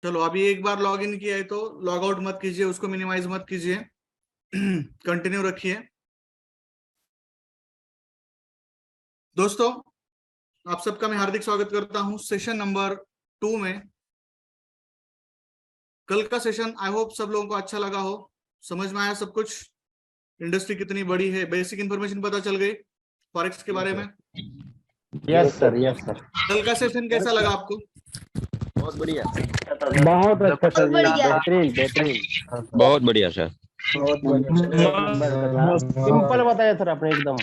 चलो अभी एक बार लॉग इन किया है तो लॉग आउट मत कीजिए, उसको मिनिमाइज मत कीजिए, कंटिन्यू रखिए। दोस्तों आप सबका मैं हार्दिक स्वागत करता हूं सेशन नंबर 2 में। कल का सेशन आई होप सब लोगों को अच्छा लगा हो, समझ में आया सब कुछ, इंडस्ट्री कितनी बड़ी है, बेसिक इंफॉर्मेशन पता चल गई फॉरेक्स के बारे में। Yes sir, yes sir. कल का सेशन कैसा लगा आपको? बहुत बढ़िया, बहुत अच्छा सर जी, बेहतरीन बेहतरीन। बहुत बढ़िया सर। बहुत बढ़िया, सिंपल बताया सर आपने एकदम।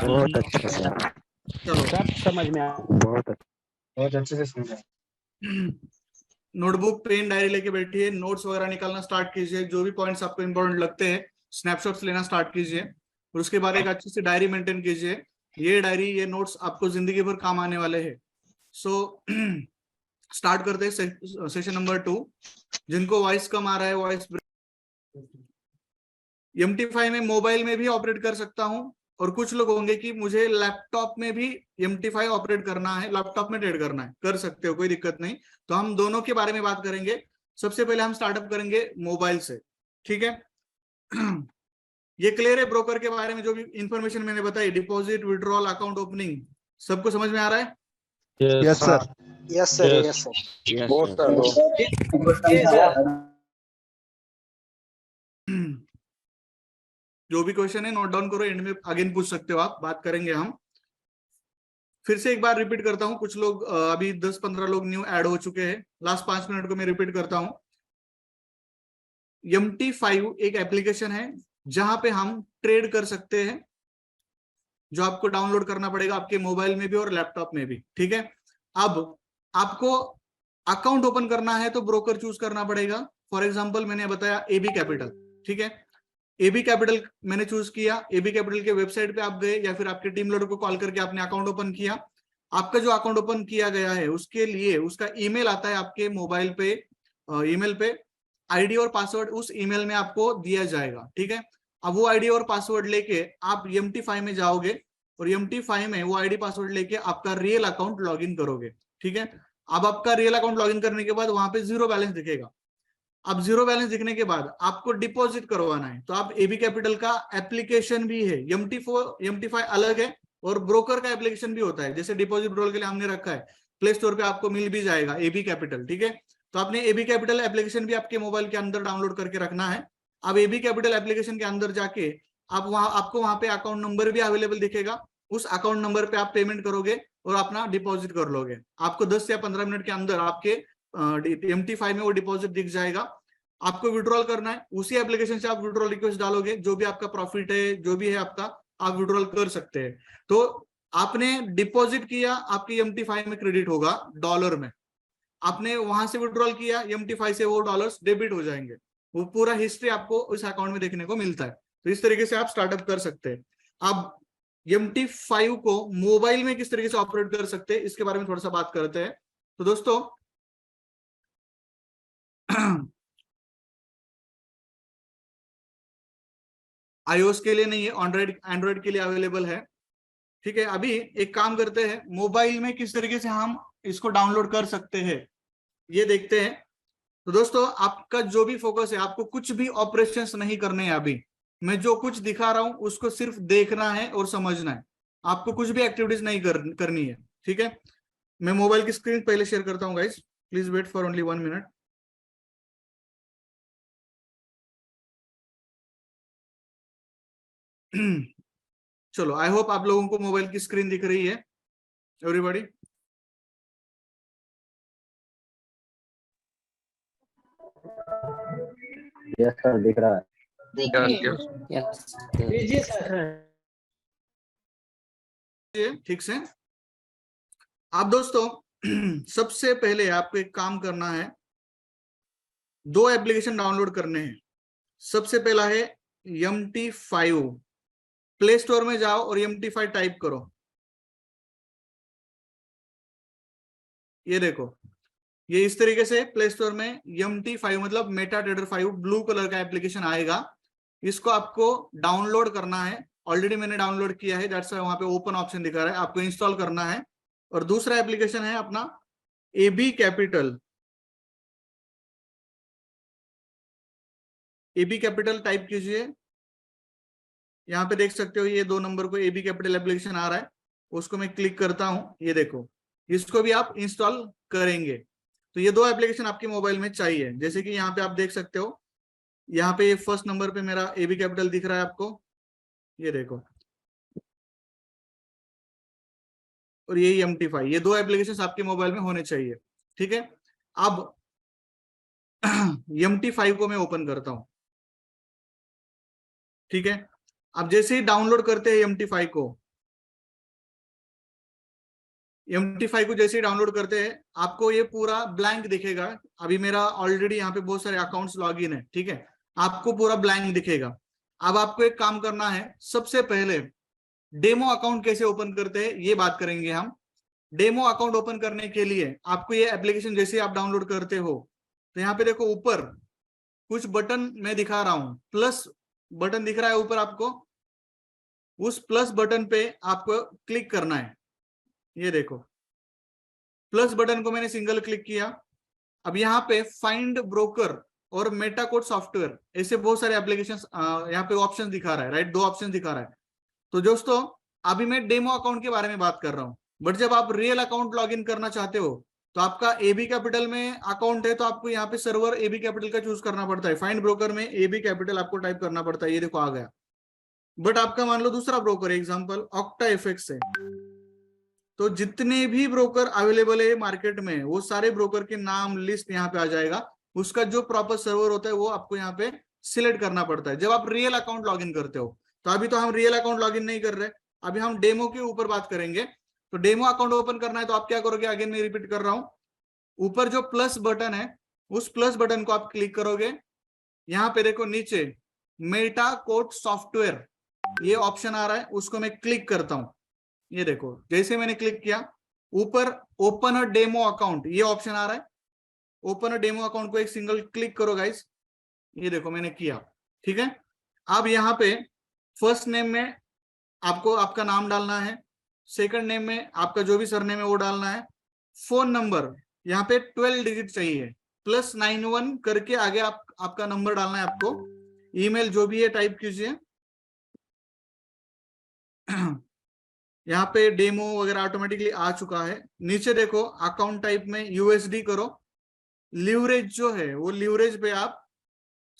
बहुत अच्छा सर। चलो सब समझ में आ। बहुत अच्छे से समझा। नोटबुक पेन डायरी लेके बैठिए, नोट्स वगैरह निकालना स्टार्ट कीजिए, जो भी पॉइंट्स आपको इंपॉर्टेंट लगते हैं स्नैपशॉट्स लेना स्टार्ट कीजिए, और उसके बाद एक अच्छी सी डायरी मेंटेन कीजिए। ये डायरी ये नोट्स आपको जिंदगी भर काम आने वाले हैं। सो स्टार्ट करते हैं सेशन नंबर 2। जिनको वॉइस कम आ रहा है वॉइस MT5 में मोबाइल में भी ऑपरेट कर सकता हूं, और कुछ लोग होंगे कि मुझे लैपटॉप में भी MT5 ऑपरेट करना है, लैपटॉप में ट्रेड करना है, कर सकते हो, कोई दिक्कत नहीं। तो हम दोनों के बारे में बात करेंगे। सबसे पहले हम स्टार्टअप करेंगे मोबाइल से, ठीक है। ये क्लियर है? ब्रोकर के बारे में जो भी इंफॉर्मेशन मैंने बताई, डिपॉजिट, विड्रॉल, अकाउंट ओपनिंग, सबको समझ में आ रहा है? Yes sir, yes sir, yes sir. बहुत जो भी क्वेश्चन है नोट डाउन करो, एंड में अगेन पूछ सकते हो आप, बात करेंगे हम। फिर से एक बार रिपीट करता हूं, कुछ लोग अभी 10-15 लोग न्यू ऐड हो चुके हैं, लास्ट 5 मिनट को मैं रिपीट करता हूं। MT5 एक एप्लीकेशन है जहां पे हम ट्रेड कर सकते हैं, जो आपको डाउनलोड करना पड़ेगा आपके मोबाइल में भी और लैपटॉप में भी, ठीक है। अब आपको अकाउंट ओपन करना है तो ब्रोकर चूज करना पड़ेगा। फॉर एग्जांपल मैंने बताया AB कैपिटल, ठीक है। AB कैपिटल मैंने चूज किया, AB कैपिटल के वेबसाइट पे आप गए या फिर आपके टीम लीडर को कॉल करके आपने अकाउंट ओपन किया। आपका जो अकाउंट ओपन किया गया है उसके लिए उसका ईमेल आता है आपके मोबाइल पे, ईमेल पे आईडी और पासवर्ड उस ईमेल में आपको दिया जाएगा, ठीक है। अब वो आईडी और पासवर्ड लेके आप MT5 में जाओगे, और MT5 में वो आईडी पासवर्ड लेके आपका रियल अकाउंट लॉग इन करोगे, ठीक है। अब आपका रियल अकाउंट लॉग इन करने के बाद वहां पे जीरो बैलेंस दिखेगा। अब जीरो बैलेंस दिखने के बाद आपको डिपॉजिट करवाना है, तो आप AB कैपिटल का एप्लीकेशन भी है, MT5 अलग है, और ब्रोकर का एप्लीकेशन भी होता है, जैसे डिपॉजिट विड्रॉल के लिए हमने रखा है, प्ले स्टोर पे आपको मिल भी जाएगा AB कैपिटल, ठीक है। तो आपने AB कैपिटल एप्लीकेशन भी आपके मोबाइल के अंदर डाउनलोड करके रखना है। अब AB कैपिटल एप्लीकेशन के अंदर जाके आपको वहां पे अकाउंट नंबर भी अवेलेबल दिखेगा, उस अकाउंट नंबर पे आप पेमेंट करोगे और अपना डिपॉजिट कर लोगे। आपको 10 या 15 मिनट के अंदर आपके MT5 में वो डिपॉजिट दिख जाएगा। आपको विड्रॉल करना है, उसी एप्लीकेशन से आप विड्रॉल रिक्वेस्ट डालोगे, जो भी आपका प्रॉफिट है जो भी है आपका, आप विड्रॉल कर सकते हैं। तो आपने डिपॉजिट किया, आपकी MT5 में क्रेडिट होगा डॉलर में। आपने वहां से विड्रॉल किया MT5 से, वो डॉलर्स डेबिट हो जाएंगे। वो पूरा हिस्ट्री आपको उस अकाउंट में देखने को मिलता है। तो इस तरीके से आप स्टार्टअप कर सकते हैं। अब MT5 को मोबाइल में किस तरीके से ऑपरेट कर सकते हैं इसके बारे में थोड़ा सा बात करते हैं। तो दोस्तों iOS के लिए नहीं है, एंड्रॉइड के लिए अवेलेबल है, ठीक है। अभी एक काम करते हैं, मोबाइल में किस तरीके से हम इसको डाउनलोड कर सकते हैं ये देखते हैं। तो दोस्तों आपका जो भी फोकस है, आपको कुछ भी ऑपरेशंस नहीं करने हैं। अभी मैं जो कुछ दिखा रहा हूं उसको सिर्फ देखना है और समझना है, आपको कुछ भी एक्टिविटीज नहीं करनी है, ठीक है। मैं मोबाइल की स्क्रीन पहले शेयर करता हूं guys, please wait for only 1 minute. चलो आई होप आप लोगों को मोबाइल की स्क्रीन दिख रही है एवरीबॉडी। यस सर, दिख रहा है। ठीक से आप दोस्तों सबसे पहले आपको एक काम करना है, 2 एप्लीकेशन डाउनलोड करने हैं। सबसे पहला है MT5, प्ले स्टोर में जाओ और MT5 टाइप करो। ये देखो, ये इस तरीके से प्ले स्टोर में MT5 मतलब मेटा ट्रेडर 5 ब्लू कलर का एप्लीकेशन आएगा। इसको आपको डाउनलोड करना है, ऑलरेडी मैंने डाउनलोड किया है, दैट्स व्हाई वहां पे ओपन ऑप्शन दिखा रहा है, आपको इंस्टॉल करना है। और दूसरा एप्लीकेशन है अपना AB capital, AB capital type कीजिए, यहाँ पे देख सकते हो ये 2 नंबर को AB कैपिटल एप्लीकेशन आ रहा है, उसको मैं क्लिक करता हूँ, ये देखो इसको भी आप इंस्टॉल करेंगे। तो ये 2 एप्लीकेशन आपके मोबाइल में चाहिए, जैसे कि यहाँ पे आप देख सकते हो, यहाँ पे ये फर्स्ट नंबर पे मेरा AB कैपिटल दिख रहा है आपको, ये देखो, और यही MT5, ये 2 एप्लीकेशन आपके मोबाइल में होने चाहिए। ठीक है, अब MT5 को मैं ओपन करता हूं। ठीक है, अब जैसे ही डाउनलोड करते हैं MT5 को जैसे ही डाउनलोड करते हैं, आपको ये पूरा ब्लैंक दिखेगा। अभी मेरा ऑलरेडी यहाँ पे बहुत सारे अकाउंट्स लॉगिन है, ठीक है, आपको पूरा ब्लैंक दिखेगा। अब आपको एक काम करना है, सबसे पहले डेमो अकाउंट कैसे ओपन करते हैं ये बात करेंगे हम। डेमो अकाउंट ओपन करने के लिए आपको ये एप्लीकेशन जैसे आप डाउनलोड करते हो, तो यहाँ पे देखो ऊपर कुछ बटन मैं दिखा रहा हूं, प्लस बटन दिख रहा है ऊपर आपको, उस प्लस बटन पे आपको क्लिक करना है। ये देखो प्लस बटन को मैंने सिंगल क्लिक किया। अब यहाँ पे फाइंड ब्रोकर और मेटाकोड सॉफ्टवेयर, ऐसे बहुत सारे एप्लीकेशंस यहाँ पे ऑप्शन दिखा रहा है, राइट, 2 ऑप्शन दिखा रहा है। तो दोस्तों अभी मैं डेमो अकाउंट के बारे में बात कर रहा हूँ, बट जब आप रियल अकाउंट लॉगिन करना चाहते हो, तो आपका AB कैपिटल में अकाउंट है, तो आपको यहाँ पे सर्वर AB कैपिटल का चूज करना पड़ता है। फाइंड ब्रोकर में AB कैपिटल आपको टाइप करना पड़ता है, ये देखो आ गया। बट आपका मान लो दूसरा ब्रोकर, एग्जांपल OctaFX है, तो जितने भी ब्रोकर अवेलेबल है मार्केट में, वो सारे ब्रोकर के नाम लिस्ट यहाँ पे आ जाएगा। उसका जो प्रॉपर सर्वर होता है वो आपको यहाँ पे सिलेक्ट करना पड़ता है जब आप रियल अकाउंट लॉगिन करते हो। तो अभी तो हम रियल अकाउंट लॉगिन नहीं कर रहे, अभी हम डेमो के ऊपर बात करेंगे। तो डेमो अकाउंट ओपन करना है तो आप क्या करोगे, अगेन मैं रिपीट कर रहा हूं, ऊपर जो प्लस बटन है उस प्लस बटन को आप क्लिक करोगे। यहाँ पे देखो नीचे मेटाकोड सॉफ्टवेयर ये ऑप्शन आ रहा है, उसको मैं क्लिक करता हूं। ये देखो जैसे मैंने क्लिक किया, ऊपर ओपन अ डेमो अकाउंट ये ऑप्शन आ रहा है। ओपन अ डेमो अकाउंट को एक सिंगल क्लिक करो गाइस, ये देखो मैंने किया। ठीक है, अब यहाँ पे फर्स्ट नेम में आपको आपका नाम डालना है, सेकंड नेम में आपका जो भी सरनेम है वो डालना है। फोन नंबर यहाँ पे 12 डिजिट चाहिए, +91 करके आगे आपका नंबर डालना है आपको। ईमेल जो भी है टाइप कीजिए। यहाँ पे डेमो वगैरह ऑटोमेटिकली आ चुका है। नीचे देखो अकाउंट टाइप में USD करो, लीवरेज जो है वो लीवरेज पे आप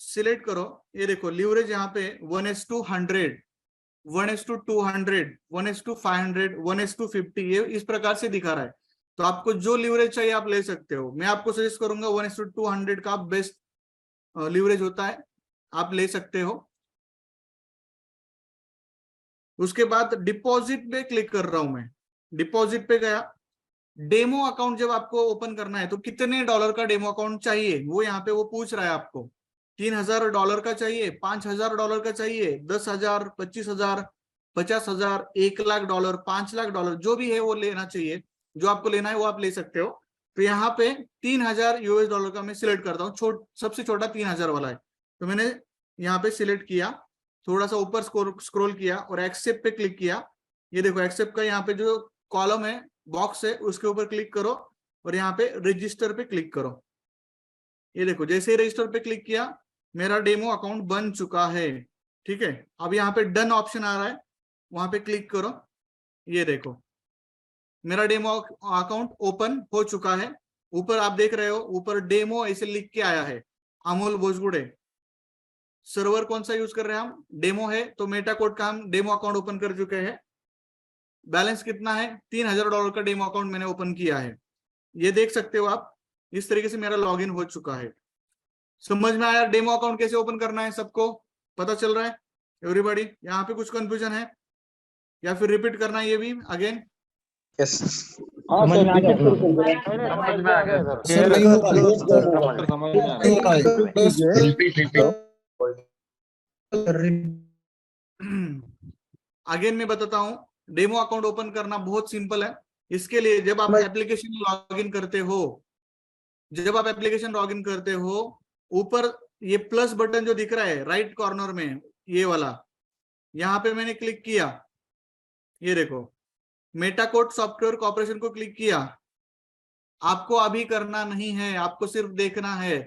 सिलेक्ट करो। ये देखो लीवरेज यहाँ पे 1:100, 1:200, 1:500, 1:50 ये इस प्रकार से दिखा रहा है। तो आपको जो लीवरेज चाहिए आप ले सकते हो। मैं आपको सजेस्ट करूंगा 1:200 का बेस्ट लीवरेज होता है, आप ले सकते हो। उसके बाद डिपॉजिट पे क्लिक कर रहा हूं मैं, डिपॉजिट पे गया। डेमो अकाउंट जब आपको ओपन करना है तो कितने डॉलर का डेमो अकाउंट चाहिए वो यहाँ पे वो पूछ रहा है आपको। $3000 का चाहिए, $5000 का चाहिए, 10,000, 25,000, 50,000, $1,00,000, $5,00,000 जो भी है वो लेना चाहिए। जो आपको लेना है वो आप ले सकते हो। तो यहाँ पे $3000 का मैं सिलेक्ट करता हूँ, सबसे छोटा 3000 वाला है। तो मैंने यहाँ पे सिलेक्ट किया, थोड़ा सा ऊपर स्क्रॉल किया और एक्सेप्ट पे क्लिक किया। ये देखो एक्सेप्ट का यहाँ पे जो कॉलम है, बॉक्स है, उसके ऊपर क्लिक करो और यहाँ पे रजिस्टर पे क्लिक करो। ये देखो जैसे ही रजिस्टर पे क्लिक किया मेरा डेमो अकाउंट बन चुका है। ठीक है, अब यहाँ पे डन ऑप्शन आ रहा है, वहां पे क्लिक करो। ये देखो मेरा डेमो अकाउंट ओपन हो चुका है। ऊपर आप देख रहे हो, ऊपर डेमो ऐसे लिख के आया है, अमोल भोजगुड़े। सर्वर कौन सा यूज कर रहे हैं हम, डेमो है, तो मेटाकोड का हम डेमो अकाउंट ओपन कर चुके हैं। बैलेंस कितना है, $3000 का डेमो अकाउंट मैंने ओपन किया है। ये देख सकते हो आप, इस तरीके से मेरा लॉगिन हो चुका है। समझ में आया डेमो अकाउंट कैसे ओपन करना है, सबको पता चल रहा है एवरीबॉडी? यहाँ पे कुछ कंफ्यूजन है या फिर रिपीट करना है ये भी अगेन? यस हाँ समझ सर, में आ गया रिपीट सर। करके समझ में आ गया सर। सर नहीं हो रहा है। समझ में आ गया। कीजिए। अगेन मैं बताता हूँ, डेमो अकाउंट ओपन करना बहुत सिंपल है। इसके लिए जब आप एप्लीकेशन लॉगिन करते हो, ऊपर ये प्लस बटन जो दिख रहा है राइट कॉर्नर में, ये वाला, यहाँ पे मैंने क्लिक किया। ये देखो मेटाकोड सॉफ्टवेयर कॉर्पोरेशन को क्लिक किया। आपको अभी करना नहीं है, आपको सिर्फ देखना है।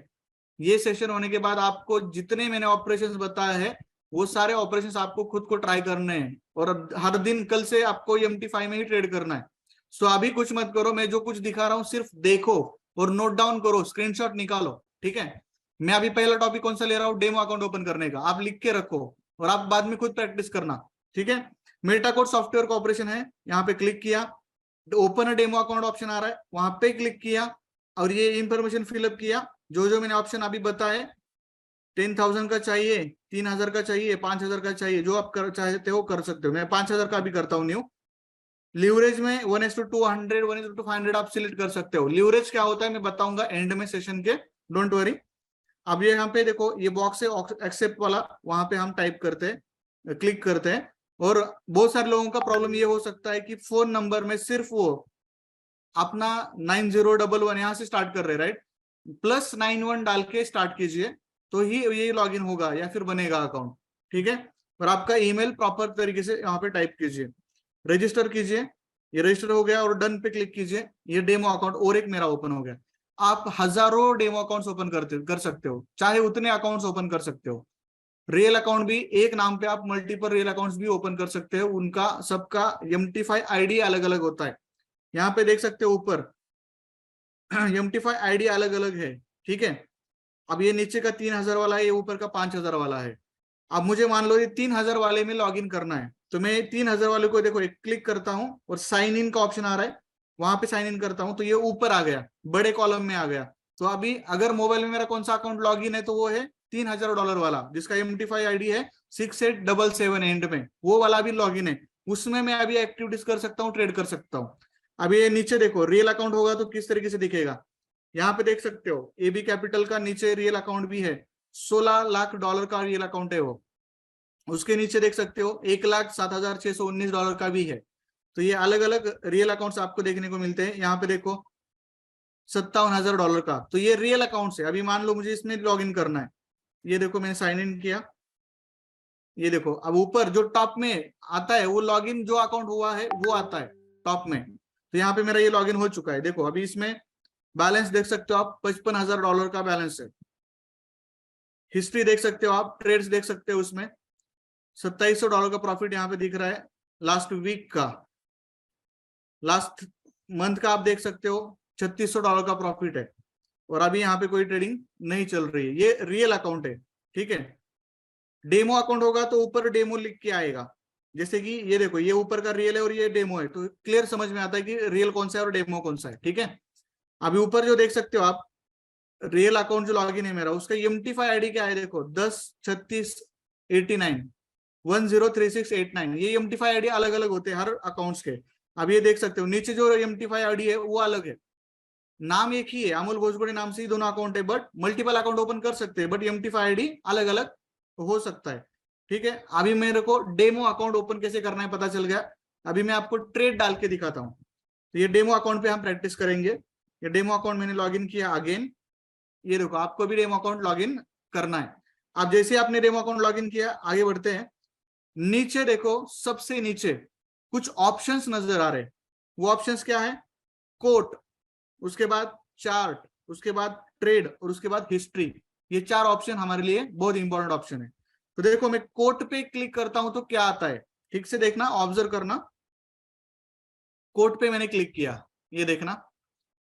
ये सेशन होने के बाद आपको जितने मैंने ऑपरेशंस बताए हैं वो सारे ऑपरेशंस आपको खुद को ट्राई करने हैं, और हर दिन कल से आपको MT5 में ही ट्रेड करना है। सो अभी कुछ मत करो, मैं जो कुछ दिखा रहा हूँ सिर्फ देखो और नोट डाउन करो, स्क्रीनशॉट निकालो, ठीक है। मैं अभी पहला टॉपिक कौन सा ले रहा हूँ, डेमो अकाउंट ओपन करने का, आप लिख के रखो और आप बाद में खुद प्रैक्टिस करना, ठीक है। मेटाकोड सॉफ्टवेयर का ऑपरेशन है, यहाँ पे क्लिक किया, open a demo account option आ रहा है, वहां पे क्लिक किया और ये इंफॉर्मेशन फिलअप किया, जो मैंने ऑप्शन अभी बताए, 10,000 का चाहिए, 3,000 का चाहिए, 5,000 का चाहिए, जो आप चाहते हो कर सकते हो। मैं 5,000 का भी करता हूँ न्यू। लीवरेज में 1:200, 1:500 आप सिलेक्ट कर सकते हो। लीवरेज क्या होता है मैं बताऊंगा एंड में सेशन के, डोंट वरी। अब ये यहाँ पे देखो ये बॉक्स है एक्सेप्ट वाला, वहां पे हम टाइप करते हैं, क्लिक करते हैं। और बहुत सारे लोगों का प्रॉब्लम ये हो सकता है कि फोन नंबर में सिर्फ वो अपना 9011 यहाँ से स्टार्ट कर रहे, राइट, +91 डाल के स्टार्ट कीजिए तो ही ये लॉगिन होगा या फिर बनेगा अकाउंट, ठीक है। और आपका ईमेल प्रॉपर तरीके से यहाँ पे टाइप कीजिए, रजिस्टर कीजिए, ये रजिस्टर हो गया और डन पे क्लिक कीजिए, ये डेमो अकाउंट और एक मेरा ओपन हो गया। आप हजारों डेमो अकाउंट्स ओपन कर सकते हो, चाहे उतने अकाउंट्स ओपन कर सकते हो। रियल अकाउंट भी एक नाम पे आप मल्टीपल रियल अकाउंट्स भी ओपन कर सकते हो, उनका सबका MT5 ID अलग अलग होता है। यहाँ पे देख सकते हो ऊपर MT5 ID अलग अलग है, ठीक है। अब ये नीचे का 3,000 वाला है, ये ऊपर का 5,000 वाला है। अब मुझे मान लो ये 3,000 वाले में लॉगिन करना है, तो मैं 3,000 वाले को देखो एक क्लिक करता हूँ और साइन इन का ऑप्शन आ रहा है, वहां पे साइन इन करता हूँ तो ये ऊपर आ गया, बड़े कॉलम में आ गया। तो अभी अगर मोबाइल में मेरा कौन सा अकाउंट लॉगिन है तो वो है $3,000 वाला, जिसका MT5 ID है 6877 एंड में, वो वाला भी लॉगिन है, उसमें मैं अभी एक्टिविटीज कर सकता हूँ, ट्रेड कर सकता हूँ। अभी ये नीचे देखो रियल अकाउंट होगा तो किस तरीके से दिखेगा, यहाँ पे देख सकते हो AB कैपिटल का नीचे रियल अकाउंट भी है, $16 लाख का रियल अकाउंट है वो। उसके नीचे देख सकते हो $1,07,619 का भी है। तो ये अलग अलग रियल अकाउंट्स आपको देखने को मिलते हैं। यहाँ पे देखो $57,000 का, तो ये रियल अकाउंट है। अभी मान लो मुझे इसमें लॉग इन करना है, ये देखो मैंने साइन इन किया, ये देखो अब ऊपर जो टॉप में आता है वो लॉगिन जो अकाउंट हुआ है वो आता है टॉप में। तो यहाँ पे मेरा ये लॉगिन हो चुका है। देखो अभी इसमें बैलेंस देख सकते हो आप, $55,000 का बैलेंस है। हिस्ट्री देख सकते हो आप, ट्रेड्स देख सकते हो, उसमें $2,700 का प्रॉफिट यहाँ पे दिख रहा है लास्ट वीक का। लास्ट मंथ का आप देख सकते हो $3,600 का प्रॉफिट है, और अभी यहाँ पे कोई ट्रेडिंग नहीं चल रही है। ये रियल अकाउंट है, ठीक है। डेमो अकाउंट होगा तो ऊपर डेमो लिख के आएगा, जैसे कि ये देखो ये ऊपर का रियल है और ये डेमो है, तो क्लियर समझ में आता है कि रियल कौन सा है और डेमो कौन सा है, ठीक है। अभी ऊपर जो देख सकते हो आप रियल अकाउंट जो लॉगिन है मेरा, उसका MT5 ID क्या है, देखो 103689 103689, ये MT5 ID अलग अलग होते हैं हर अकाउंट्स के। अब ये देख सकते हो नीचे जो MT5 ID है वो अलग है, नाम एक ही है, अमोल भोजपुरी नाम से ही दोनों अकाउंट है, बट मल्टीपल अकाउंट ओपन कर सकते हैं, बट MT5 ID अलग अलग हो सकता है, ठीक है। अभी मेरे को डेमो अकाउंट ओपन कैसे करना है पता चल गया। अभी मैं आपको ट्रेड डाल के दिखाता हूँ। तो ये डेमो अकाउंट पे हम प्रैक्टिस करेंगे। ये डेमो अकाउंट मैंने लॉगिन किया अगेन, ये देखो आपको भी डेमो अकाउंट लॉगिन करना है। अब जैसे आपने डेमो अकाउंट लॉगिन किया, आगे बढ़ते हैं। नीचे देखो सबसे नीचे कुछ ऑप्शंस नजर आ रहे, वो ऑप्शंस क्या है, कोट, उसके बाद चार्ट, उसके बाद ट्रेड और उसके बाद हिस्ट्री। ये 4 ऑप्शन हमारे लिए बहुत इंपॉर्टेंट ऑप्शन है। तो देखो मैं कोट पे क्लिक करता हूं तो क्या आता है, ठीक से देखना, ऑब्जर्व करना। कोट पे मैंने क्लिक किया, ये देखना,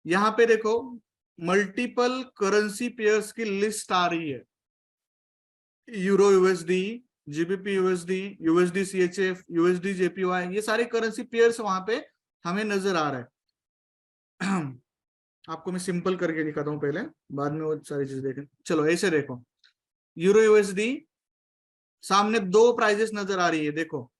यहां पे देखो मल्टीपल करेंसी पेयर्स की लिस्ट आ रही है, euro USD, GBP USD, USD CHF, USD JPY, ये सारे करेंसी पेयर्स वहां पे हमें नजर आ रहा है। आपको मैं सिंपल करके दिखाता हूं पहले, बाद में वो सारी चीज देखें। चलो ऐसे देखो, यूरो USD सामने 2 प्राइजेस नजर आ रही है, देखो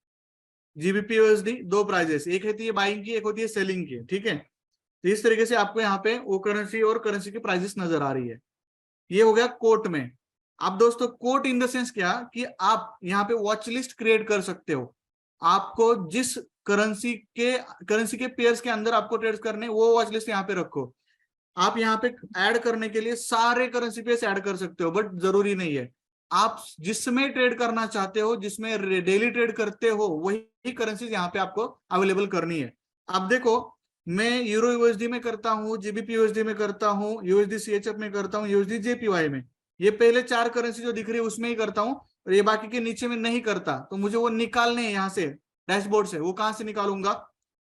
GBP USD 2 प्राइजेस, एक होती है बाइंग की, एक होती है सेलिंग की, ठीक है। तो इस तरीके से आपको यहाँ पे वो करेंसी और करेंसी की प्राइजेस नजर आ रही है। ये हो गया कोट में। अब दोस्तों कोट इन द सेंस क्या कि आप यहाँ पे वॉच लिस्ट क्रिएट कर सकते हो, आपको जिस करेंसी के पेयर्स के अंदर आपको ट्रेड करने, वो वॉच लिस्ट यहाँ पे रखो। आप यहाँ पे ऐड करने के लिए सारे करेंसी पेयर्स ऐड कर सकते हो, बट जरूरी नहीं है। आप जिसमें ट्रेड करना चाहते हो, जिसमें डेली ट्रेड करते हो, वही करेंसी यहाँ पे आपको अवेलेबल करनी है। अब देखो मैं यूरो USD में करता हूँ, GBP USD में करता हूँ, USD CHF में करता हूँ, USD JPY में, ये पहले 4 करेंसी जो दिख रही है उसमें ही करता हूँ, और ये बाकी के नीचे में नहीं करता, तो मुझे वो निकालने हैं यहाँ से डैशबोर्ड से। वो कहाँ से निकालूंगा,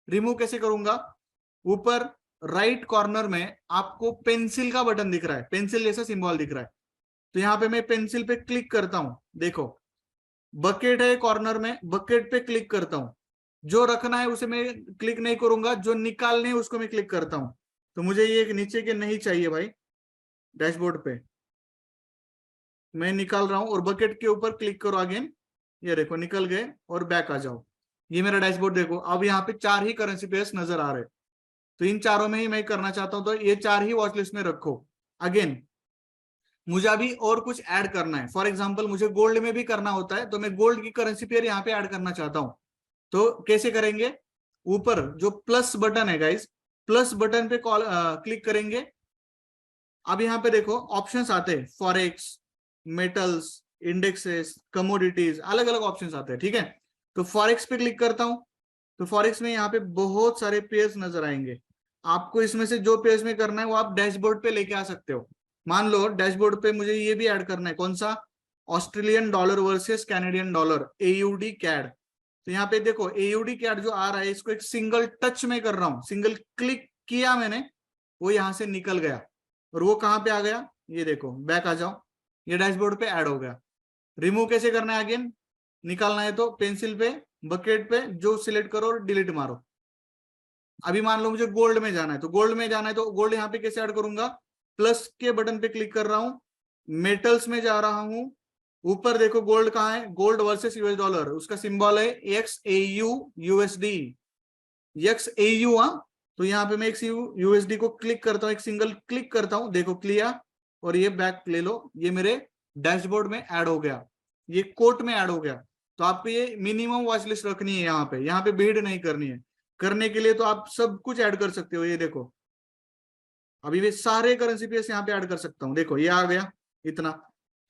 रिमूव कैसे करूंगा, ऊपर राइट कॉर्नर में आपको पेंसिल का बटन दिख रहा है, पेंसिल जैसा सिंबल दिख रहा है, तो यहाँ पे मैं पेंसिल पे क्लिक करता हूं। देखो बकेट है कॉर्नर में, बकेट पे क्लिक करता हूं, जो रखना है उसे मैं क्लिक नहीं करूंगा, जो निकालने है उसको मैं क्लिक करता हूं। तो मुझे ये नीचे के नहीं चाहिए भाई, डैशबोर्ड पे मैं निकाल रहा हूं, और बकेट के ऊपर क्लिक करो अगेन, ये देखो निकल गए, और बैक आ जाओ। ये मेरा डैशबोर्ड देखो, अब यहाँ पे 4 ही करेंसी पेयर्स नजर आ रहे, तो इन चारों में ही मैं करना चाहता हूं, तो ये 4 ही वॉच लिस्ट में रखो। अगेन मुझे अभी और कुछ ऐड करना है, फॉर एग्जांपल मुझे गोल्ड में भी करना होता है, तो मैं गोल्ड की करेंसी पेयर यहाँ पे ऐड करना चाहता हूं, तो कैसे करेंगे, ऊपर जो प्लस बटन है गाइस, प्लस बटन पे क्लिक करेंगे। अब यहाँ पे देखो ऑप्शंस आते हैं, फॉरेक्स, मेटल्स, इंडेक्सेस, कमोडिटीज, अलग अलग ऑप्शंस आते हैं, ठीक है। तो फॉरेक्स पे क्लिक करता हूं, तो फॉरेक्स में यहाँ पे बहुत सारे पेयर्स नजर आएंगे, आपको इसमें से जो पेयर्स में करना है वो आप डैशबोर्ड पे लेके आ सकते हो। मान लो डैशबोर्ड पे मुझे ये भी ऐड करना है, कौन सा, Australian dollar versus Canadian dollar, AUD CAD. तो यहाँ पे देखो एयूडी कैड जो आ रहा है, इसको एक सिंगल टच में कर रहा हूँ, सिंगल क्लिक किया मैंने, वो यहाँ से निकल गया, और वो कहाँ पे आ गया, ये देखो बैक आ जाओ, ये डैशबोर्ड पे ऐड हो गया। रिमूव कैसे करना है, अगेन निकालना है तो पेंसिल पे, बकेट पे जो सिलेक्ट करो और डिलीट मारो। अभी मान लो मुझे गोल्ड में जाना है, तो गोल्ड में जाना है तो गोल्ड यहाँ पे कैसे ऐड करूंगा, प्लस के बटन पे क्लिक कर रहा हूं, मेटल्स में जा रहा हूं, ऊपर देखो गोल्ड कहाँ है, गोल्ड वर्सेस यूएस डॉलर, उसका सिंबल है XAU USD, XAU। हाँ, तो यहाँ पे मैं USD को क्लिक करता हूँ, एक सिंगल क्लिक करता हूँ, देखो क्लियर, और ये बैक ले लो, ये मेरे डैशबोर्ड में ऐड हो गया, ये कोट में ऐड हो गया। तो आपको ये मिनिमम वॉच लिस्ट रखनी है, यहाँ पे भीड़ नहीं करनी है। करने के लिए तो आप सब कुछ ऐड कर सकते हो, ये देखो अभी मैं सारे करेंसी पेयर्स यहाँ पे ऐड कर सकता हूँ, देखो ये आ गया इतना।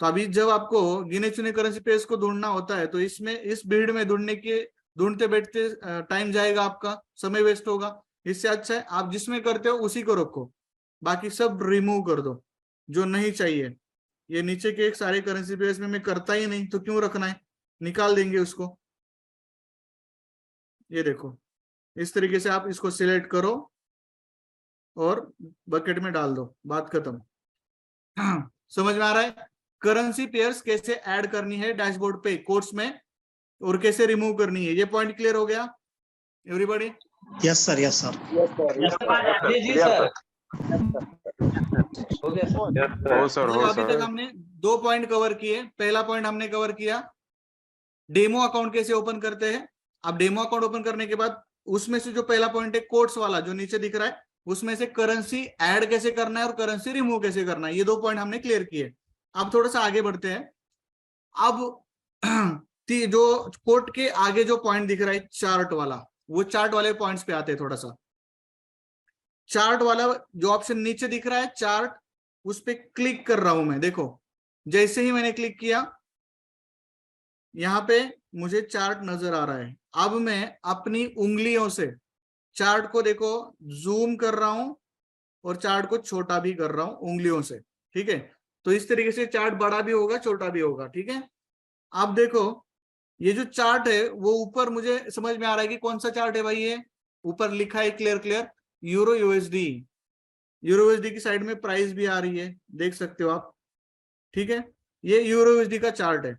तो अभी जब आपको गिने चुने करेंसी पेयर्स को ढूंढना होता है, तो इसमें इस भीड़ में ढूंढते बैठते टाइम जाएगा, आपका समय वेस्ट होगा। इससे अच्छा है आप जिसमें करते हो उसी को रखो, बाकी सब रिमूव कर दो जो नहीं चाहिए। ये नीचे के एक सारे करेंसी पेयर्स में मैं करता ही नहीं, तो क्यों रखना है, निकाल देंगे उसको। ये देखो इस तरीके से आप इसको सिलेक्ट करो और बकेट में डाल दो, बात खत्म। समझ में आ रहा है करेंसी पेयर्स कैसे ऐड करनी है डैशबोर्ड पे कोर्स में, और कैसे रिमूव करनी है। ये पॉइंट क्लियर हो गया everybody? Yes sir, yes sir. जी जी सर, हो गया सर। तो अभी तक हमने 2 पॉइंट कवर किए। पहला पॉइंट हमने कवर किया डेमो अकाउंट कैसे ओपन करते हैं। अब डेमो अकाउंट ओपन करने के बाद उसमें से जो पहला पॉइंट है कोट्स वाला जो नीचे दिख रहा है, उसमें से करेंसी ऐड कैसे करना है और करेंसी रिमूव कैसे करना है, ये 2 पॉइंट हमने क्लियर किए। अब थोड़ा सा आगे बढ़ते हैं। अब जो कोट के आगे जो पॉइंट दिख रहा है चार्ट वाला, वो चार्ट वाले पॉइंट्स पे आते हैं। थोड़ा सा चार्ट वाला जो ऑप्शन नीचे दिख रहा है चार्ट, उस पर क्लिक कर रहा हूं मैं। देखो जैसे ही मैंने क्लिक किया यहाँ पे मुझे चार्ट नजर आ रहा है। अब मैं अपनी उंगलियों से चार्ट को देखो जूम कर रहा हूं और चार्ट को छोटा भी कर रहा हूं उंगलियों से, ठीक है। तो इस तरीके से चार्ट बड़ा भी होगा छोटा भी होगा, ठीक है। अब देखो ये जो चार्ट है वो ऊपर मुझे समझ में आ रहा है कि कौन सा चार्ट है भाई। ये ऊपर लिखा है clear euro USD, euro USD की साइड में प्राइस भी आ रही है, देख सकते हो आप, ठीक है। ये यूरो यूएसडी का चार्ट है।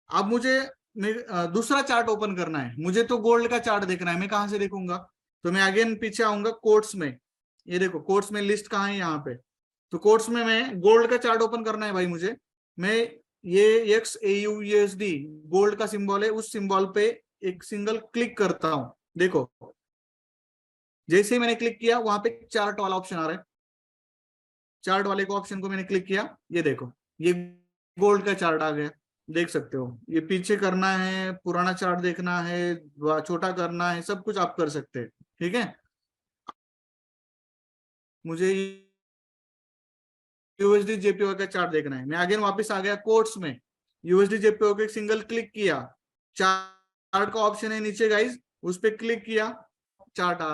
अब मुझे दूसरा चार्ट ओपन करना है, मुझे तो गोल्ड का चार्ट देखना है, मैं कहां से देखूंगा, तो मैं अगेन पीछे आऊंगा कोट्स में। ये देखो कोट्स में लिस्ट कहाँ है, यहाँ पे। तो कोट्स में मैं गोल्ड का चार्ट ओपन करना है भाई मुझे। मैं ये XAUUSD गोल्ड का सिंबल है, उस सिंबल पे एक सिंगल क्लिक करता हूं। देखो जैसे ही मैंने क्लिक किया वहां पे चार्ट वाला ऑप्शन आ रहा है, चार्ट वाले को ऑप्शन को मैंने क्लिक किया, ये देखो ये गोल्ड का चार्ट आ गया, देख सकते हो। ये पीछे करना है, पुराना चार्ट देखना है, छोटा करना है, सब कुछ आप कर सकते हैं, ठीक है। मुझे यूएसडी जेपीओ का चार्ट देखना है, मैं अगेन वापस आ गया कोट्स में, यूएसडी जेपीओ को एक सिंगल क्लिक किया, चार्ट का ऑप्शन है नीचे गाइस, उस पर क्लिक किया, चार्ट आ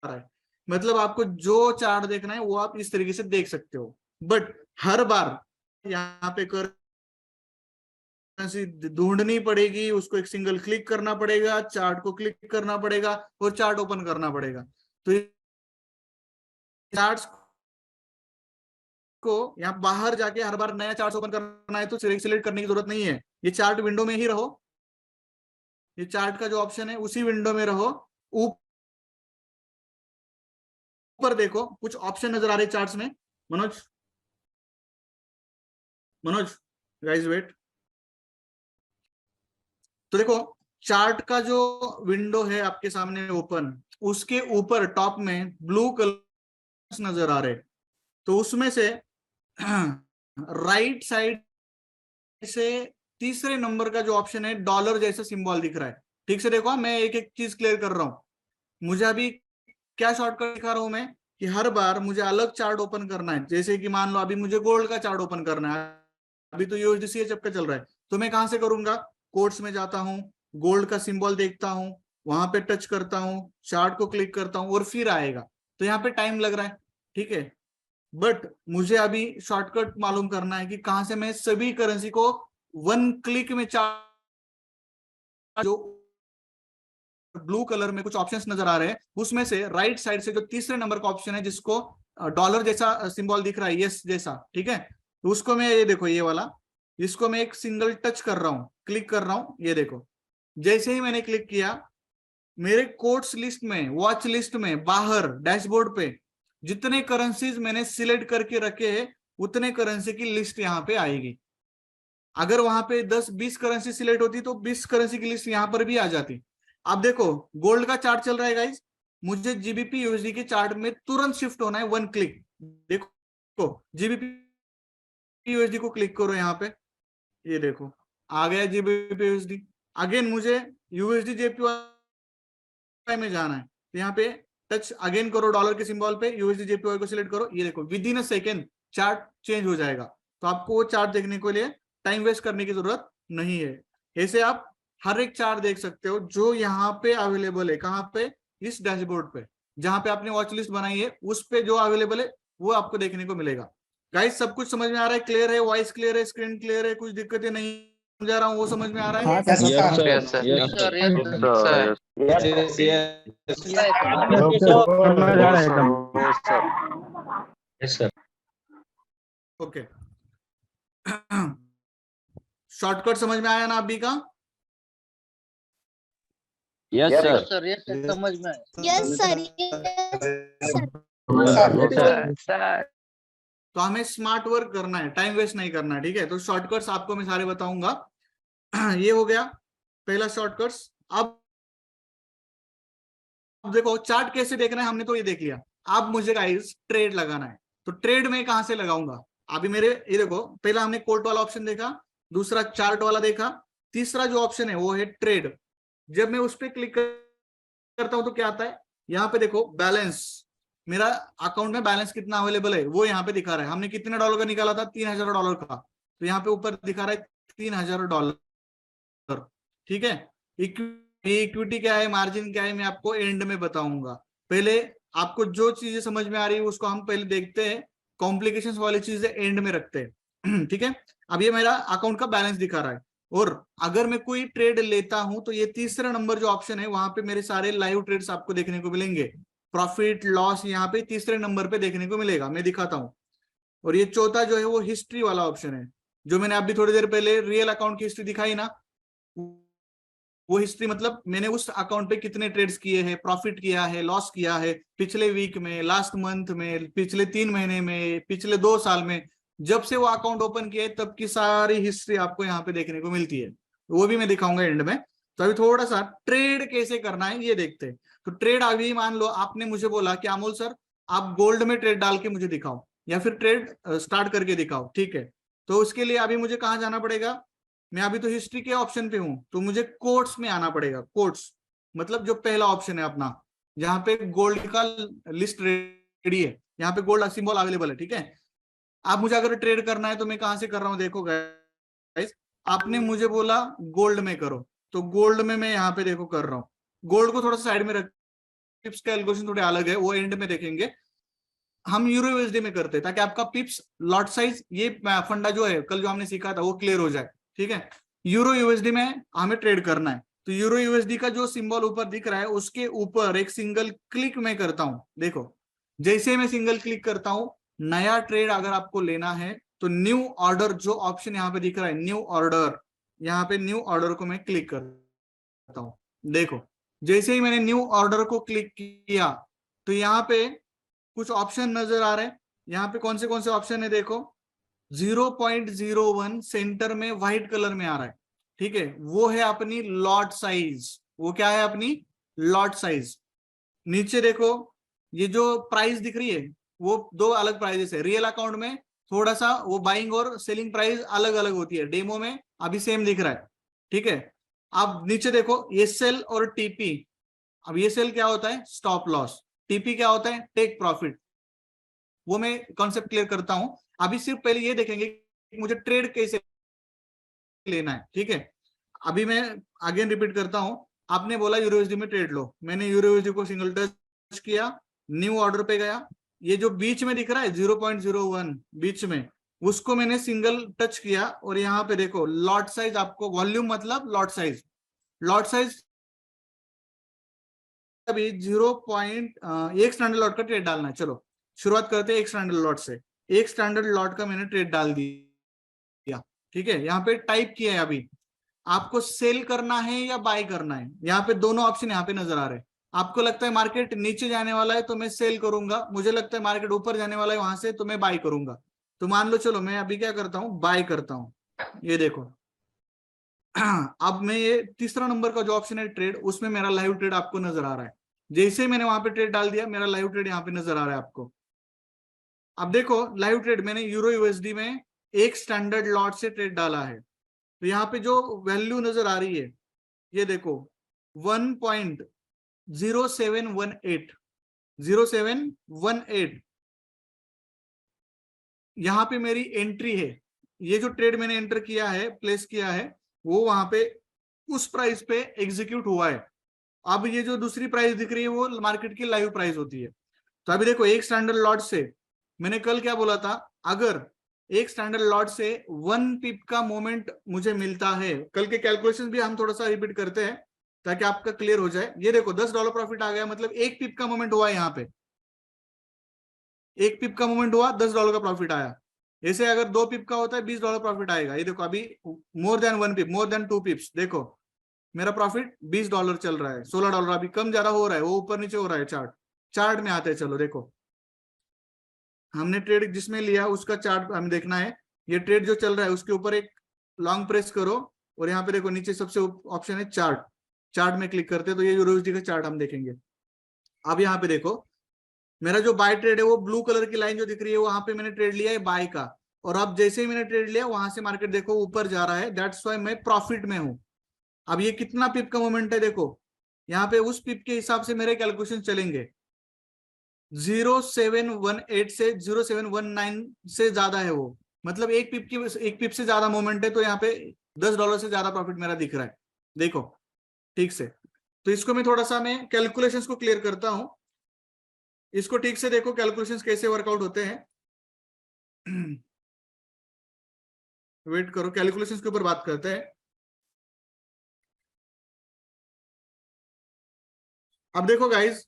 रहा है। मतलब आपको जो चार्ट देखना है वो आप इस तरीके से देख सकते हो। बट हर बार यहाँ पे करेंसी ढूंढनी पड़ेगी, उसको एक सिंगल क्लिक करना पड़ेगा, चार्ट को क्लिक करना पड़ेगा और चार्ट ओपन करना पड़ेगा। तो चार्ट्स को यहाँ बाहर जाके हर बार नया चार्ट ओपन करना है तो सिलेक्ट करने की जरूरत नहीं है, ये चार्ट विंडो में ही रहो, ये चार्ट का जो ऑप्शन है उसी विंडो में रहो। ऊपर देखो कुछ ऑप्शन नजर आ रहे चार्ट्स में, मनोज गाइस वेट। तो देखो चार्ट का जो विंडो है आपके सामने ओपन, उसके ऊपर टॉप में ब्लू कलर नजर आ रहे, तो उसमें से राइट साइड से तीसरे नंबर का जो ऑप्शन है डॉलर जैसा सिंबल दिख रहा है। ठीक से देखो, मैं एक एक चीज क्लियर कर रहा हूं। मुझे अभी क्या शॉर्टकट दिखा रहा हूं मैं कि हर बार मुझे अलग चार्ट ओपन करना है। जैसे कि मान लो अभी मुझे गोल्ड का चार्ट ओपन करना है, अभी तो यूएसडी का चल रहा है, तो मैं कहां से करूंगा, कोट्स में जाता हूं, गोल्ड का सिंबल देखता हूं, वहां पे टच करता हूं, चार्ट को क्लिक करता हूं और फिर आएगा। तो यहाँ पे टाइम लग रहा है, ठीक है, बट मुझे अभी शॉर्टकट मालूम करना है कि कहां से मैं सभी करेंसी को वन क्लिक में चार्ट, जो ब्लू कलर में कुछ ऑप्शंस नजर आ रहे हैं उसमें से राइट साइड से जो तीसरे नंबर का ऑप्शन है जिसको डॉलर जैसा सिंबल दिख रहा है, यस जैसा, ठीक है, तो उसको मैं ये देखो, ये वाला, इसको मैं एक सिंगल टच कर रहा हूं, क्लिक कर रहा हूं, ये देखो जैसे ही मैंने क्लिक किया मेरे कोट्स लिस्ट में, वॉच लिस्ट में, बाहर डैशबोर्ड पे जितने करेंसीज मैंने सिलेक्ट करके रखे हैं उतने करेंसी की लिस्ट यहाँ पे आएगी। अगर वहां पे 10-20 करेंसी सिलेक्ट होती तो 20 करेंसी की लिस्ट यहाँ पर भी आ जाती। अब देखो गोल्ड का चार्ट चल रहा है गाइस, मुझे जीबीपी यूएसडी के चार्ट में तुरंत शिफ्ट होना है, वन क्लिक। देखो जीबीपी यूएसडी को क्लिक करो यहाँ पे, ये देखो आ गया जीबीपी यूएसडी। अगेन मुझे यूएसडी जेपीवाई में जाना है, तो यहाँ पे टच अगेन करो डॉलर के सिंबल पे, यूएसडी जेपीवाई को सिलेक्ट करो, ये देखो with in a second chart change हो जाएगा। तो आपको वो चार्ट देखने के लिए टाइम वेस्ट करने की जरूरत नहीं है। ऐसे आप हर एक चार्ट देख सकते हो जो यहाँ पे अवेलेबल है, कहाँ पे, इस डैशबोर्ड पे, जहां पे आपने वॉच लिस्ट बनाई है उस पे जो अवेलेबल है वो आपको देखने को मिलेगा। गाइस सब कुछ समझ में आ रहा है, क्लियर है, वॉइस क्लियर है, स्क्रीन क्लियर है, कुछ दिक्कतें नहीं समझा रहा हूँ वो समझ में आ रहा है? ओके शॉर्टकट समझ में आया ना अभी का? Yes sir. समझ में यस सर। तो हमें स्मार्ट वर्क करना है, टाइम वेस्ट नहीं करना है, ठीक है। तो शॉर्टकट्स आपको मैं सारे बताऊंगा। ये हो गया पहला शॉर्टकट्स। अब देखो चार्ट कैसे देखना है हमने तो ये देख लिया। अब मुझे गाइस ट्रेड लगाना है, तो ट्रेड में कहां से लगाऊंगा? अभी मेरे ये देखो, पहला हमने कोट वाला ऑप्शन देखा, दूसरा चार्ट वाला देखा, तीसरा जो ऑप्शन है वो है ट्रेड। जब मैं उस पर क्लिक करता हूं तो क्या आता है, यहाँ पे देखो बैलेंस, मेरा अकाउंट में बैलेंस कितना अवेलेबल है वो यहाँ पे दिखा रहा है। हमने कितने डॉलर का निकाला था, $3000 का, तो यहाँ पे ऊपर दिखा रहा है $3000, ठीक है। इक्विटी क्या है, मार्जिन क्या है, मैं आपको एंड में बताऊंगा। पहले आपको जो चीजें समझ में आ रही है उसको हम पहले देखते हैं, कॉम्प्लिकेशंस वाली चीजें एंड में रखते हैं, ठीक है। अब ये मेरा अकाउंट का बैलेंस दिखा रहा है, और अगर मैं कोई ट्रेड लेता हूं तो ये तीसरा नंबर जो ऑप्शन है वहां पे मेरे सारे लाइव ट्रेड्स आपको देखने को मिलेंगे। प्रॉफिट लॉस यहाँ पे तीसरे नंबर पे देखने को मिलेगा, मैं दिखाता हूं। और ये चौथा जो है वो हिस्ट्री वाला ऑप्शन है, जो मैंने अभी थोड़ी देर पहले रियल अकाउंट की हिस्ट्री दिखाई ना, वो हिस्ट्री मतलब मैंने उस अकाउंट पे कितने ट्रेड्स किए हैं, प्रॉफिट किया है, लॉस किया है, पिछले वीक में, लास्ट मंथ में, पिछले 3 महीने में, पिछले 2 साल में, जब से वो अकाउंट ओपन किया है तब की सारी हिस्ट्री आपको यहाँ पे देखने को मिलती है। वो भी मैं दिखाऊंगा एंड में। तो अभी थोड़ा सा ट्रेड कैसे करना है ये देखते हैं। तो ट्रेड अभी मान लो आपने मुझे बोला कि अमोल सर आप गोल्ड में ट्रेड डाल के मुझे दिखाओ या फिर ट्रेड स्टार्ट करके दिखाओ, ठीक है। तो उसके लिए अभी मुझे कहाँ जाना पड़ेगा, मैं अभी तो हिस्ट्री के ऑप्शन पे हूं, तो मुझे कोट्स में आना पड़ेगा। कोट्स मतलब जो पहला ऑप्शन है अपना, जहां पे गोल्ड का लिस्ट रेडी है, यहाँ पे गोल्ड सिंबल अवेलेबल है, ठीक है। आप मुझे अगर ट्रेड करना है तो मैं कहां से कर रहा हूं, देखो गाइस, आपने मुझे बोला गोल्ड में करो, तो गोल्ड में मैं यहाँ पे देखो कर रहा हूँ। गोल्ड को थोड़ा सा साइड में रख, टिप्स का एल्गोरिथम थोड़े अलग है, वो एंड में देखेंगे। हम यूरो यूएसडी में करते हैं ताकि आपका पिप्स लॉट साइज ये फंडा जो है कल जो हमने सीखा था वो क्लियर हो जाए। ठीक है, यूरो यूएसडी में हमें ट्रेड करना है, तो यूरो यूएसडी का जो सिंबल ऊपर दिख रहा है उसके ऊपर एक सिंगल क्लिक में करता हूं। देखो जैसे मैं सिंगल क्लिक करता हूं, नया ट्रेड अगर आपको लेना है तो न्यू ऑर्डर जो ऑप्शन यहाँ पे दिख रहा है न्यू ऑर्डर, यहाँ पे न्यू ऑर्डर को मैं क्लिक करता हूँ। देखो जैसे ही मैंने न्यू ऑर्डर को क्लिक किया तो यहाँ पे कुछ ऑप्शन नजर आ रहे हैं। यहाँ पे कौन से ऑप्शन है देखो, 0.01 सेंटर में व्हाइट कलर में आ रहा है। ठीक है, वो है अपनी लॉट साइज। वो क्या है अपनी लॉट साइज। नीचे देखो ये जो प्राइस दिख रही है वो दो अलग प्राइजेस है। रियल अकाउंट में थोड़ा सा वो बाइंग और सेलिंग प्राइस अलग अलग होती है, डेमो में अभी सेम दिख रहा है। ठीक है, अब नीचे देखो ये सेल और टीपी। अब ये सेल क्या होता है स्टॉप लॉस, टीपी क्या होता है टेक प्रॉफिट। वो मैं कॉन्सेप्ट क्लियर करता हूं। अभी सिर्फ पहले ये देखेंगे कि मुझे ट्रेड कैसे लेना है। ठीक है, अभी मैं अगेन रिपीट करता हूं। आपने बोला यूरो यूएसडी में ट्रेड लो, मैंने यूरो यूएसडी को सिंगल टच किया, न्यू ऑर्डर पे गया। ये जो बीच में दिख रहा है 0.01 बीच में, उसको मैंने सिंगल टच किया और यहाँ पे देखो लॉट साइज, आपको वॉल्यूम मतलब लॉट साइज, लॉट साइज अभी 1 स्टैंडर्ड लॉट का ट्रेड डालना है। चलो शुरुआत करते हैं 1 स्टैंडर्ड लॉट से। 1 स्टैंडर्ड लॉट का मैंने ट्रेड डाल दिया। ठीक है, यहाँ पे टाइप किया है। अभी आपको सेल करना है या बाय करना है, यहाँ पे दोनों ऑप्शन यहाँ पे नजर आ रहे हैं। आपको लगता है मार्केट नीचे जाने वाला है तो मैं सेल करूंगा, मुझे लगता है मार्केट ऊपर जाने वाला है वहां से तो मैं बाय करूंगा। तो मान लो चलो मैं अभी क्या करता हूँ बाय करता हूँ। ये देखो अब मैं ये तीसरा नंबर का जो ऑप्शन है ट्रेड, उसमें मेरा लाइव ट्रेड आपको नजर आ रहा है। जैसे मैंने वहां पे ट्रेड डाल दिया मेरा लाइव ट्रेड यहाँ पे नजर आ रहा है आपको। अब देखो लाइव ट्रेड मैंने यूरो यूएसडी में 1 स्टैंडर्ड लॉट से ट्रेड डाला है, तो यहाँ पे जो वैल्यू नजर आ रही है ये देखो 1.0718 यहाँ पे मेरी एंट्री है। ये जो ट्रेड मैंने एंटर किया है, प्लेस किया है, वो वहां पे उस प्राइस पे एग्जीक्यूट हुआ है। अब ये जो दूसरी प्राइस दिख रही है वो मार्केट की लाइव प्राइस होती है। तो अभी देखो 1 स्टैंडर्ड लॉट से मैंने कल क्या बोला था, अगर 1 स्टैंडर्ड लॉट से 1 पिप का मोमेंट मुझे मिलता है, कल के कैलकुलेशन भी हम थोड़ा सा रिपीट करते हैं ताकि आपका क्लियर हो जाए। ये देखो $10 प्रॉफिट आ गया, मतलब 1 पिप का मोमेंट हुआ है। यहाँ पे 1 पिप का मोमेंट हुआ, $10 का प्रॉफिट आया। ऐसे अगर 2 पिप का होता है $20 प्रॉफिट आएगा। ये देखो अभी मोर देन 1 पिप, मोर देन 2 पिप्स, देखो मेरा प्रॉफिट $20 चल रहा है, $16 अभी कम ज्यादा हो रहा है, वो ऊपर नीचे हो रहा है। चार्ट में आते हैं, चलो देखो हमने ट्रेड जिसमें लिया उसका चार्ट हमें देखना है। ये ट्रेड जो चल रहा है उसके ऊपर एक लॉन्ग प्रेस करो और यहाँ पे देखो नीचे सबसे ऑप्शन है चार्ट। चार्ट में क्लिक करते हैं तो ये यूरो यूएसडी का चार्ट हम देखेंगे। अब यहाँ पे देखो मेरा जो बाय ट्रेड है वो ब्लू कलर की लाइन जो दिख रही है वहां पे मैंने ट्रेड लिया है बाय का, और अब जैसे ही मैंने ट्रेड लिया वहां से मार्केट देखो ऊपर जा रहा है, दैट्स वाई मैं प्रॉफिट में हूं। अब ये कितना पिप का मोमेंट है देखो, यहाँ पे उस पिप के हिसाब से मेरे कैलकुलेशन चलेंगे। 0718 से 0719 से ज्यादा है वो, मतलब एक पिप से ज्यादा मोमेंट है, तो यहाँ पे $10 से ज्यादा प्रॉफिट मेरा दिख रहा है। देखो ठीक से, तो इसको मैं थोड़ा सा मैं कैलकुलेशंस को क्लियर करता हूं। इसको ठीक से देखो कैलकुलेशंस कैसे वर्कआउट होते हैं। वेट करो, कैलकुलेशंस के ऊपर बात करते हैं। अब देखो गाइस,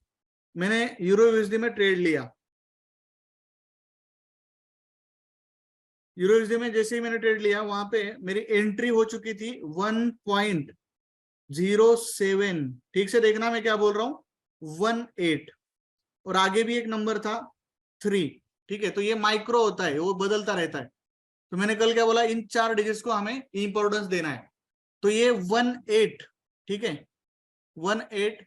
मैंने यूरो यूएसडी में ट्रेड लिया। यूरो यूएसडी में जैसे ही मैंने ट्रेड लिया वहां पे मेरी एंट्री हो चुकी थी 1.07। ठीक से देखना मैं क्या बोल रहा हूं, 18, और आगे भी एक नंबर था 3। ठीक है, तो ये माइक्रो होता है, वो बदलता रहता है। तो मैंने कल क्या बोला, इन 4 डिजिट्स को हमें इंपॉर्टेंस देना है। तो ये 18, ठीक है 18।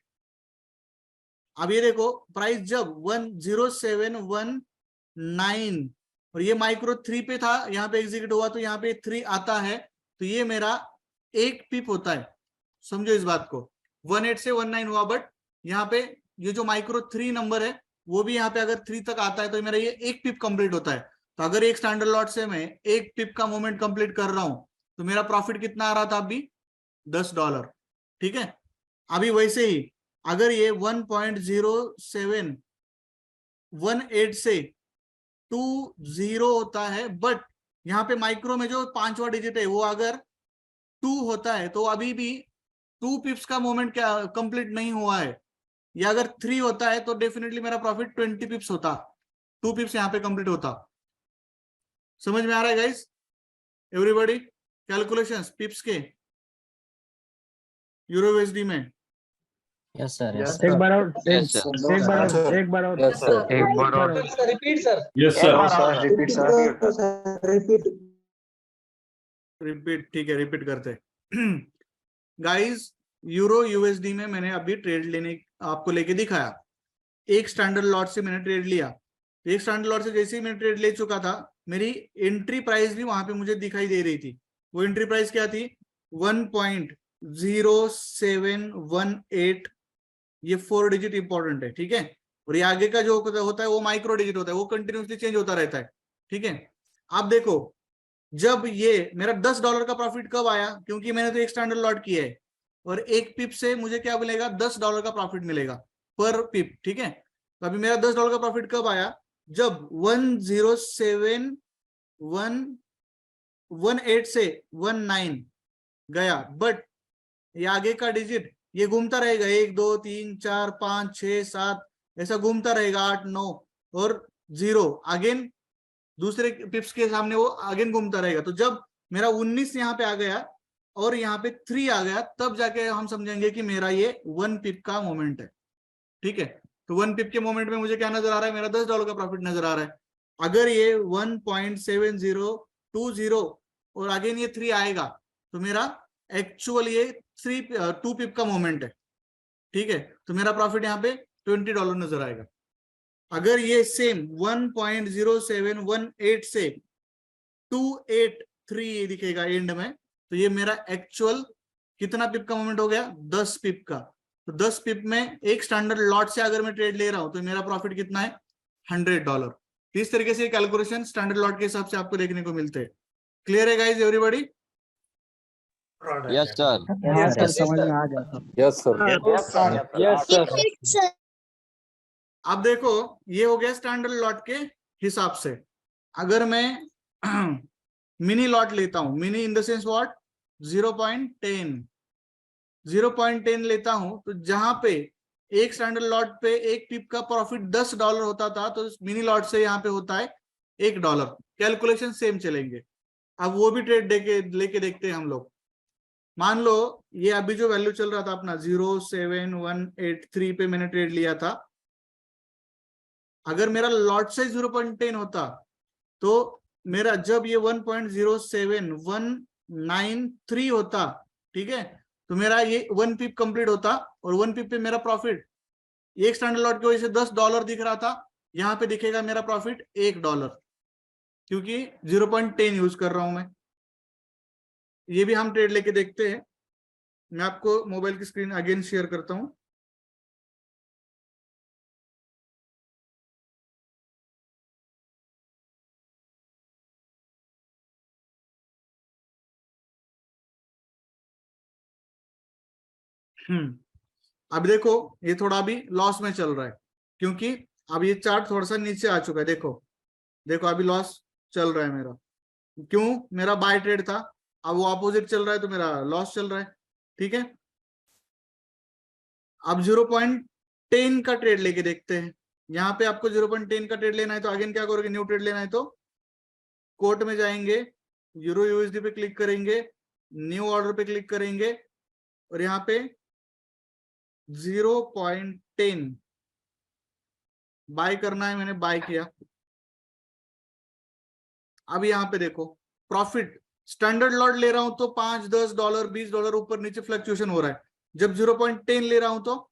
अब ये देखो प्राइस जब 10719 और ये माइक्रो 3 पे था, यहाँ पे एग्जीक्यूट हुआ तो यहाँ पे 3 आता है, तो ये मेरा 1 पिप होता है। समझो इस बात को, 18 से 19 हुआ, बट यहाँ पे ये जो माइक्रो 3 नंबर है वो भी यहाँ पे अगर 3 तक आता है तो मेरा ये 1 पिप कंप्लीट होता है। तो अगर 1 स्टैंडर्ड लॉट से मैं 1 पिप का मूवमेंट कंप्लीट कर रहा हूं तो मेरा प्रॉफिट कितना आ रहा था अभी, $10। ठीक है, अभी वैसे ही अगर ये 1.0718 से 0.20 होता है, बट यहाँ पे माइक्रो में जो 5वां डिजिट है वो अगर 2 होता है तो अभी भी 2 पिप्स का मोमेंट क्या कंप्लीट नहीं हुआ है, या अगर 3 होता है तो डेफिनेटली मेरा प्रॉफिट 20 पिप्स होता, 2 पिप्स यहाँ पे कंप्लीट होता। समझ में आ रहा है गाइस एवरीबॉडी? कैलकुलेशंस पिप्स के यूरो यूएसडी में। Yes, sir. Yes, एक बार और Yes, sir. एक बार और एक बार और एक बार और रिपीट सर Yes, एक बार sir. और रिपीट सर रिपीट, ठीक है, रिपीट करते हैं। गाइस यूरो यूएसडी में मैंने अभी ट्रेड लेने आपको लेके दिखाया। एक स्टैंडर्ड लॉट से मैंने ट्रेड लिया, एक स्टैंडर्ड लॉट से जैसे ही मैं ट्रेड ले चुका था, मेरी एंट्री प्राइस भी वहां पे मुझे दिखाई दे रही थी। वो एंट्री प्राइस क्या थी? 1.0718। ये 4 डिजिट इंपॉर्टेंट है, ठीक है। और ये आगे का जो होता है वो माइक्रो डिजिट होता है, वो कंटिन्यूसली चेंज होता रहता है, ठीक है। आप देखो जब ये मेरा $10 का प्रॉफिट कब आया, क्योंकि मैंने तो एक स्टैंडर्ड लॉट किया है और एक पिप से मुझे क्या मिलेगा? $10 का प्रॉफिट मिलेगा पर पिप, ठीक है। तो अभी मेरा $10 का प्रॉफिट कब आया? जब 10718 से 19 गया, बट ये आगे का डिजिट ये घूमता रहेगा, 1 2 3 4 5 6 7 ऐसा घूमता रहेगा, 8 9 और 0 अगेन दूसरे पिप्स के सामने वो अगेन घूमता रहेगा। तो जब मेरा 19 यहाँ पे आ गया और यहाँ पे 3 आ गया, तब जाके हम समझेंगे कि मेरा ये 1 पिप का मोमेंट है, ठीक है। तो 1 पिप के मोमेंट में मुझे क्या नजर आ रहा है? मेरा $10 का प्रॉफिट नजर आ रहा है। अगर ये 1.7020 और अगेन ये 3 आएगा तो मेरा एक्चुअल ये 2 पिप का मोमेंट है, ठीक है। तो मेरा प्रॉफिट यहाँ पे $20 नजर आएगा। अगर ये सेम 1.0718 से 283 दिखेगा एंड में, तो ये मेरा एक्चुअल कितना पिप का मोमेंट हो गया? 10 पिप का। तो 10 पिप में एक स्टैंडर्ड लॉट से अगर मैं ट्रेड ले रहा हूं तो मेरा प्रॉफिट कितना है? $100। इस तरीके से कैलकुलेशन स्टैंडर्ड लॉट के हिसाब से आपको देखने को मिलते हैं। क्लियर है गाइस एवरीबॉडी? Yes, sir. हाँ सर समझ में आ जाता। Yes, sir. Yes, sir. अब देखो ये हो गया स्टैंडर्ड लॉट के हिसाब से। अगर मैं मिनी लॉट लेता हूं, mini in the sense what? 0.10 लेता हूं, तो जहां पे एक स्टैंडर्ड लॉट पे एक पिप का प्रॉफिट $10 होता था, तो मिनी लॉट से यहाँ पे होता है $1। कैलकुलेशन सेम चलेंगे। अब वो भी ट्रेड लेके देखते हैं हम लोग। मान लो ये अभी जो वैल्यू चल रहा था अपना 0.7183 पे मैंने ट्रेड लिया था। अगर मेरा लॉट साइज 0.10 होता तो मेरा जब ये 1.07193 होता, ठीक है, तो मेरा ये 1 पिप कंप्लीट होता और 1 पिप पे मेरा प्रॉफिट एक स्टैंडर्ड लॉट की वजह से $10 दिख रहा था, यहाँ पे दिखेगा मेरा प्रॉफिट $1 क्योंकि 0.10 यूज कर रहा हूं मैं। ये भी हम ट्रेड लेके देखते हैं। मैं आपको मोबाइल की स्क्रीन अगेन शेयर करता हूं। अब देखो ये थोड़ा अभी लॉस में चल रहा है क्योंकि अब ये चार्ट थोड़ा सा नीचे आ चुका है। देखो देखो अभी लॉस चल रहा है मेरा, क्यों? मेरा बाय ट्रेड था, अब वो अपोजिट चल रहा है तो मेरा लॉस चल रहा है, ठीक है। अब 0.10 का ट्रेड लेके देखते हैं। यहाँ पे आपको 0.10 का ट्रेड लेना है तो अगेन क्या करोगे? न्यू ट्रेड लेना है तो कोर्ट में जाएंगे, यूरो यूएसडी पे क्लिक करेंगे, न्यू ऑर्डर पे क्लिक करेंगे और यहाँ पे 0.10 बाय करना है। मैंने बाय किया। अब यहाँ पे देखो प्रॉफिट स्टैंडर्ड लॉट ले रहा हूं तो $5 $10 $20 ऊपर नीचे फ्लक्चुएशन हो रहा है। जब 0.10 ले रहा हूं तो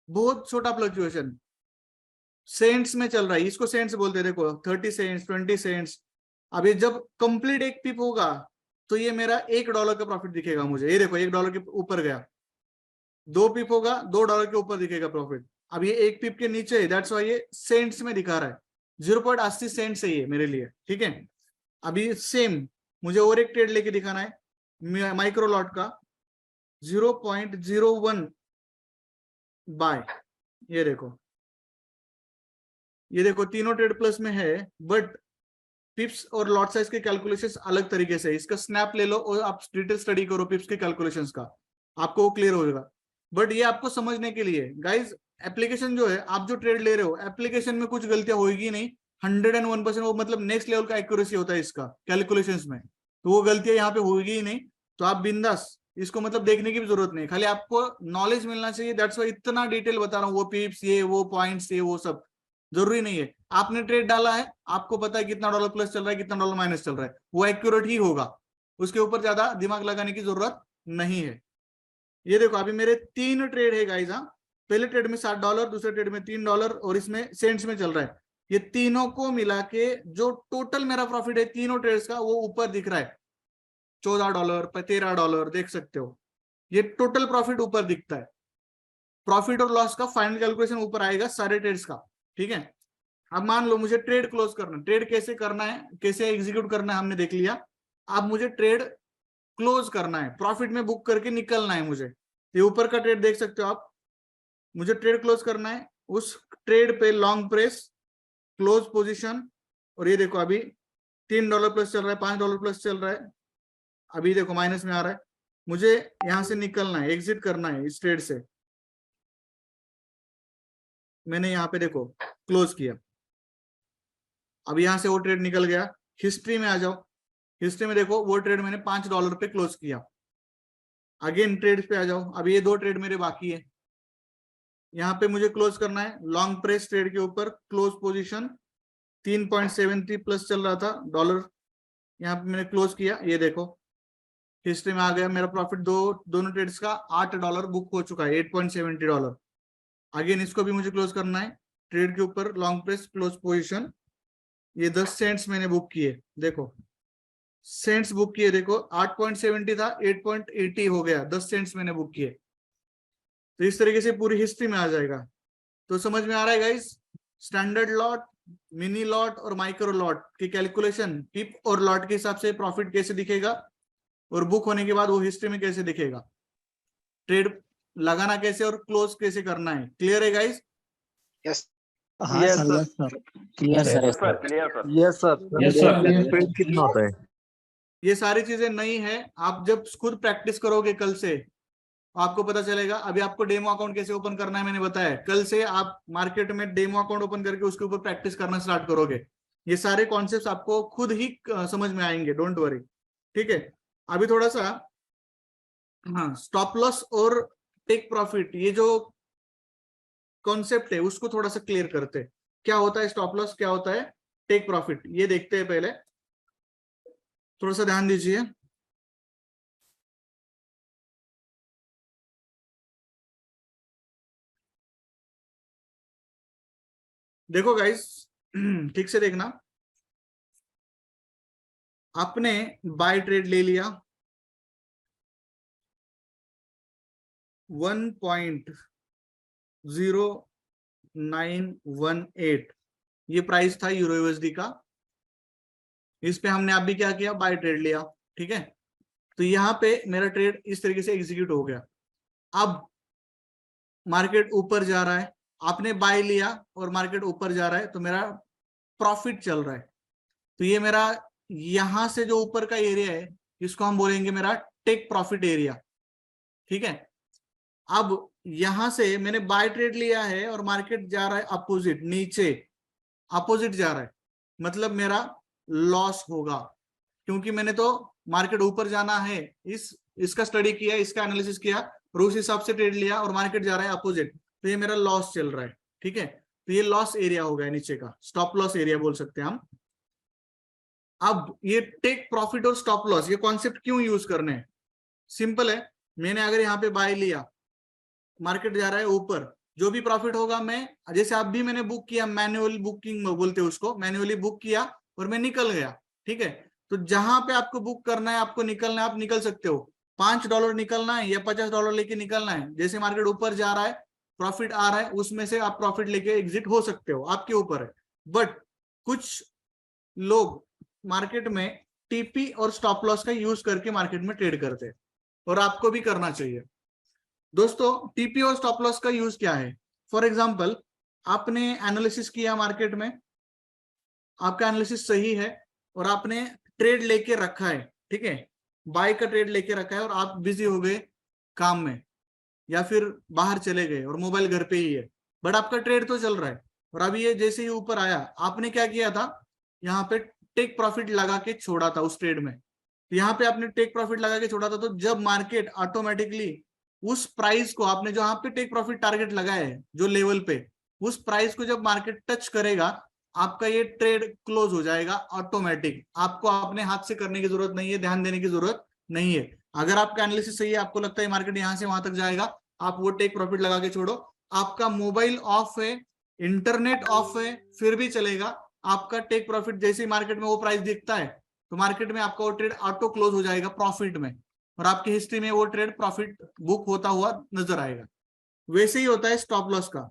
बहुत छोटा फ्लक्चुएशन सेंट्स में चल रहा है। इसको सेंट्स बोलते हैं। देखो 30 सेंट्स 20 सेंट्स। अब ये जब कंप्लीट एक पिप होगा तो ये मेरा $1 का प्रॉफिट दिखेगा मुझे। ये देखो $1 के ऊपर गया, 2 पिप होगा $2 के ऊपर दिखेगा प्रॉफिट। अब ये 1 पिप के नीचे है, दैट्स व्हाई ये सेंट्स में दिखा रहा है। 0.80 सेंट्स है ये मेरे लिए, ठीक है। अभी सेम मुझे और एक ट्रेड लेके दिखाना है माइक्रो लॉट का 0.01 बाय। ये देखो ये देखो तीनों ट्रेड प्लस में है, बट पिप्स और लॉट साइज के कैलकुलेशंस अलग तरीके से। इसका स्नैप ले लो और आप डिटेल स्टडी करो पिप्स के कैलकुलेशंस का, आपको वो क्लियर हो जाएगा। बट ये आपको समझने के लिए गाइज, एप्लीकेशन जो है, आप जो ट्रेड ले रहे हो एप्लीकेशन में कुछ गलतियां होगी नहीं, 101%, वो मतलब नेक्स्ट लेवल का एक्यूरेसी होता है इसका कैलकुलेशंस में, तो वो गलतियां यहाँ पे होगी ही नहीं। तो आप बिंदास इसको मतलब देखने की भी जरूरत नहीं, खाली आपको नॉलेज मिलना चाहिए। दैट्स वाई इतना डिटेल बता रहा हूँ, वो पिप्स ये वो पॉइंट्स ये वो सब जरूरी नहीं है। आपने ट्रेड डाला है, आपको पता है कितना डॉलर प्लस चल रहा है कितना डॉलर माइनस चल रहा है, वो एक्यूरेट ही होगा, उसके ऊपर ज्यादा दिमाग लगाने की जरूरत नहीं है। ये देखो अभी मेरे 3 ट्रेड है गाइस। हाँ, पहले ट्रेड में $7, दूसरे ट्रेड में $3 और इसमें सेंट्स में चल रहा है। ये तीनों को मिला के जो टोटल मेरा प्रॉफिट है तीनों ट्रेड्स का, वो ऊपर दिख रहा है $14 $13, देख सकते हो। ये टोटल प्रॉफिट ऊपर दिखता है। प्रॉफिट और लॉस का फाइनल कैलकुलेशन ऊपर आएगा सारे ट्रेड्स का, ठीक है। अब मान लो मुझे ट्रेड क्लोज करना, ट्रेड कैसे करना है, कैसे एग्जीक्यूट करना है हमने देख लिया। अब मुझे ट्रेड क्लोज करना है, प्रॉफिट में बुक करके निकलना है मुझे। ये ऊपर का ट्रेड देख सकते हो आप, मुझे ट्रेड क्लोज करना है, उस ट्रेड पे लॉन्ग प्रेस क्लोज पोजीशन, और ये देखो अभी $3 प्लस चल रहा है, $5 प्लस चल रहा है, अभी देखो माइनस में आ रहा है। मुझे यहां से निकलना है, एग्जिट करना है इस ट्रेड से। मैंने यहाँ पे देखो क्लोज किया, अब यहां से वो ट्रेड निकल गया। हिस्ट्री में आ जाओ, हिस्ट्री में देखो वो ट्रेड मैंने $5 पे क्लोज किया। अगेन ट्रेड पे आ जाओ, अब ये 2 ट्रेड मेरे बाकी है। यहाँ पे मुझे क्लोज करना है, लॉन्ग प्रेस ट्रेड के ऊपर क्लोज पोजीशन, 3.73 प्लस चल रहा था डॉलर, यहाँ पे मैंने क्लोज किया। ये देखो हिस्ट्री में आ गया मेरा प्रॉफिट, दोनों ट्रेड्स का $8 बुक हो चुका है, $8.70। अगेन इसको भी मुझे क्लोज करना है, ट्रेड के ऊपर लॉन्ग प्रेस क्लोज पोजीशन, ये 10 सेंट्स मैंने बुक किए, देखो सेंट्स बुक किए, देखो 8.70 था 8.80 हो गया, 10 सेंट्स मैंने बुक किए। तो इस तरीके से पूरी हिस्ट्री में आ जाएगा। तो समझ में आ रहा है guys, standard lot, mini lot और माइक्रो लॉट की कैलकुलेशन, पिप और लॉट के हिसाब से प्रॉफिट कैसे दिखेगा और बुक होने के बाद वो हिस्ट्री में कैसे दिखेगा, ट्रेड लगाना कैसे और क्लोज कैसे करना है। क्लियर है गाइस? यस हाँ sir, yes sir, Yes, sir. Yes, sir. Clear sir. Yes sir, Yes, sir. Speed कितना होता है? ये सारी चीजें नई है, आप जब खुद प्रैक्टिस करोगे कल से आपको पता चलेगा। अभी आपको डेमो अकाउंट कैसे ओपन करना है मैंने बताया, कल से आप मार्केट में डेमो अकाउंट ओपन करके उसके ऊपर प्रैक्टिस करना स्टार्ट करोगे। ये सारे कॉन्सेप्ट्स आपको खुद ही समझ में आएंगे, डोंट वरी, ठीक है। अभी थोड़ा सा हाँ, स्टॉप लॉस और टेक प्रॉफिट, ये जो कॉन्सेप्ट है उसको थोड़ा सा क्लियर करते हैं। क्या होता है स्टॉप लॉस, क्या होता है टेक प्रॉफिट, ये देखते हैं। पहले थोड़ा सा ध्यान दीजिए। देखो गाइस, ठीक से देखना। आपने बाय ट्रेड ले लिया 1.0918, ये प्राइस था यूरो यूएसडी का। इस पे हमने अभी क्या किया, बाय ट्रेड लिया, ठीक है। तो यहाँ पे मेरा ट्रेड इस तरीके से एग्जीक्यूट हो गया। अब मार्केट ऊपर जा रहा है, आपने बाय लिया और मार्केट ऊपर जा रहा है, तो मेरा प्रॉफिट चल रहा है। तो ये मेरा यहां से जो ऊपर का एरिया है इसको हम बोलेंगे मेरा टेक प्रॉफिट एरिया, ठीक है। अब यहां से मैंने बाय ट्रेड लिया है और मार्केट जा रहा है अपोजिट, नीचे अपोजिट जा रहा है, मतलब मेरा लॉस होगा, क्योंकि मैंने तो मार्केट ऊपर जाना है इसका स्टडी किया, इसका एनालिसिस किया और उस हिसाब से ट्रेड लिया और मार्केट जा रहा है अपोजिट, तो ये मेरा लॉस चल रहा है, ठीक है। तो ये लॉस एरिया हो गया नीचे का, स्टॉप लॉस एरिया बोल सकते हैं हम। अब ये टेक प्रॉफिट और स्टॉप लॉस, ये कॉन्सेप्ट क्यों यूज करने हैं, सिंपल है। मैंने अगर यहाँ पे बाय लिया, मार्केट जा रहा है ऊपर, जो भी प्रॉफिट होगा मैं, जैसे आप भी मैंने बुक किया, मैन्युअल बुकिंग बोलते हैं उसको, मैन्युअली बुक किया और मैं निकल गया, ठीक है। तो जहां पे आपको बुक करना है, आपको निकलना है, आप निकल सकते हो। $5 निकलना है या $50 लेके निकलना है, जैसे मार्केट ऊपर जा रहा है, प्रॉफिट आ रहा है, उसमें से आप प्रॉफिट लेके एग्जिट हो सकते हो, आपके ऊपर है। बट कुछ लोग मार्केट में टीपी और स्टॉप लॉस का यूज करके मार्केट में ट्रेड करते हैं, और आपको भी करना चाहिए। दोस्तों, टीपी और स्टॉप लॉस का यूज क्या है? फॉर एग्जांपल, आपने एनालिसिस किया मार्केट में, आपका एनालिसिस सही है और आपने ट्रेड लेके रखा है, ठीक है, बाय का ट्रेड लेके रखा है और आप बिजी हो गए काम में या फिर बाहर चले गए और मोबाइल घर पे ही है, बट आपका ट्रेड तो चल रहा है और अभी ये जैसे ही ऊपर आया आपने क्या किया था, यहाँ पे टेक प्रॉफिट लगा के छोड़ा था उस ट्रेड में। तो यहाँ पे आपने टेक प्रॉफिट लगा के छोड़ा था, तो जब मार्केट ऑटोमेटिकली उस प्राइस को, आपने जो यहाँ पे टेक प्रॉफिट टारगेट लगाया है जो लेवल पे, उस प्राइस को जब मार्केट टच करेगा आपका ये ट्रेड क्लोज हो जाएगा ऑटोमेटिक। आपको अपने हाथ से करने की जरूरत नहीं है, ध्यान देने की जरूरत नहीं है। अगर आपका एनालिसिस सही है, आपको लगता है मार्केट यहां से वहां तक जाएगा, आप वो टेक प्रॉफिट लगा के छोड़ो। आपका मोबाइल ऑफ है, इंटरनेट ऑफ है, फिर भी चलेगा। आपका टेक प्रॉफिट जैसे ही मार्केट में वो प्राइस दिखता है तो मार्केट में आपका वो ट्रेड ऑटो क्लोज हो जाएगा प्रॉफिट में, और आपकी हिस्ट्री में वो ट्रेड प्रॉफिट बुक होता हुआ नजर आएगा। वैसे ही होता है स्टॉप लॉस का।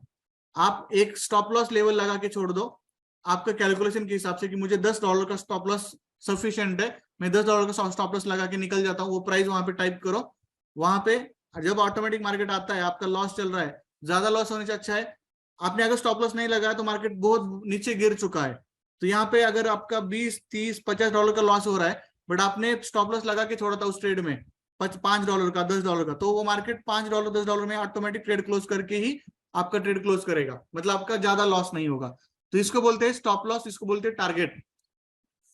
आप एक स्टॉप लॉस लेवल लगा के छोड़ दो आपका कैलकुलेशन के हिसाब से कि मुझे $10 का स्टॉप लॉस सफिशिएंट है, मैं $10 का स्टॉप लॉस लगा के निकल जाता हूँ, वो प्राइस वहां पे टाइप करो। वहां पे जब ऑटोमेटिक मार्केट आता है, आपका लॉस चल रहा है, ज्यादा लॉस होने से अच्छा है आपने अगर स्टॉप लॉस नहीं लगाया तो मार्केट बहुत नीचे गिर चुका है, तो यहाँ पे अगर आपका 20, 30, $50 का लॉस हो रहा है बट आपने स्टॉप लॉस लगा के छोड़ा था उस ट्रेड में $5 का, $10 का, तो वो मार्केट $5, $10 में ऑटोमेटिक ट्रेड क्लोज करके ही आपका ट्रेड क्लोज करेगा, मतलब आपका ज्यादा लॉस नहीं होगा। तो इसको बोलते हैं स्टॉप लॉस, इसको बोलते हैं टारगेट।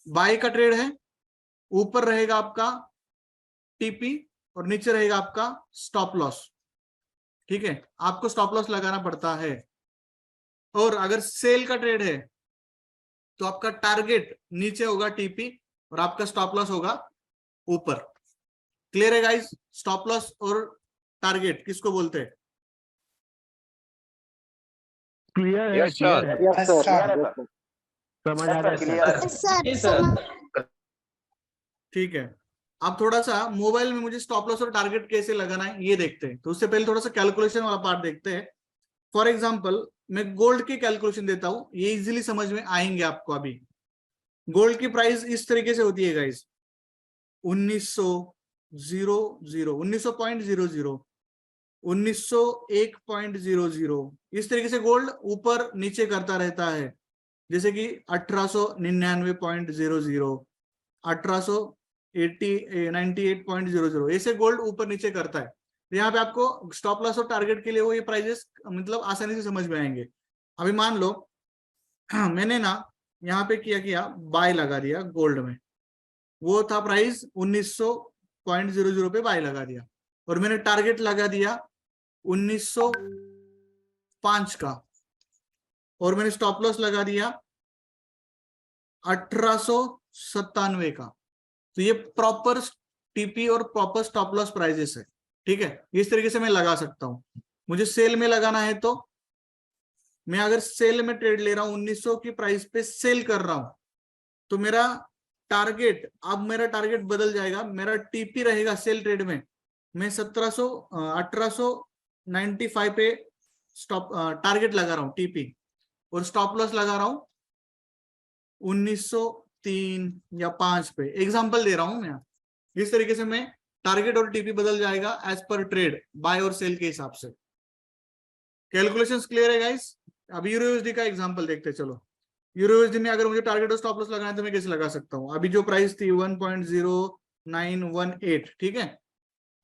बाय का ट्रेड है, ऊपर रहेगा आपका टीपी और नीचे रहेगा आपका स्टॉप लॉस, ठीक है, आपको स्टॉप लॉस लगाना पड़ता है। और अगर सेल का ट्रेड है तो आपका टारगेट नीचे होगा टीपी और आपका स्टॉप लॉस होगा ऊपर। क्लियर है गाइस? स्टॉप लॉस और टारगेट किसको बोलते हैं? क्लियर है, Yes, sir. क्लियर है, Yes, sir. समझ आ रहा है सर। ठीक है, अब थोड़ा सा मोबाइल में मुझे स्टॉप लॉस और टारगेट कैसे लगाना है ये देखते हैं। तो उससे पहले थोड़ा सा कैलकुलेशन वाला पार्ट देखते हैं। फॉर एग्जांपल मैं गोल्ड की कैलकुलेशन देता हूं, ये इजीली समझ में आएंगे आपको। अभी गोल्ड की प्राइस इस तरीके से होती है गाइस, 1900, 1900.00, 1901.00, इस तरीके से गोल्ड ऊपर नीचे करता रहता है। जैसे कि 1899.00, 1898.00, ऐसे गोल्ड ऊपर नीचे करता है। तो यहाँ पे आपको स्टॉप लॉस और टारगेट के लिए वो ये प्राइजेस मतलब आसानी से समझ में आएंगे। अभी मान लो मैंने ना यहाँ पे किया बाय लगा दिया गोल्ड में, वो था प्राइस 1900.00 पे बाय लगा दिया, और मैंने टारगेट लगा दिया 1905 का, और मैंने स्टॉप लॉस लगा दिया 1897 का। तो ये प्रॉपर टीपी और प्रॉपर स्टॉप लॉस प्राइजेस है, ठीक है, इस तरीके से मैं लगा सकता हूं। मुझे सेल में लगाना है तो मैं अगर सेल में ट्रेड ले रहा हूं 1900 की प्राइस पे सेल कर रहा हूं, तो मेरा टारगेट, अब मेरा टारगेट बदल जाएगा, मेरा टीपी रहेगा सेल ट्रेड में, मैं 1895 पे स्टॉप टारगेट लगा रहा हूं टीपी, और स्टॉप लॉस लगा रहा हूं 1903 या 5 पे, एग्जांपल दे रहा हूं मैं। इस तरीके से मैं टारगेट और टीपी बदल जाएगा एज पर ट्रेड, बाय और सेल के हिसाब से। कैलकुलेशंस क्लियर है गाइस? अब यूरोयूएसडी का एग्जांपल देखते हैं। चलो, यूरोयूएसडी में अगर मुझे टारगेट और स्टॉप लॉस लगाना है तो मैं कैसे लगा सकता हूं? अभी जो प्राइस थी 1.0918, ठीक है।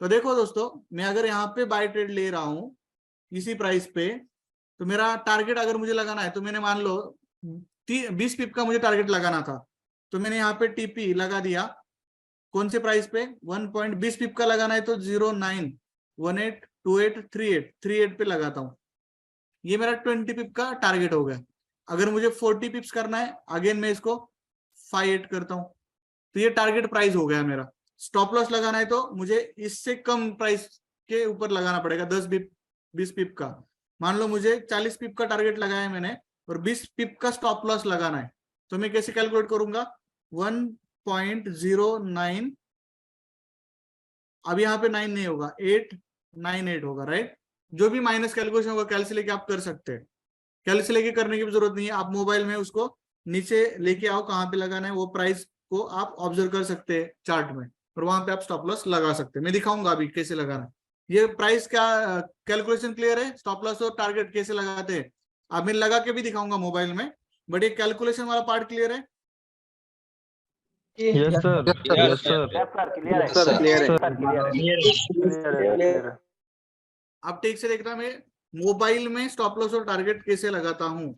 तो देखो दोस्तों, मैं अगर यहाँ पे बाय ट्रेड ले रहा हूं इसी प्राइस पे, तो मेरा टारगेट अगर मुझे लगाना है तो मैंने मान लो 20 पिप का मुझे टारगेट लगाना था, तो मैंने यहाँ पे टीपी लगा दिया कौन से प्राइस पे, 1.20 पिप का लगाना है तो 09182838 पे लगाता हूँ। ये मेरा 20 पिप का टारगेट हो गया। अगर मुझे 40 पिप्स करना है, अगेन मैं इसको 58 करता हूँ, तो ये टारगेट प्राइस हो गया मेरा। स्टॉप लॉस लगाना है तो मुझे इससे कम प्राइस के ऊपर लगाना पड़ेगा, 20 पिप का। मान लो मुझे 40 पिप का टारगेट लगाया है मैंने और 20 पिप का स्टॉप लॉस लगाना है, तो मैं कैसे कैलकुलेट करूंगा? 1.09, अब यहाँ पे 9 नहीं होगा, 898 होगा, राइट। जो भी माइनस कैलकुलेशन होगा कैल से लेके आप कर सकते हैं, कैल से लेके करने की भी जरूरत नहीं है, आप मोबाइल में उसको नीचे लेके आओ, कहाँ पे लगाना है वो प्राइस को आप ऑब्जर्व कर सकते हैं चार्ट में, और वहां पे आप स्टॉप लॉस लगा सकते हैं। मैं दिखाऊंगा अभी कैसे लगाना है। ये प्राइस क्या कैलकुलेशन क्लियर है? स्टॉप लॉस और टारगेट कैसे लगाते हैं अब मैं लगा के भी दिखाऊंगा मोबाइल में, बट ये कैलकुलेशन वाला पार्ट क्लियर है? Yes sir, yes sir, Yes, sir. Clear है. अब ठीक से देखना, मैं मोबाइल में स्टॉप लॉस और टारगेट कैसे लगाता हूं।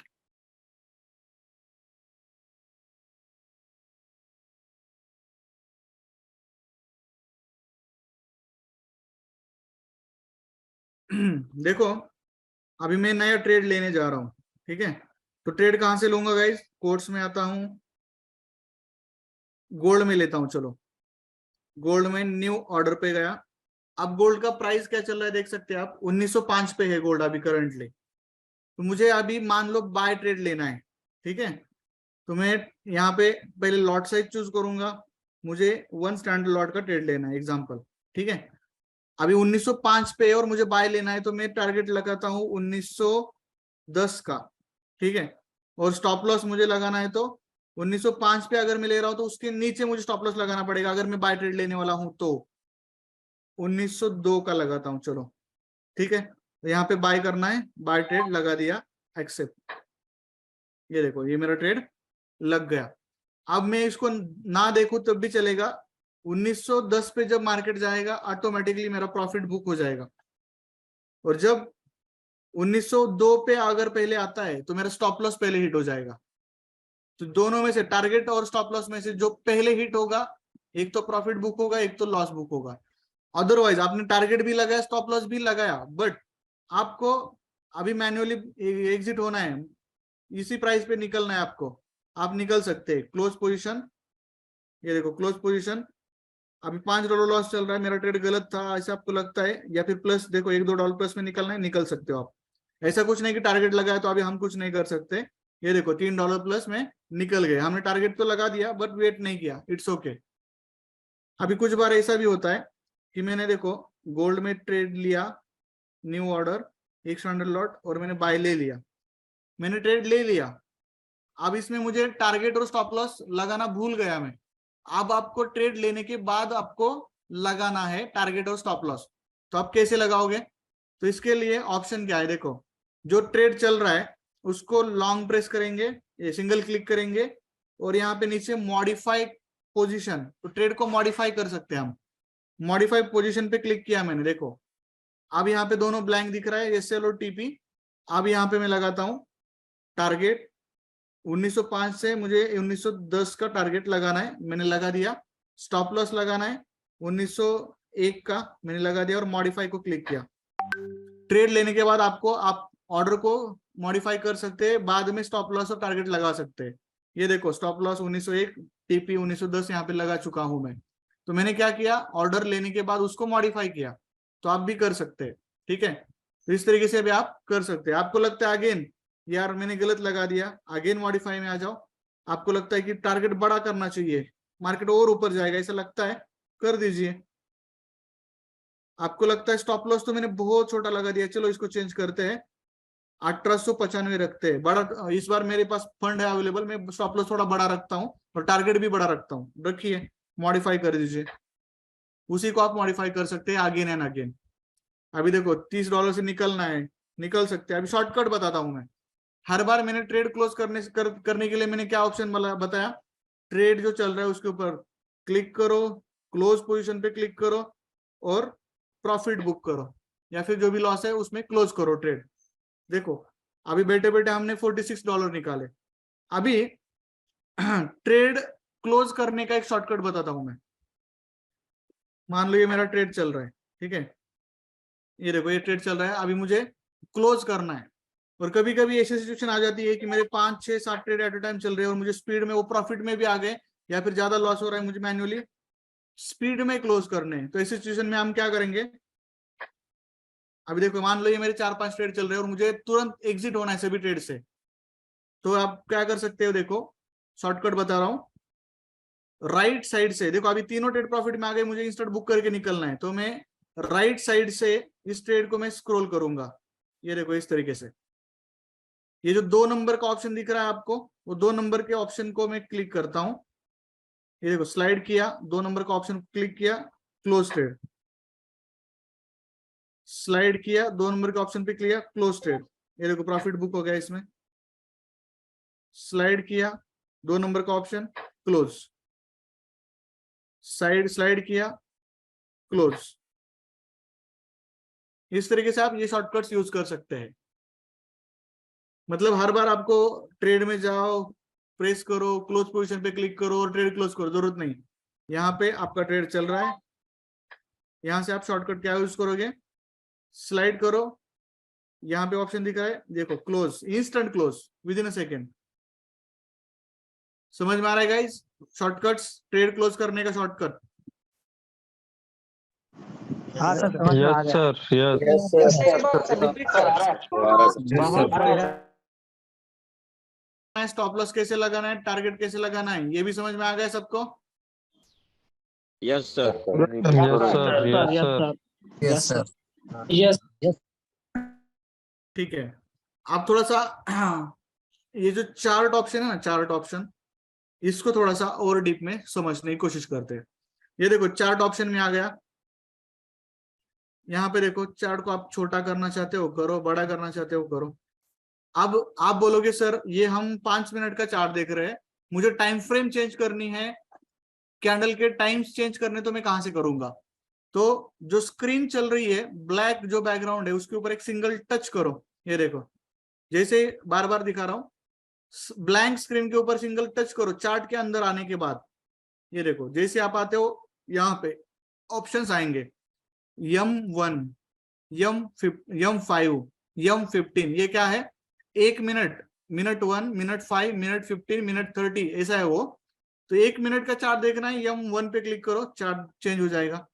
देखो अभी मैं नया ट्रेड लेने जा रहा हूं, ठीक है। तो ट्रेड कहां से लूंगा गाइस? कोर्स में आता हूं, गोल्ड में लेता हूं। चलो गोल्ड में न्यू ऑर्डर पे गया। अब गोल्ड का प्राइस क्या चल रहा है देख सकते हैं आप, 1905 पे है गोल्ड अभी करंटली। तो मुझे अभी मान लो बाय ट्रेड लेना है, ठीक है। तो मैं यहाँ पे पहले लॉट साइज चूज करूंगा, मुझे 1 स्टैंडर्ड लॉट का ट्रेड लेना है एग्जांपल, ठीक है। अभी 1905 पे और मुझे बाय लेना है, तो मैं टारगेट लगाता हूँ 1910 का, ठीक है। और स्टॉप लॉस मुझे लगाना है तो 1905 पे अगर मैं ले रहा हूं तो उसके नीचे मुझे स्टॉप लॉस लगाना पड़ेगा, अगर मैं बाय ट्रेड लेने वाला हूं तो 1902 का लगाता हूं। चलो ठीक है, तो यहाँ पे बाय करना है, बाय ट्रेड लगा दिया, एक्सेप्ट। ये देखो ये मेरा ट्रेड लग गया। अब मैं इसको ना देखूं तब भी चलेगा, 1910 पे जब मार्केट जाएगा ऑटोमेटिकली मेरा प्रॉफिट बुक हो जाएगा। और जब 1902 पे अगर पहले आता है तो मेरा स्टॉप लॉस पहले हिट हो जाएगा। तो दोनों में से, टारगेट और स्टॉप लॉस में से जो पहले हिट होगा, एक तो प्रॉफिट बुक होगा, एक तो लॉस बुक होगा। अदरवाइज आपने टारगेट भी लगाया, स्टॉप लॉस भी लगाया, बट आपको अभी मैन्युअली एग्जिट होना है, इसी प्राइस पे निकलना है आपको, आप निकल सकते हैं। क्लोज पोजीशन, ये देखो क्लोज पोजीशन, अभी $5 लॉस चल रहा है, मेरा ट्रेड गलत था ऐसा आपको लगता है, या फिर प्लस देखो $1-2 प्लस में निकलना है, निकल सकते हो आप। ऐसा कुछ नहीं कि टारगेट लगाया तो अभी हम कुछ नहीं कर सकते। ये देखो $3 प्लस में निकल गए, हमने टारगेट तो लगा दिया बट वेट नहीं किया, इट्स ओके। अभी कुछ बार ऐसा भी होता है कि मैंने देखो गोल्ड में ट्रेड लिया, न्यू ऑर्डर 1 स्टैंडर्ड लॉट, और मैंने बाय ले लिया, मैंने ट्रेड ले लिया। अब इसमें मुझे टारगेट और स्टॉप लॉस लगाना भूल गया मैं। अब आपको ट्रेड लेने के बाद आपको लगाना है टारगेट और स्टॉप लॉस। तो आप कैसे लगाओगे? तो इसके लिए ऑप्शन क्या है, देखो जो ट्रेड चल रहा है उसको लॉन्ग प्रेस करेंगे, ये सिंगल क्लिक करेंगे, और यहाँ पे नीचे मॉडिफाई पोजीशन, तो ट्रेड को मॉडिफाई कर सकते हैं हम। मॉडिफाई पोजीशन पे क्लिक किया मैंने, देखो अब यहाँ पे दोनों ब्लैंक दिख रहा है, एसएल और टीपी। अब यहाँ पे मैं लगाता हूँ टारगेट 1905 से मुझे 1910 का टारगेट लगाना है, मैंने लगा दिया। स्टॉप लॉस लगाना है 1901 का, मैंने लगा दिया और मॉडिफाई को क्लिक किया। ट्रेड लेने के बाद आपको, आप ऑर्डर को मॉडिफाई कर सकते हैं, बाद में स्टॉप लॉस और टारगेट लगा सकते हैं। ये देखो स्टॉप लॉस 1901, टीपी 1910 यहाँ पे लगा चुका हूं मैं। तो मैंने क्या किया, ऑर्डर लेने के बाद उसको मॉडिफाई किया। तो आप भी कर सकते हैं, ठीक है। तो इस तरीके से भी आप कर सकते हैं। आपको लगता है अगेन यार मैंने गलत लगा दिया, अगेन मॉडिफाई में आ जाओ। आपको लगता है कि टारगेट बड़ा करना चाहिए, मार्केट और ऊपर जाएगा ऐसा लगता है, कर दीजिए। आपको लगता है स्टॉप लॉस तो मैंने बहुत छोटा लगा दिया, चलो इसको चेंज करते हैं, 1895 रखते हैं बड़ा। इस बार मेरे पास फंड है अवेलेबल, मैं स्टॉप लॉस थोड़ा बड़ा रखता हूँ और टारगेट भी बड़ा रखता हूँ, रखिए, मॉडिफाई कर दीजिए। उसी को आप मॉडिफाई कर सकते हैं अगेन एंड अगेन। अभी देखो $30 से निकलना है, निकल सकते हैं। अभी शॉर्टकट बताता हूं मैं। हर बार मैंने ट्रेड क्लोज करने के लिए मैंने क्या ऑप्शन बताया, ट्रेड जो चल रहा है उसके ऊपर क्लिक करो, क्लोज पोजीशन पे क्लिक करो और प्रॉफिट बुक करो, या फिर जो भी लॉस है उसमें क्लोज करो ट्रेड। देखो अभी बैठे बैठे हमने $46 निकाले। अभी ट्रेड क्लोज करने का एक शॉर्टकट बताता हूं मैं। मान लो ये मेरा ट्रेड चल रहा है, ठीक है, ये देखो ये ट्रेड चल रहा है, अभी मुझे क्लोज करना है। और कभी कभी ऐसी सिचुएशन आ जाती है कि मेरे 5, 6, 7 ट्रेड एट अ टाइम चल रहे हैं और मुझे स्पीड में वो प्रॉफिट में भी आ गए, या फिर ज्यादा लॉस हो रहा है, मुझे मैन्युअली स्पीड में क्लोज करने हैं। तो ऐसी सिचुएशन में हम क्या करेंगे, अभी देखो मान लो ये मेरे 4-5 ट्रेड चल रहे हैं और मुझे तुरंत एग्जिट होना है सभी ट्रेड से। तो आप क्या कर सकते हो, देखो शॉर्टकट बता रहा हूँ। राइट साइड से देखो अभी तीनों ट्रेड प्रॉफिट में आ गए, मुझे इंस्टेंट बुक करके निकलना है, तो मैं राइट साइड से इस ट्रेड को मैं स्क्रॉल करूंगा। ये देखो इस तरीके से, ये जो 2 नंबर का ऑप्शन दिख रहा है आपको, वो 2 नंबर के ऑप्शन को मैं क्लिक करता हूं। ये देखो स्लाइड किया, 2 नंबर का ऑप्शन क्लिक किया, क्लोज ट्रेड, स्लाइड किया, 2 नंबर के ऑप्शन पे क्लिक, क्लोज ट्रेड। ये देखो प्रॉफिट बुक हो गया, इसमें स्लाइड किया 2 नंबर का ऑप्शन, क्लोज, स्लाइड किया, क्लोज। इस तरीके से आप ये शॉर्टकट्स यूज कर सकते हैं। मतलब हर बार आपको ट्रेड में जाओ, प्रेस करो, क्लोज पोजीशन पे क्लिक करो और ट्रेड क्लोज करो, जरूरत नहीं। यहाँ पे आपका ट्रेड चल रहा है, यहाँ से आप शॉर्टकट क्या यूज करोगे, स्लाइड करो, यहाँ पे ऑप्शन दिख रहा है देखो, close, instant close with in a second. समझ में आ रहा है गाइस? शॉर्टकट्स, ट्रेड क्लोज करने का शॉर्टकट। हाँ सर, समझ में आ गया। यस स्टॉप लॉस कैसे लगाना है, टारगेट कैसे लगाना है, ये भी समझ में आ गया सबको? Yes sir. Yes, sir. Yes ठीक है, आप थोड़ा सा ये जो चार्ट ऑप्शन है ना, चार्ट ऑप्शन, इसको थोड़ा सा और डीप में समझने की कोशिश करते हैं। ये देखो चार्ट ऑप्शन में आ गया, यहाँ पे देखो चार्ट को आप छोटा करना चाहते हो करो, बड़ा करना चाहते हो करो। अब आप बोलोगे सर ये हम 5 मिनट का चार्ट देख रहे हैं, मुझे टाइम फ्रेम चेंज करनी है, कैंडल के टाइम्स चेंज करने, तो मैं कहां से करूंगा? तो जो स्क्रीन चल रही है, ब्लैक जो बैकग्राउंड है, उसके ऊपर एक सिंगल टच करो। ये देखो, जैसे बार बार दिखा रहा हूं, ब्लैंक स्क्रीन के ऊपर सिंगल टच करो चार्ट के अंदर आने के बाद। ये देखो जैसे आप आते हो, यहाँ पे ऑप्शंस आएंगे, M1, M5, M15। ये क्या है? 1 minute, minute 1, minute 5, minute 15, minute 30, ऐसा है वो। तो 1 मिनट का चार्ट देखना है, M1 पे क्लिक करो, चार्ट चेंज हो जाएगा।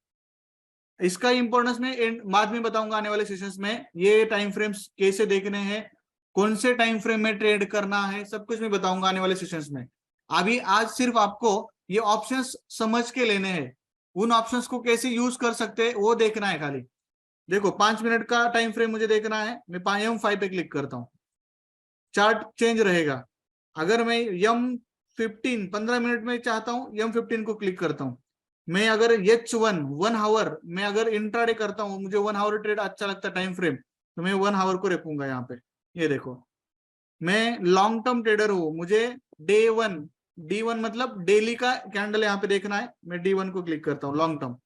इसका इंपॉर्टेंस में बाद में बताऊंगा आने वाले सेशंस में। ये टाइम फ्रेम्स कैसे देखने हैं, कौन से टाइम फ्रेम में ट्रेड करना है, सब कुछ मैं बताऊंगा आने वाले सेशंस में। अभी आज सिर्फ आपको ये ऑप्शंस समझ के लेने हैं, उन ऑप्शंस को कैसे यूज कर सकते हैं वो देखना है खाली। देखो 5 मिनट का टाइम फ्रेम मुझे देखना है, मैं M5 पे क्लिक करता हूँ, चार्ट चेंज रहेगा। अगर मैं M15 15 मिनट में चाहता हूँ, M15 को क्लिक करता हूँ। मैं अगर H1 1 आवर, मैं अगर इंट्राडे करता हूँ, मुझे 1 आवर ट्रेड अच्छा लगता है टाइम फ्रेम, तो मैं 1 आवर को रखूंगा यहाँ पे। ये देखो, मैं लॉन्ग टर्म ट्रेडर हूँ, मुझे D1 मतलब डेली का कैंडल यहाँ पे देखना है, मैं D1 को क्लिक करता हूँ, लॉन्ग टर्म।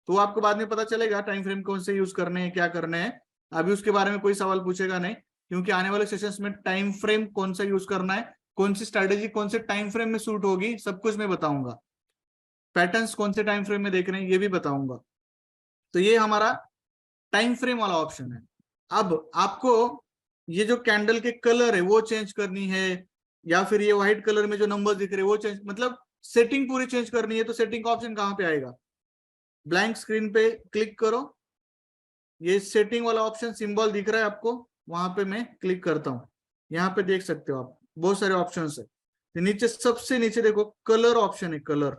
तो आपको बाद में पता चलेगा टाइम फ्रेम कौन से यूज करने हैं, क्या करने हैं। अभी उसके बारे में कोई सवाल पूछेगा नहीं, क्योंकि आने वाले सेशंस में टाइम फ्रेम कौन सा यूज करना है, कौन सी स्ट्रेटेजी कौन से टाइम फ्रेम में सूट होगी, सब कुछ मैं बताऊंगा। पैटर्न्स कौन से टाइम फ्रेम में देख रहे हैं ये भी बताऊंगा। तो ये हमारा टाइम फ्रेम वाला ऑप्शन है। अब आपको ये जो कैंडल के कलर है वो चेंज करनी है, या फिर ये व्हाइट कलर में जो नंबर दिख रहे हैं वो चेंज, मतलब सेटिंग पूरी चेंज करनी है, तो सेटिंग का ऑप्शन कहाँ पे आएगा? ब्लैंक स्क्रीन पे क्लिक करो, ये सेटिंग वाला ऑप्शन सिंबल दिख रहा है आपको, वहां पे मैं क्लिक करता हूँ। यहाँ पे देख सकते हो आप बहुत सारे ऑप्शंस है। तो नीचे सबसे नीचे देखो कलर ऑप्शन है, कलर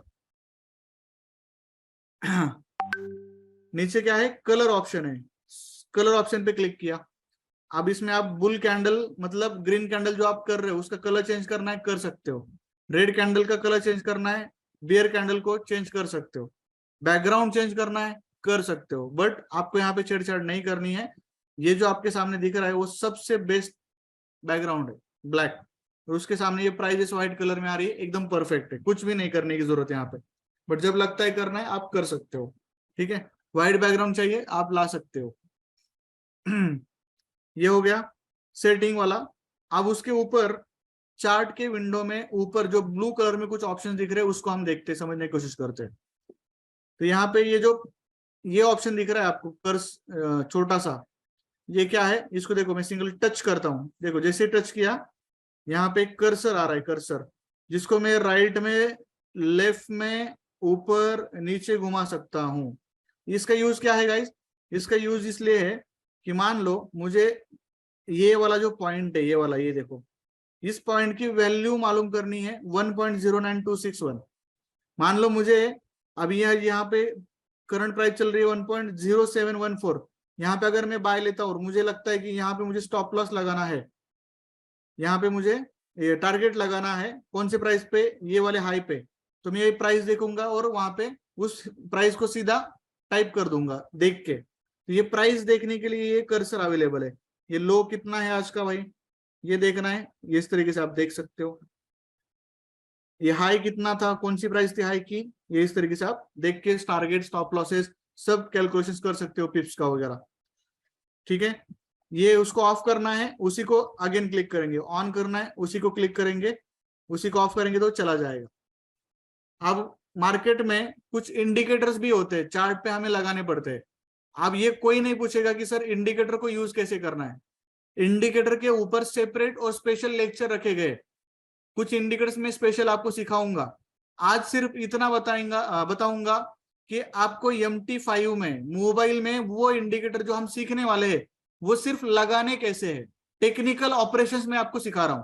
नीचे क्या है? कलर ऑप्शन है। कलर ऑप्शन पे क्लिक किया, अब इसमें आप बुल कैंडल मतलब ग्रीन कैंडल जो आप कर रहे हो उसका कलर चेंज करना है, कर सकते हो। रेड कैंडल का कलर चेंज करना है, बियर कैंडल को चेंज कर सकते हो। बैकग्राउंड चेंज करना है, कर सकते हो, बट आपको यहाँ पे छेड़छाड़ नहीं करनी है। ये जो आपके सामने दिख रहा है वो सबसे बेस्ट बैकग्राउंड है, ब्लैक, और उसके सामने ये प्राइजेस व्हाइट कलर में आ रही है, एकदम परफेक्ट है, कुछ भी नहीं करने की जरूरत है यहाँ पे। बट जब लगता है करना है आप कर सकते हो, ठीक है। व्हाइट बैकग्राउंड चाहिए आप ला सकते हो। ये हो गया सेटिंग वाला। अब उसके ऊपर चार्ट के विंडो में ऊपर जो ब्लू कलर में कुछ ऑप्शन दिख रहे हैं उसको हम देखते समझने की कोशिश करते हैं। तो यहाँ पे ये ऑप्शन दिख रहा है आपको, कर्स छोटा सा, ये क्या है? इसको देखो, मैं सिंगल टच करता हूँ, देखो जैसे टच किया यहाँ पे कर्सर आ रहा है, कर्सर, जिसको मैं राइट में, लेफ्ट में, ऊपर नीचे घुमा सकता हूँ। इसका यूज क्या है गाइस? इसका यूज इसलिए है कि मान लो मुझे ये वाला जो पॉइंट है, ये वाला, ये देखो, इस पॉइंट की वैल्यू मालूम करनी है 1.09261। मान लो मुझे अभी यहाँ पे करंट प्राइस चल रही है 1.0714, यहाँ पे अगर मैं बाय लेता हूँ और मुझे लगता है कि यहाँ पे मुझे स्टॉप लॉस लगाना है, यहाँ पे मुझे ये टारगेट लगाना है, कौन से प्राइस पे? ये वाले हाई पे। तो मैं ये प्राइस देखूंगा और वहां पे उस प्राइस को सीधा टाइप कर दूंगा देख के। तो ये प्राइस देखने के लिए ये कर्सर अवेलेबल है। ये लो कितना है आज का भाई, ये देखना है, ये इस तरीके से आप देख सकते हो। ये हाई कितना था, कौन सी प्राइस थी हाई की, ये इस तरीके से आप देख के टारगेट स्टॉप लॉसेस सब कैलकुलेशन कर सकते हो, पिप्स का वगैरह। ठीक है, ये उसको ऑफ करना है, उसी को अगेन क्लिक करेंगे, ऑन करना है, उसी को क्लिक करेंगे, उसी को ऑफ करेंगे तो चला जाएगा। अब मार्केट में कुछ इंडिकेटर्स भी होते हैं, चार्ट पे हमें लगाने पड़ते हैं। अब ये कोई नहीं पूछेगा कि सर इंडिकेटर को यूज कैसे करना है। इंडिकेटर के ऊपर सेपरेट और स्पेशल लेक्चर रखे गए, कुछ इंडिकेटर्स में स्पेशल आपको सिखाऊंगा। आज सिर्फ इतना बताऊंगा कि आपको MT5 में मोबाइल में वो इंडिकेटर जो हम सीखने वाले हैं वो सिर्फ लगाने कैसे है, टेक्निकल ऑपरेशंस में आपको सिखा रहा हूं।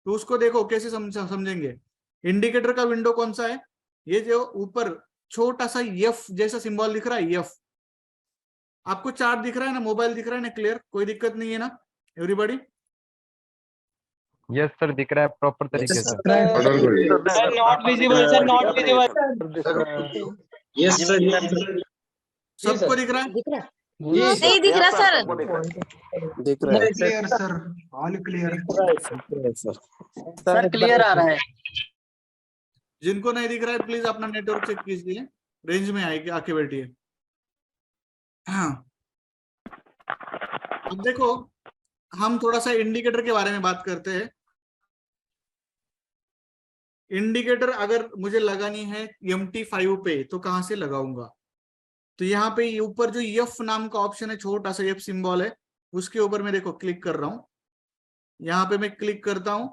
तो उसको देखो कैसे समझेंगे। इंडिकेटर का विंडो कौन सा है, ये जो ऊपर छोटा सा F जैसा सिंबल दिख रहा है, F आपको चार्ट दिख रहा है ना, मोबाइल दिख रहा है ना, क्लियर, कोई दिक्कत नहीं है ना एवरीबॉडी? यस सर, दिख रहा है प्रॉपर तरीके से। Not visible sir, not visible. Yes sir. सबको दिख रहा है? नहीं दिख रहा सर। दिख रहा है clear sir, all clear sir, clear आ रहा है। जिनको नहीं दिख रहा है प्लीज अपना नेटवर्क चेक कीजिए, रेंज में आएगी, आके बैठिए। हाँ, अब देखो हम थोड़ा सा इंडिकेटर के बारे में बात करते हैं। इंडिकेटर अगर मुझे लगानी है MT5 पे तो कहां से लगाऊंगा, तो यहाँ पे ऊपर जो F नाम का ऑप्शन है, छोटा सा F सिंबल है, उसके ऊपर मैं देखो क्लिक कर रहा हूं। यहाँ पे मैं क्लिक करता हूं,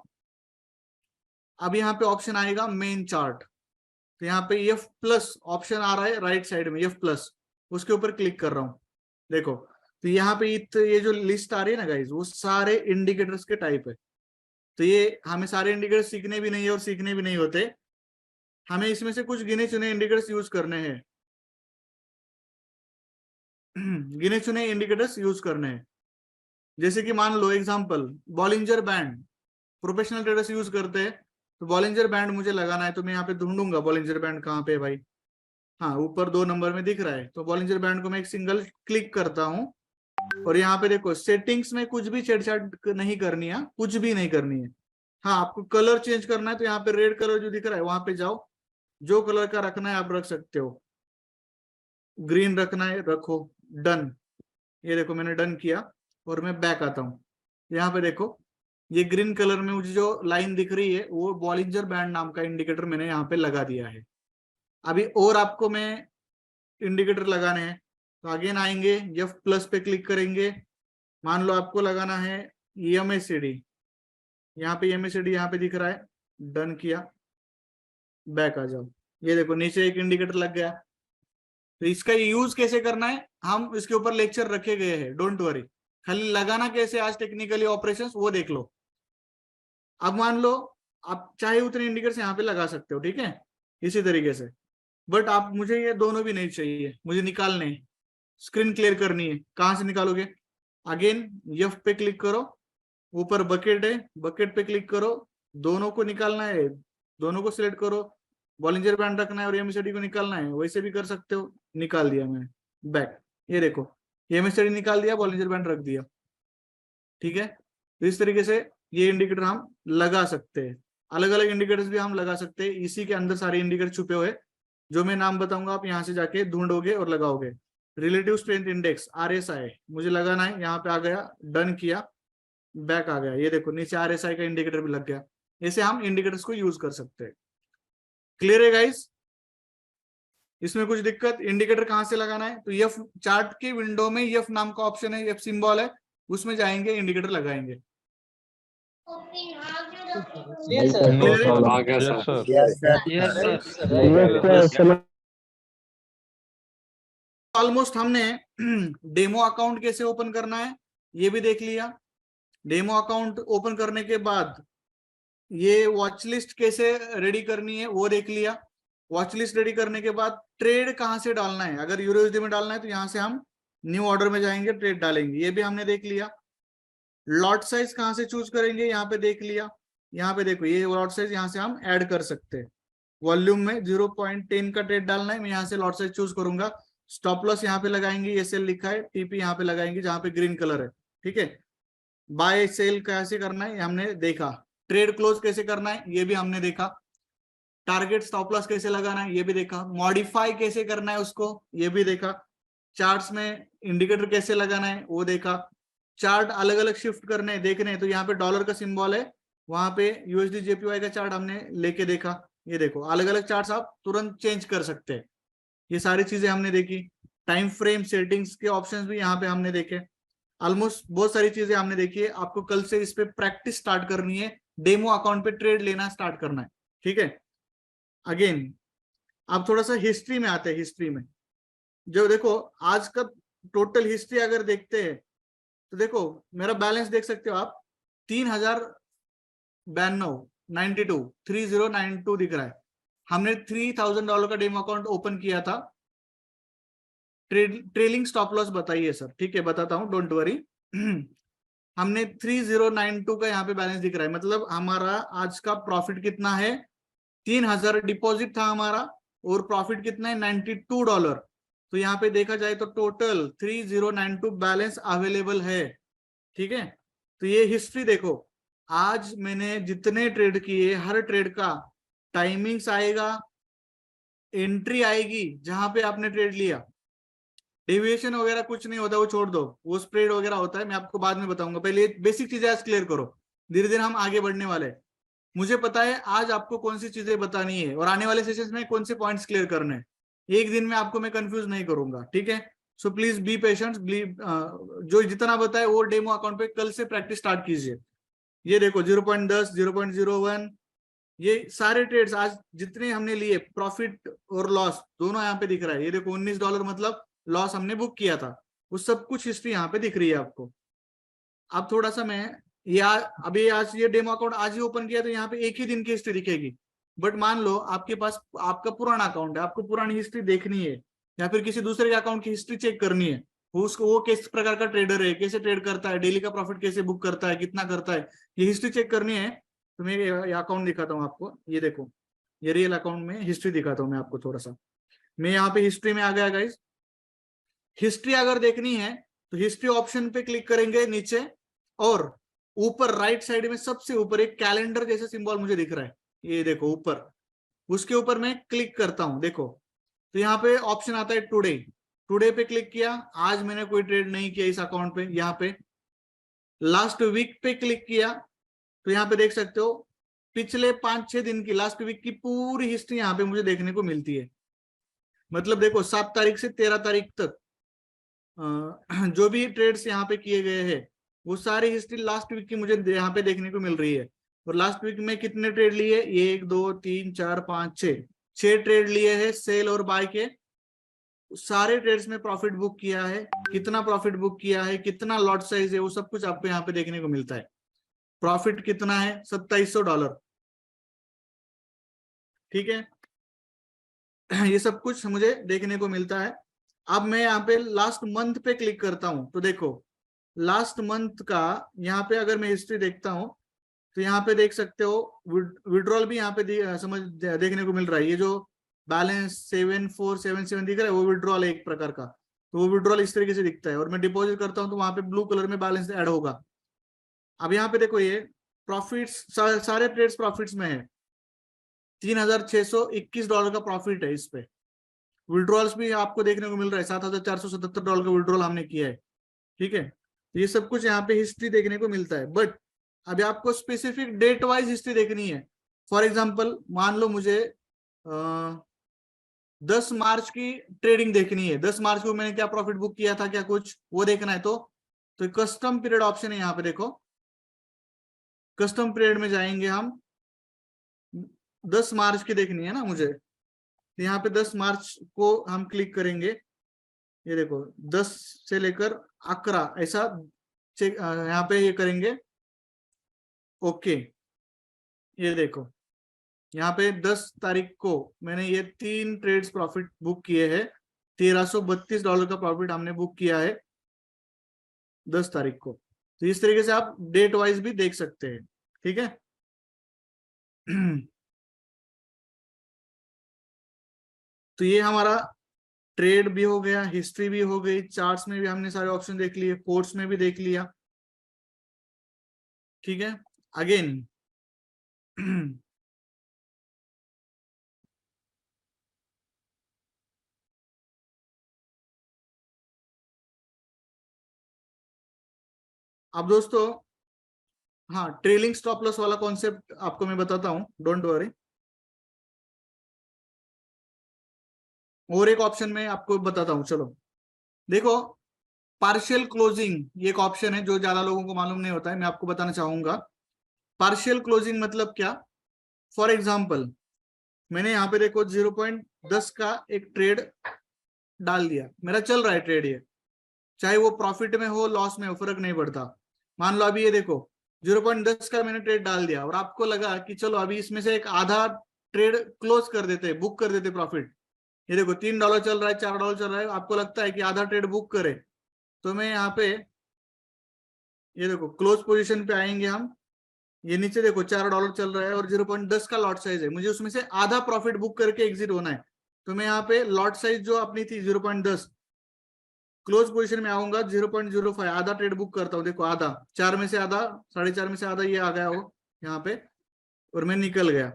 अब यहाँ पे ऑप्शन आएगा मेन चार्ट, तो यहाँ पे F+ ऑप्शन आ रहा है राइट साइड में, F+, उसके ऊपर क्लिक कर रहा हूँ। देखो तो यहाँ पे ये जो लिस्ट आ रही है ना गाइज, वो सारे इंडिकेटर्स के टाइप है। तो ये हमें सारे इंडिकेटर्स सीखने भी नहीं है और सीखने भी नहीं होते, हमें इसमें से कुछ गिने चुने इंडिकेटर्स यूज करने हैं। गिने चुने इंडिकेटर्स यूज करने हैं, जैसे कि मान लो example Bollinger band, professional traders use करते हैं, तो बॉलिंजर बैंड मुझे लगाना है, तो मैं यहाँ पे ढूंढूंगा बॉलिंजर बैंड कहाँ पे है भाई। हाँ, ऊपर 2 नंबर में दिख रहा है, तो बॉलिंजर बैंड को मैं एक सिंगल क्लिक करता हूँ। और यहाँ पे देखो सेटिंग्स में कुछ भी छेड़छाड़ नहीं करनी है, कुछ भी नहीं करनी है। हाँ, आपको कलर चेंज करना है तो यहाँ पे रेड कलर जो दिख रहा है वहां पे जाओ, जो कलर का रखना है आप रख सकते हो, ग्रीन रखना है रखो, डन। ये देखो मैंने डन किया और मैं बैक आता हूँ। यहाँ पे देखो ये ग्रीन कलर में मुझे जो लाइन दिख रही है वो बॉलिंजर बैंड नाम का इंडिकेटर मैंने यहाँ पे लगा दिया है। अभी और आपको मैं इंडिकेटर लगाने हैं तो अगेन आएंगे, F+ पे क्लिक करेंगे। मान लो आपको लगाना है MACD, यहाँ पे MACD यहाँ पे दिख रहा है, डन किया, बैक आ जाओ। ये देखो नीचे एक इंडिकेटर लग गया। तो इसका यूज कैसे करना है हम इसके ऊपर लेक्चर रखे गए हैं, डोंट वरी, खाली लगाना कैसे आज टेक्निकली ऑपरेशंस वो देख लो। अब मान लो आप चाहे उतने इंडिकेटर्स यहाँ पे लगा सकते हो, ठीक है, इसी तरीके से, बट आप मुझे ये दोनों भी नहीं चाहिए, मुझे निकालने हैं, स्क्रीन क्लियर करनी है। कहां से निकालोगे, अगेन F पे क्लिक करो, ऊपर बकेट है, बकेट पे क्लिक करो, दोनों को निकालना है, दोनों को सिलेक्ट करो, बॉलिंजर बैंड रखना है और MACD को निकालना है, वैसे भी कर सकते हो। निकाल दिया मैंने, बैक, ये देखो MACD निकाल दिया, बॉलिंजर बैंड रख दिया, ठीक है। तो इस तरीके से ये इंडिकेटर हम लगा सकते हैं, अलग अलग इंडिकेटर्स भी हम लगा सकते हैं, इसी के अंदर सारे इंडिकेटर छुपे हुए जो मैं नाम बताऊंगा, आप यहाँ से जाके ढूंढोगे और लगाओगे। रिलेटिव स्ट्रेंथ इंडेक्स RSI मुझे लगाना है, यहाँ पे आ गया, डन किया, बैक आ गया। ये देखो नीचे RSI का इंडिकेटर भी लग गया। ऐसे हम इंडिकेटर्स को यूज कर सकते हैं। क्लियर है गाइस? इसमें कुछ दिक्कत? इंडिकेटर कहां से लगाना है, तो F चार्ट के विंडो में F नाम का ऑप्शन है, F सिंबल है, उसमें जाएंगे, इंडिकेटर लगाएंगे। ऑलमोस्ट हमने डेमो अकाउंट कैसे ओपन करना है ये भी देख लिया। डेमो अकाउंट ओपन करने के बाद ये वॉच लिस्ट कैसे रेडी करनी है वो देख लिया। वॉच लिस्ट रेडी करने के बाद ट्रेड कहां से डालना है, अगर यूरोयूएसडी में डालना है तो यहाँ से हम न्यू ऑर्डर में जाएंगे, ट्रेड डालेंगे, ये भी हमने देख लिया। लॉट साइज कहां से चूज करेंगे यहाँ पे देख लिया। यहाँ पे देखो ये लॉट साइज यहाँ से हम ऐड कर सकते हैं। वॉल्यूम में 0.10 का ट्रेड डालना है, मैं यहाँ से लॉट साइज चूज करूंगा। स्टॉप लॉस यहाँ पे लगाएंगे, ये सेल लिखा है, टीपी यहाँ पे लगाएंगे जहां पे ग्रीन कलर है, ठीक है। बाय सेल कैसे करना है ये हमने देखा, ट्रेड क्लोज कैसे करना है ये भी हमने देखा, टारगेट स्टॉप लॉस कैसे लगाना है ये भी देखा, मॉडिफाई कैसे करना है उसको ये भी देखा, चार्ट्स में इंडिकेटर कैसे लगाना है वो देखा, चार्ट अलग अलग शिफ्ट करने देखने तो यहाँ पे डॉलर का सिंबल है, वहां पे यूएसडी जेपीवाई का चार्ट हमने लेके देखा, ये देखो अलग अलग चार्ट्स आप तुरंत चेंज कर सकते हैं, ये सारी चीजें हमने देखी, टाइम फ्रेम सेटिंग्स के ऑप्शंस भी यहाँ पे हमने देखे, ऑलमोस्ट बहुत सारी चीजें हमने देखी है। आपको कल से इस पे प्रैक्टिस स्टार्ट करनी है, डेमो अकाउंट पे ट्रेड लेना स्टार्ट करना है, ठीक है। अगेन आप थोड़ा सा हिस्ट्री में आते हैं, हिस्ट्री में जो देखो आज का टोटल हिस्ट्री अगर देखते हैं तो देखो मेरा बैलेंस देख सकते हो आप 3092 दिख रहा है, हमने $3000 का डेमो अकाउंट ओपन किया था, ट्रेलिंग स्टॉप लॉस बताइए सर, ठीक है बताता हूं डोंट वरी। हमने 3092 का यहाँ पे बैलेंस दिख रहा है, मतलब हमारा आज का प्रॉफिट कितना है, 3000 डिपॉजिट था हमारा और प्रॉफिट कितना है $92, तो यहाँ पे देखा जाए तो टोटल 3092 बैलेंस अवेलेबल है, ठीक है। तो ये हिस्ट्री देखो, आज मैंने जितने ट्रेड किए हर ट्रेड का टाइमिंग्स आएगा, एंट्री आएगी जहां पे आपने ट्रेड लिया, डेविएशन वगैरह कुछ नहीं होता, वो छोड़ दो, वो स्प्रेड वगैरह होता है, मैं आपको बाद में बताऊंगा, पहले बेसिक चीजें आज क्लियर करो, धीरे धीरे हम आगे बढ़ने वाले हैं। मुझे पता है आज आपको कौन सी चीजें बतानी है और आने वाले सेशंस में कौन से पॉइंट्स क्लियर करने हैं, एक दिन में आपको मैं कंफ्यूज नहीं करूंगा, ठीक है। सो प्लीज बी पेशेंट, जो जितना बताए वो डेमो अकाउंट पे कल से प्रैक्टिस स्टार्ट कीजिए। ये देखो 0.10, 0.01, ये सारे ट्रेड्स आज जितने हमने लिए, प्रॉफिट और लॉस दोनों यहाँ पे दिख रहा है, ये देखो $19 मतलब लॉस हमने बुक किया था, वो सब कुछ हिस्ट्री यहाँ पे दिख रही है आपको। अब थोड़ा सा मैं अभी आज ये डेमो अकाउंट आज ही ओपन किया तो यहाँ पे एक ही दिन की हिस्ट्री दिखेगी, बट मान लो आपके पास आपका पुराना अकाउंट है, आपको पुरानी हिस्ट्री देखनी है या फिर किसी दूसरे के अकाउंट की हिस्ट्री चेक करनी है, वो किस प्रकार का ट्रेडर है, कैसे ट्रेड करता है, डेली का प्रॉफिट कैसे बुक करता है, कितना करता है, ये हिस्ट्री चेक करनी है। तो मैं ये अकाउंट दिखाता हूँ आपको, ये देखो ये रियल अकाउंट में हिस्ट्री दिखाता हूँ मैं आपको थोड़ा सा, मैं यहाँ पे हिस्ट्री में आ गया गाइस। हिस्ट्री अगर देखनी है तो हिस्ट्री ऑप्शन पे क्लिक करेंगे नीचे, और ऊपर राइट साइड में सबसे ऊपर एक कैलेंडर जैसा सिंबल मुझे दिख रहा है, ये देखो ऊपर, उसके ऊपर मैं क्लिक करता हूं, देखो तो यहाँ पे ऑप्शन आता है टुडे, टुडे पे क्लिक किया, आज मैंने कोई ट्रेड नहीं किया इस अकाउंट पे, यहाँ पे लास्ट वीक पे क्लिक किया तो यहाँ पे देख सकते हो पिछले 5-6 दिन की लास्ट वीक की पूरी हिस्ट्री यहाँ पे मुझे देखने को मिलती है, मतलब देखो 7 तारीख से 13 तारीख तक जो भी ट्रेड्स यहाँ पे किए गए हैं वो सारी हिस्ट्री लास्ट वीक की मुझे यहाँ पे देखने को मिल रही है। और लास्ट वीक में कितने ट्रेड लिए, 1 2 3 4 5 6 ट्रेड लिए हैं सेल और बाय के, सारे ट्रेड्स में प्रॉफिट बुक किया है, कितना प्रॉफिट बुक किया है, कितना लॉट साइज है, वो सब कुछ आपको यहाँ पे देखने को मिलता है। प्रॉफिट कितना है, $2700, ठीक है, ये सब कुछ मुझे देखने को मिलता है। अब मैं यहाँ पे लास्ट मंथ पे क्लिक करता हूं तो देखो लास्ट मंथ का यहाँ पे अगर मैं हिस्ट्री देखता हूं तो यहाँ पे देख सकते हो विड्रॉल भी यहाँ पे देखने को मिल रहा है, ये जो बैलेंस 7477 दिख रहा है वो विड्रॉल है एक प्रकार का, तो वो विड्रॉल इस तरीके से दिखता है, और मैं डिपॉजिट करता हूँ तो वहां पे ब्लू कलर में बैलेंस ऐड होगा। अब यहाँ पे देखो ये प्रॉफिट्स सारे ट्रेड्स प्रॉफिट्स में है, $3621 का प्रॉफिट है इस पे, विड्रॉल्स भी आपको देखने को मिल रहा है, $7477 का विड्रॉल हमने किया है, ठीक है। ये सब कुछ यहाँ पे हिस्ट्री देखने को मिलता है, बट अभी आपको स्पेसिफिक डेट वाइज हिस्ट्री देखनी है। फॉर एग्जांपल मान लो मुझे 10 मार्च की ट्रेडिंग देखनी है, 10 मार्च को मैंने क्या प्रॉफिट बुक किया था, क्या कुछ वो देखना है, तो कस्टम पीरियड ऑप्शन है यहाँ पे, देखो कस्टम पीरियड में जाएंगे हम, 10 मार्च की देखनी है ना मुझे, तो यहाँ पे 10 मार्च को हम क्लिक करेंगे, ये देखो 10 से लेकर 11 ऐसा चेक यहाँ पे ये करेंगे, ओके ये देखो यहाँ पे 10 तारीख को मैंने ये 3 ट्रेड्स प्रॉफिट बुक किए हैं, $1332 का प्रॉफिट हमने बुक किया है 10 तारीख को। तो इस तरीके से आप डेट वाइज भी देख सकते हैं, ठीक है। तो ये हमारा ट्रेड भी हो गया, हिस्ट्री भी हो गई, चार्ट्स में भी हमने सारे ऑप्शन देख लिए, कोर्स में भी देख लिया। ठीक है, अगेन अब दोस्तों, हाँ, ट्रेलिंग स्टॉप लॉस वाला कॉन्सेप्ट आपको मैं बताता हूं, डोंट वरी। और एक ऑप्शन में आपको बताता हूं, चलो देखो, पार्शियल क्लोजिंग, ये एक ऑप्शन है जो ज्यादा लोगों को मालूम नहीं होता है, मैं आपको बताना चाहूंगा। पार्शियल क्लोजिंग मतलब क्या? फॉर एग्जाम्पल, मैंने यहाँ पे देखो 0.10 का एक ट्रेड डाल दिया, मेरा चल रहा है ट्रेड, ये चाहे वो प्रॉफिट में हो लॉस में हो फर्क नहीं पड़ता। मान लो अभी ये देखो 0.10 का मैंने ट्रेड डाल दिया और आपको लगा कि चलो अभी इसमें से एक आधा ट्रेड क्लोज कर देते, बुक कर देते प्रॉफिट। ये देखो $3 चल रहा है, $4 चल रहा है, आपको लगता है कि आधा ट्रेड बुक करे, तो मैं यहाँ पे ये देखो क्लोज पोजीशन पे आएंगे हम, ये नीचे देखो $4 चल रहा है और 0.10 का लॉट साइज है, मुझे उसमें से आधा प्रॉफिट बुक करके एग्जिट होना है। तो मैं यहाँ पे लॉट साइज जो अपनी थी 0.10, क्लोज पोजीशन में आऊंगा 0.05, आधा ट्रेड बुक करता हूँ, देखो आधा, 4 में से आधा, 4.5 में से आधा ये आ गया हो यहाँ पे, और मैं निकल गया।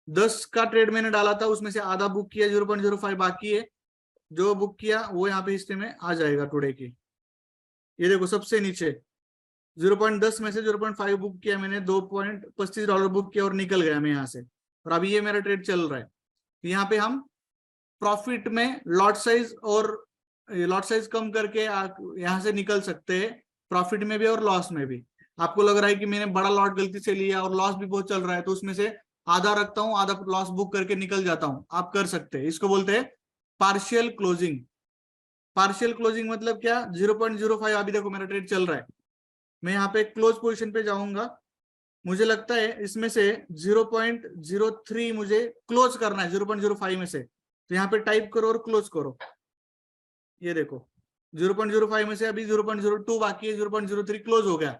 10 का ट्रेड मैंने डाला था, उसमें से आधा बुक किया, 0.05 बाकी है, जो बुक किया वो यहाँ पे हिस्से में आ जाएगा टुडे की। ये देखो सबसे नीचे 0.10 में से 0.5 बुक किया मैंने, $2.35 बुक किया और निकल गया मैं यहाँ से, और अभी ये मेरा ट्रेड चल रहा है। यहाँ पे हम प्रॉफिट में लॉट साइज और लॉट साइज कम करके यहाँ से निकल सकते हैं, प्रॉफिट में भी और लॉस में भी। आपको लग रहा है कि मैंने बड़ा लॉट गलती से लिया और लॉस भी बहुत चल रहा है, तो उसमें से आधा रखता हूँ, आधा लॉस बुक करके निकल जाता हूँ, आप कर सकते हैं। इसको बोलते हैं पार्शियल क्लोजिंग। पार्शियल क्लोजिंग मतलब क्या? 0.05, अभी देखो मेरा ट्रेड चल रहा है, मैं यहाँ पे क्लोज पोजीशन पे जाऊंगा, मुझे लगता है इसमें से 0.03 मुझे क्लोज करना है 0.05 में से, तो यहाँ पे टाइप करो और क्लोज करो। ये देखो 0.05 में से अभी 0.02 बाकी है, 0.03 क्लोज हो गया,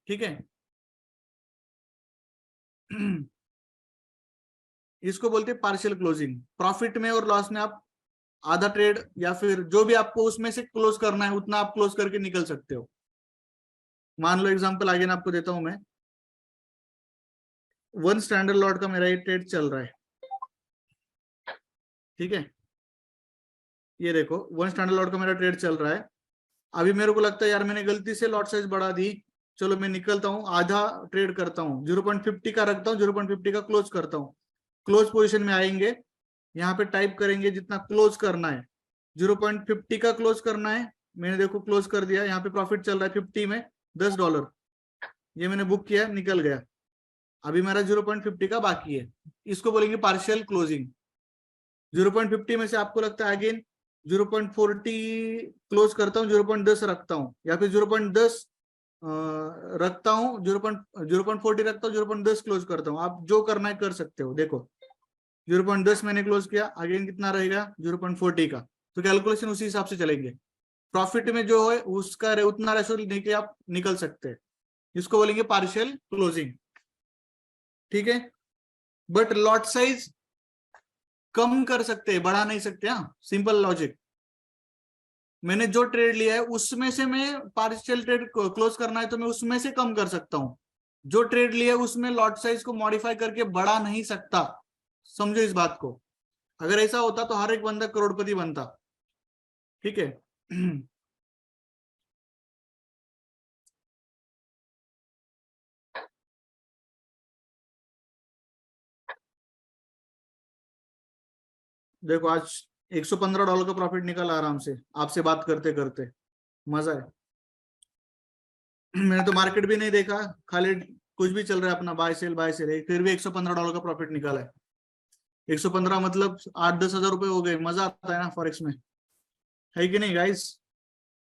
ठीक है। इसको बोलते हैं पार्शियल क्लोजिंग। प्रॉफिट में और लॉस में आप आधा ट्रेड या फिर जो भी आपको उसमें से क्लोज करना है उतना आप क्लोज करके निकल सकते हो। मान लो एग्जांपल आगे ना आपको देता हूं मैं, 1 स्टैंडर्ड लॉट का मेरा ये ट्रेड चल रहा है, ठीक है। ये देखो 1 स्टैंडर्ड लॉट का मेरा ट्रेड चल रहा है, अभी मेरे को लगता है यार मैंने गलती से लॉट साइज बढ़ा दी, चलो मैं निकलता हूँ, आधा ट्रेड करता हूँ, 0.50 का रखता हूँ, 0.50 का क्लोज करता हूँ। क्लोज पोजीशन में आएंगे, यहाँ पे टाइप करेंगे जितना क्लोज करना है, 0.50 का क्लोज करना है, मैंने देखो क्लोज कर दिया, यहाँ पे प्रॉफिट चल रहा है 50 में $10, ये मैंने बुक किया, निकल गया, अभी मेरा 0.50 का बाकी है, इसको बोलेंगे पार्शियल क्लोजिंग। 0.50 में से आपको लगता है अगेन 0.40 क्लोज करता हूँ, 0.10 रखता हूँ, या फिर 0.10 रखता हूँ, 0.40 रखता हूँ, 0.10 क्लोज करता हूँ, आप जो करना है कर सकते हो। देखो 0.10 मैंने क्लोज किया, अगेन कितना रहेगा 0.40 का, तो कैलकुलेशन उसी हिसाब से चलेंगे। प्रॉफिट में जो है उसका उतना रेशो लेके आप निकल सकते हैं, इसको बोलेंगे पार्शियल क्लोजिंग, ठीक है। बट लॉट साइज कम कर सकते हैं, बढ़ा नहीं सकते। हाँ, सिंपल लॉजिक। मैंने जो ट्रेड लिया है उसमें से मैं पार्शियल ट्रेड क्लोज करना है तो मैं उसमें से कम कर सकता हूं, जो ट्रेड लिया है उसमें लॉट साइज को मॉडिफाई करके बढ़ा नहीं सकता, समझो इस बात को। अगर ऐसा होता तो हर एक बंदा करोड़पति बनता, ठीक है। देखो आज $115 का प्रॉफिट निकला आराम से, आपसे बात करते करते, मजा है। मैंने तो मार्केट भी नहीं देखा, खाली कुछ भी चल रहा है अपना, बाय सेल फिर भी $115 का प्रॉफिट निकाला है। 115 मतलब 8-10 हजार रुपए हो गए, मजा आता है ना फॉरेक्स में, है कि नहीं गाइस?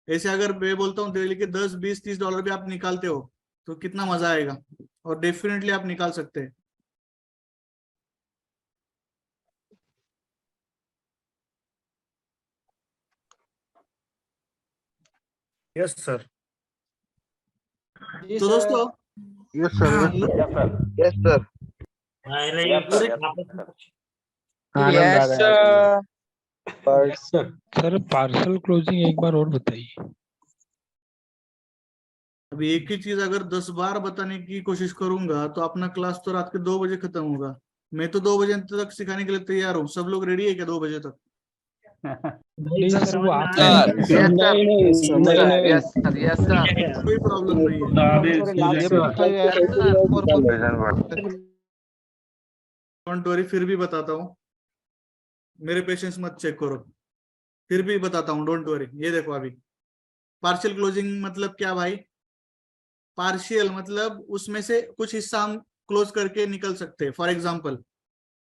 ऐसे अगर मैं बोलता हूँ डेली के 10, 20, $30 भी आप निकालते हो तो कितना मजा आएगा, और डेफिनेटली आप निकाल सकते हैं। Yes sir. तो दोस्तों, yes sir, yes sir, sir parcel closing एक बार और बताइए। अभी एक ही चीज अगर 10 बार बताने की कोशिश करूंगा तो अपना क्लास तो रात के 2 बजे खत्म होगा। मैं तो 2 बजे तक सिखाने के लिए तैयार हूँ। सब लोग रेडी है क्या 2 बजे तक? नहीं सर वो आप Yes, sir. नहीं यस सर यस सर कोई प्रॉब्लम नहीं है। ये 45 है। डोंट वरी, फिर भी बताता हूँ, मेरे पेशेंस मत चेक करो, फिर भी बताता हूँ, डोंट वरी। ये देखो अभी पार्शियल क्लोजिंग मतलब क्या भाई? पार्शियल मतलब उसमें से कुछ हिस्सा हम क्लोज करके निकल सकते हैं। फॉर एग्जांपल,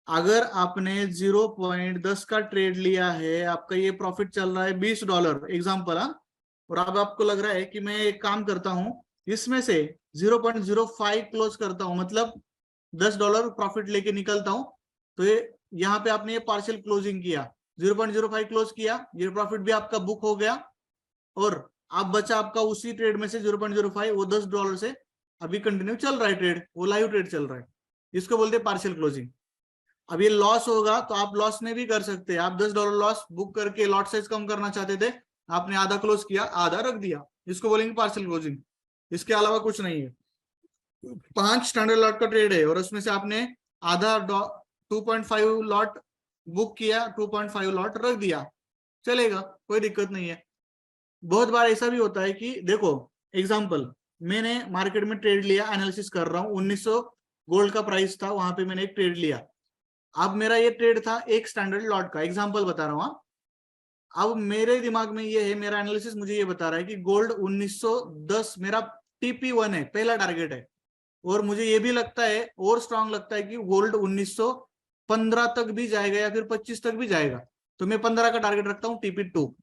अगर आपने 0.10 का ट्रेड लिया है, आपका ये प्रॉफिट चल रहा है $20 एग्जांपल, हाँ, और अब आपको लग रहा है कि मैं एक काम करता हूं, इसमें से 0.05 क्लोज करता हूं, मतलब $10 प्रॉफिट लेके निकलता हूं। तो ये यहाँ पे आपने ये पार्शियल क्लोजिंग किया, 0.05 क्लोज किया, ये प्रॉफिट भी आपका बुक हो गया, और अब बचा आपका उसी ट्रेड में से 0.05, वो $10 से अभी कंटिन्यू चल रहा है ट्रेड, वो लाइव ट्रेड चल रहा है, इसको बोलते हैं पार्शियल क्लोजिंग। अब ये लॉस होगा तो आप लॉस में भी कर सकते हैं। आप $10 लॉस बुक करके लॉट साइज कम करना चाहते थे, आपने आधा क्लोज किया, आधा रख दिया, इसको बोलेंगे पार्शियल क्लोजिंग। इसके अलावा कुछ नहीं है। 5 स्टैंडर्ड लॉट का ट्रेड है और उसमें से आपने आधा 2.5 लॉट बुक किया, 2.5 लॉट रख दिया, चलेगा, कोई दिक्कत नहीं है। बहुत बार ऐसा भी होता है कि देखो एग्जांपल, मैंने मार्केट में ट्रेड लिया, एनालिसिस कर रहा हूँ, 1900 गोल्ड का प्राइस था, वहां पे मैंने एक ट्रेड लिया। अब मेरा ये ट्रेड था एक स्टैंडर्ड लॉट का, एग्जांपल बता रहा हूँ। अब मेरे दिमाग में ये है, मेरा एनालिसिस मुझे ये बता रहा है कि गोल्ड 1910 मेरा TP1 है, पहला टारगेट है, और मुझे ये भी लगता है और स्ट्रांग लगता है कि गोल्ड 1915 तक भी जाएगा या फिर 25 तक भी जाएगा, तो मैं 15 का टारगेट रखता हूँ TP2।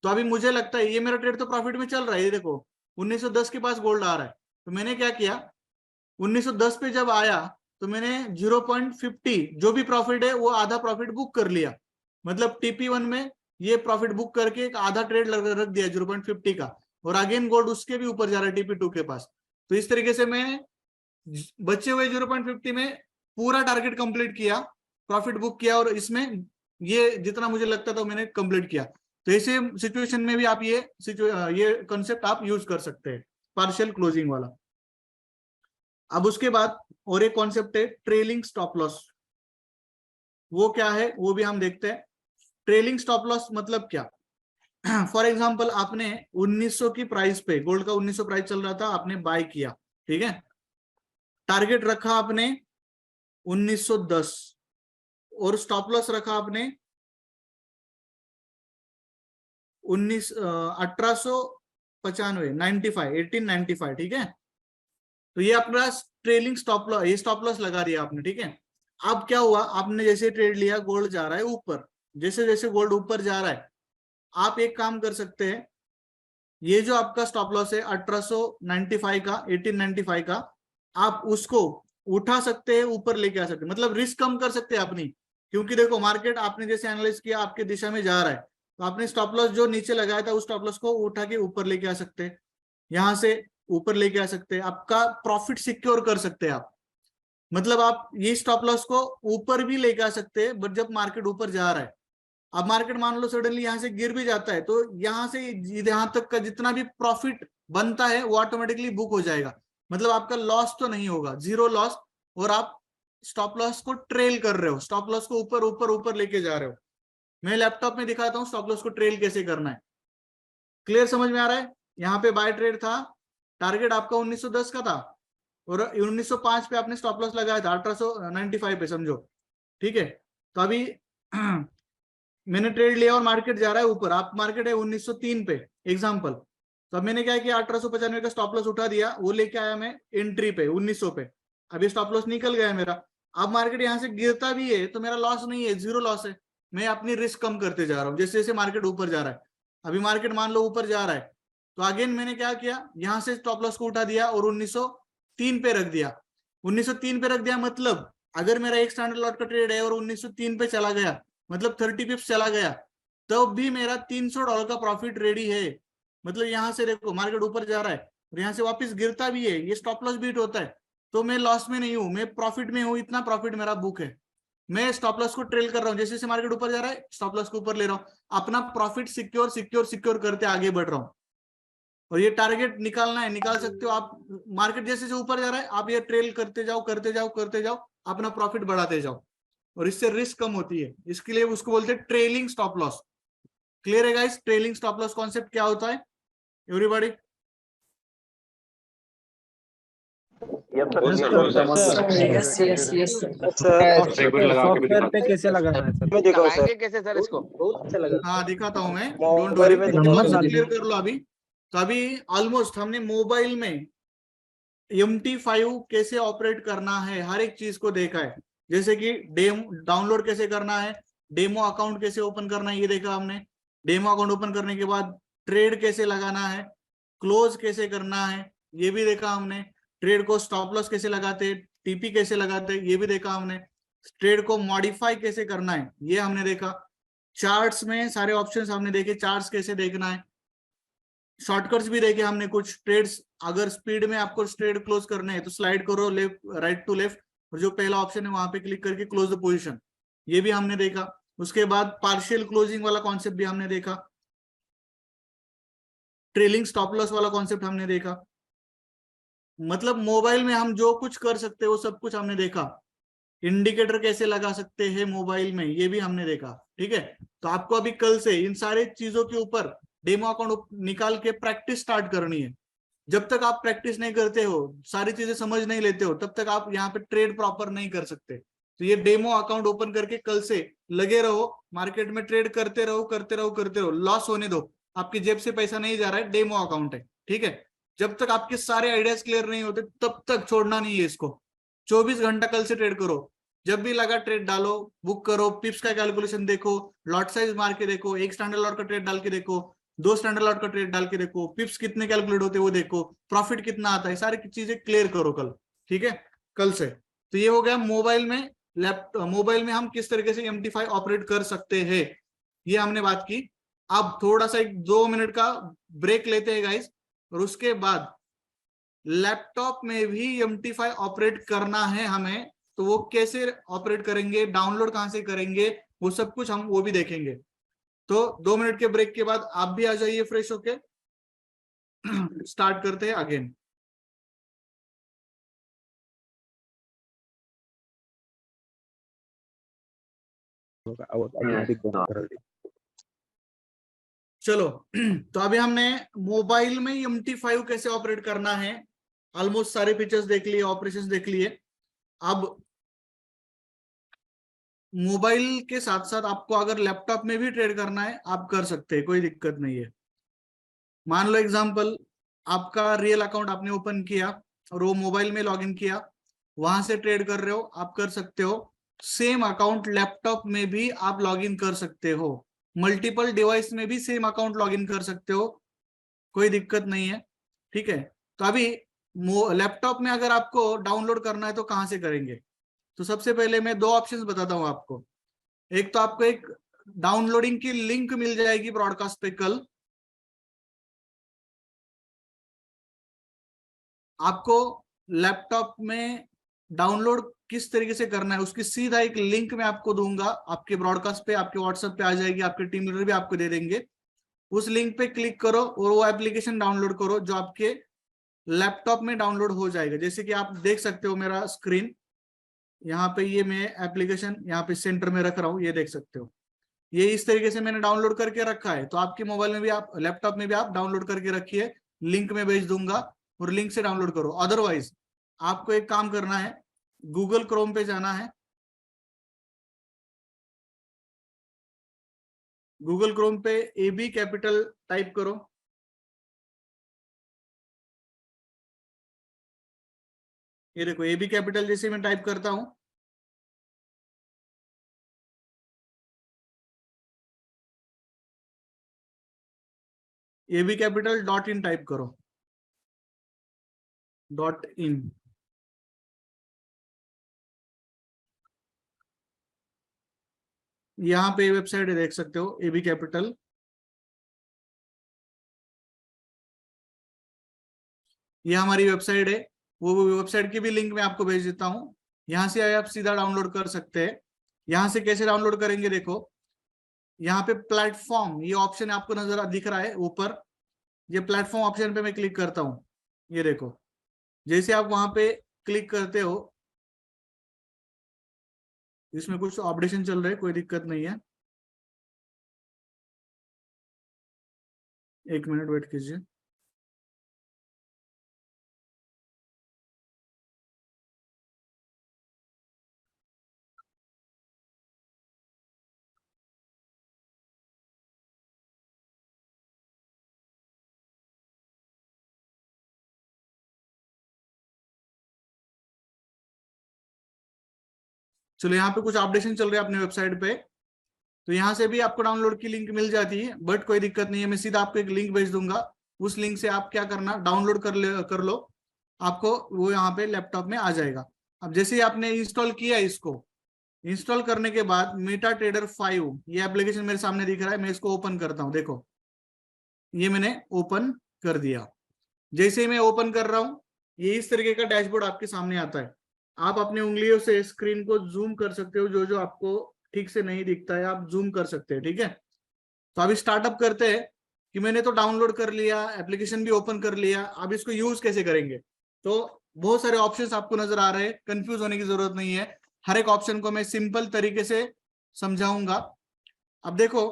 तो अभी मुझे लगता है ये मेरा ट्रेड तो प्रॉफिट में चल रहा है, ये देखो 1910 के पास गोल्ड आ रहा है, तो मैंने क्या किया, 1910 पे जब आया तो मैंने 0.50 जो भी प्रॉफिट है वो आधा प्रॉफिट बुक कर लिया, मतलब TP1 में ये प्रॉफिट बुक करके एक आधा ट्रेड रख दिया 0.50 का, और अगेन गोल्ड उसके भी ऊपर जा रहा है TP2 के पास। तो इस तरीके से मैं बचे हुए 0.50 में पूरा टारगेट कंप्लीट किया, प्रॉफिट बुक किया, और इसमें ये जितना मुझे लगता था मैंने कंप्लीट किया। तो ऐसे सिचुएशन में भी आप ये कंसेप्ट आप यूज कर सकते हैं, पार्शियल क्लोजिंग वाला। अब उसके बाद और एक कॉन्सेप्ट है ट्रेलिंग स्टॉप लॉस। वो क्या है वो भी हम देखते हैं। ट्रेलिंग स्टॉप लॉस मतलब क्या? फॉर एग्जांपल, आपने 1900 की प्राइस पे, गोल्ड का 1900 प्राइस चल रहा था, आपने बाय किया, ठीक है, टारगेट रखा आपने 1910 और स्टॉप लॉस रखा आपने 1895, ठीक है। तो ये अपना ट्रेलिंग स्टॉप लॉस, ये स्टॉप लॉस लगा दिया आपने, ठीक है। अब क्या हुआ, आपने जैसे ट्रेड लिया, गोल्ड जा रहा है ऊपर, जैसे जैसे गोल्ड ऊपर जा रहा है, आप एक काम कर सकते हैं, ये जो आपका स्टॉप लॉस है 1895 का, 1895 का, आप उसको उठा सकते हैं, ऊपर लेके आ सकते हैं, मतलब रिस्क कम कर सकते हैं अपनी। क्योंकि देखो मार्केट आपने जैसे एनालाइज किया, आपके दिशा में जा रहा है, तो आपने स्टॉप लॉस जो नीचे लगाया था उस स्टॉप लॉस को उठा के ऊपर लेके आ सकते हैं, यहां से ऊपर लेके आ सकते हैं, आपका प्रॉफिट सिक्योर कर सकते हैं आप। मतलब आप ये स्टॉप लॉस को ऊपर भी लेके आ सकते हैं, बट जब मार्केट ऊपर जा रहा है, अब मार्केट मान लो सडनली यहाँ से गिर भी जाता है, तो यहाँ से यहाँ तक का जितना भी प्रॉफिट बनता है वो ऑटोमेटिकली बुक हो जाएगा, मतलब आपका लॉस तो नहीं होगा, जीरो लॉस, और आप स्टॉप लॉस को ट्रेल कर रहे हो, स्टॉप लॉस को ऊपर ऊपर ऊपर लेके जा रहे हो। मैं लैपटॉप में दिखाता हूँ स्टॉप लॉस को ट्रेल कैसे करना है, क्लियर समझ में आ रहा है? यहाँ पे बाय ट्रेड था, टारगेट आपका 1910 का था, और 1905 पे आपने स्टॉप लॉस लगाया था, 1895 पे समझो, ठीक है। तो अभी मैंने ट्रेड लिया और मार्केट जा रहा है ऊपर, आप मार्केट है 1903 पे एग्जांपल, तो अब मैंने क्या किया, 1895 का स्टॉप लॉस उठा दिया, वो लेके आया मैं एंट्री पे 1900 पे, अभी स्टॉप लॉस निकल गया मेरा। अब मार्केट यहाँ से गिरता भी है तो मेरा लॉस नहीं है, जीरो लॉस है, मैं अपनी रिस्क कम करते जा रहा हूँ जैसे जैसे मार्केट ऊपर जा रहा है। अभी मार्केट मान लो ऊपर जा रहा है, तो अगेन मैंने क्या किया, यहाँ से स्टॉप लॉस को उठा दिया और 1903 पे रख दिया। 1903 पे रख दिया मतलब अगर मेरा एक स्टैंडर्ड लॉट का ट्रेड है और 1903 पे चला गया, मतलब 30 पिप्स चला गया, तब भी मेरा $300 का प्रॉफिट रेडी है। मतलब यहाँ से देखो मार्केट ऊपर जा रहा है और यहाँ से वापस गिरता भी है, ये स्टॉप लॉस बीट होता है, तो मैं लॉस में नहीं हूँ, मैं प्रॉफिट में हूँ, इतना प्रॉफिट मेरा बुक है। मैं स्टॉप लॉस को ट्रेल कर रहा हूँ, जैसे जैसे मार्केट ऊपर जा रहा है स्टॉप लॉस को ऊपर ले रहा हूँ, अपना प्रॉफिट सिक्योर सिक्योर सिक्योर करते आगे बढ़ रहा हूँ। और ये टारगेट निकालना है, निकाल सकते हो आप। मार्केट जैसे जैसे ऊपर जा रहा है आप ये ट्रेल करते जाओ करते जाओ करते जाओ, अपना प्रॉफिट बढ़ाते जाओ, और इससे रिस्क कम होती है। इसके लिए उसको बोलते हैं ट्रेलिंग स्टॉप लॉस। क्लियर है guys? Trailing stop loss concept क्या होता है everybody? Yes yes yes software पे कैसे लगाना है सर? लगाएंगे कैसे सर इसको? बहुत अच्छा लगा। हाँ दिखाता हूँ मैं, डोंट वरी, क्लियर कर लो अभी। तो अभी ऑलमोस्ट हमने मोबाइल में MT5 कैसे ऑपरेट करना है हर एक चीज को देखा है। जैसे कि डाउनलोड कैसे करना है, डेमो अकाउंट कैसे ओपन करना है ये देखा हमने। डेमो अकाउंट ओपन करने के बाद ट्रेड कैसे लगाना है, क्लोज कैसे करना है ये भी देखा हमने। ट्रेड को स्टॉप लॉस कैसे लगाते, टीपी कैसे लगाते ये भी देखा हमने। ट्रेड को मॉडिफाई कैसे करना है ये हमने देखा। चार्ट्स में सारे ऑप्शंस हमने देखे, चार्ट्स कैसे देखना है। शॉर्टकट्स भी देखे हमने कुछ। ट्रेड्स अगर स्पीड में आपको ट्रेड क्लोज करने हैं तो स्लाइड करो लेफ्ट, राइट टू लेफ्ट, और जो पहला ऑप्शन है वहां पे क्लिक करके क्लोज द पोजीशन, ये भी हमने देखा। उसके बाद पार्शियल क्लोजिंग वाला कॉन्सेप्ट भी हमने देखा। ट्रेलिंग स्टॉप लॉस वाला कॉन्सेप्ट हमने देखा। मतलब मोबाइल में हम जो कुछ कर सकते हैं वो सब कुछ हमने देखा। इंडिकेटर कैसे लगा सकते हैं मोबाइल में ये भी हमने देखा। ठीक है, तो आपको अभी कल से इन सारे चीजों के ऊपर डेमो अकाउंट निकाल के प्रैक्टिस स्टार्ट करनी है। जब तक आप प्रैक्टिस नहीं करते हो, सारी चीजें समझ नहीं लेते हो, तब तक आप यहाँ पे ट्रेड प्रॉपर नहीं कर सकते। तो ये डेमो अकाउंट ओपन करके कल से लगे रहो, मार्केट में ट्रेड करते रहो करते रहो करते रहो। लॉस होने दो, आपकी जेब से पैसा नहीं जा रहा है, डेमो अकाउंट है। ठीक है, जब तक आपके सारे आइडियाज क्लियर नहीं होते तब तक छोड़ना नहीं है इसको। 24 घंटा कल से ट्रेड करो, जब भी लगा ट्रेड डालो, बुक करो, पिप्स का कैलकुलेशन देखो, लॉट साइज मार के देखो, एक स्टैंडर्ड लॉट का ट्रेड डाल के देखो, 2 स्टैंडर्ड लॉट का ट्रेड डाल के देखो, पिप्स कितने कैलकुलेट होते हैं वो देखो, प्रॉफिट कितना आता है, सारी चीजें क्लियर करो कल। ठीक है, कल से। तो ये हो गया मोबाइल में। मोबाइल में हम किस तरीके से MT5 ऑपरेट कर सकते हैं ये हमने बात की। अब थोड़ा सा 1-2 मिनट का ब्रेक लेते हैं गाइस, और उसके बाद लैपटॉप में भी MT5 ऑपरेट करना है हमें। तो वो कैसे ऑपरेट करेंगे, डाउनलोड कहां से करेंगे, वो सब कुछ हम वो भी देखेंगे। तो 2 मिनट के ब्रेक के बाद आप भी आ जाइए फ्रेश होके, स्टार्ट करते हैं अगेन। चलो तो अभी हमने मोबाइल में MT5 कैसे ऑपरेट करना है, ऑलमोस्ट सारे फीचर्स देख लिए, ऑपरेशंस देख लिए। अब मोबाइल के साथ साथ आपको अगर लैपटॉप में भी ट्रेड करना है आप कर सकते हैं, कोई दिक्कत नहीं है। मान लो एग्जांपल, आपका रियल अकाउंट आपने ओपन किया और वो मोबाइल में लॉगिन किया, वहां से ट्रेड कर रहे हो, आप कर सकते हो। सेम अकाउंट लैपटॉप में भी आप लॉगिन कर सकते हो, मल्टीपल डिवाइस में भी सेम अकाउंट लॉगिन कर सकते हो, कोई दिक्कत नहीं है। ठीक है, तो अभी लैपटॉप में अगर आपको डाउनलोड करना है तो कहां से करेंगे? तो सबसे पहले मैं 2 ऑप्शंस बताता हूं आपको। एक तो आपको एक डाउनलोडिंग की लिंक मिल जाएगी ब्रॉडकास्ट पे कल। आपको लैपटॉप में डाउनलोड किस तरीके से करना है उसकी सीधा एक लिंक मैं आपको दूंगा, आपके ब्रॉडकास्ट पे, आपके व्हाट्सएप पे आ जाएगी, आपके टीम लीडर भी आपको दे देंगे। उस लिंक पे क्लिक करो और वो एप्लीकेशन डाउनलोड करो जो आपके लैपटॉप में डाउनलोड हो जाएगा। जैसे कि आप देख सकते हो मेरा स्क्रीन यहाँ पे, ये मैं एप्लीकेशन यहाँ पे सेंटर में रख रहा हूँ, ये देख सकते हो। ये इस तरीके से मैंने डाउनलोड करके रखा है, तो आपके मोबाइल में भी आप, लैपटॉप में भी आप डाउनलोड करके रखिए। लिंक में भेज दूंगा और लिंक से डाउनलोड करो। अदरवाइज आपको एक काम करना है, गूगल क्रोम पे जाना है। गूगल क्रोम पे AB कैपिटल टाइप करो। ये देखो AB कैपिटल जैसे मैं टाइप करता हूं, AB कैपिटल .in टाइप करो, .in। यहाँ पे वेबसाइट है, देख सकते हो AB कैपिटल। ये हमारी वेबसाइट है, वो वेबसाइट की भी लिंक मैं आपको भेज देता हूँ। यहाँ से आप सीधा डाउनलोड कर सकते हैं। यहाँ से कैसे डाउनलोड करेंगे, देखो यहाँ पे प्लेटफॉर्म ये ऑप्शन आपको नजर दिख रहा है ऊपर, ये प्लेटफॉर्म ऑप्शन पे मैं क्लिक करता हूँ, ये देखो जैसे आप वहां पे क्लिक करते हो, इसमें कुछ अपडेशन चल रहा है, कोई दिक्कत नहीं है, 1 मिनट वेट कीजिए। चलो यहाँ पे कुछ अपडेशन चल रहे हैं अपने वेबसाइट पे, तो यहाँ से भी आपको डाउनलोड की लिंक मिल जाती है, बट कोई दिक्कत नहीं है, मैं सीधा आपको एक लिंक भेज दूंगा, उस लिंक से आप क्या करना, डाउनलोड कर लो, आपको वो यहाँ पे लैपटॉप में आ जाएगा। अब जैसे ही आपने इंस्टॉल किया इसको, इंस्टॉल करने के बाद मेटा ट्रेडर 5 ये एप्लीकेशन मेरे सामने दिख रहा है, मैं इसको ओपन करता हूँ, देखो ये मैंने ओपन कर दिया। जैसे ही मैं ओपन कर रहा हूँ, ये इस तरीके का डैशबोर्ड आपके सामने आता है। आप अपनी उंगलियों से स्क्रीन को जूम कर सकते हो, जो जो आपको ठीक से नहीं दिखता है आप जूम कर सकते हैं, ठीक है। तो अभी स्टार्टअप करते हैं कि मैंने तो डाउनलोड कर लिया, एप्लीकेशन भी ओपन कर लिया, अब इसको यूज कैसे करेंगे। तो बहुत सारे ऑप्शंस आपको नजर आ रहे हैं, कंफ्यूज होने की जरूरत नहीं है, हर एक ऑप्शन को मैं सिंपल तरीके से समझाऊंगा। अब देखो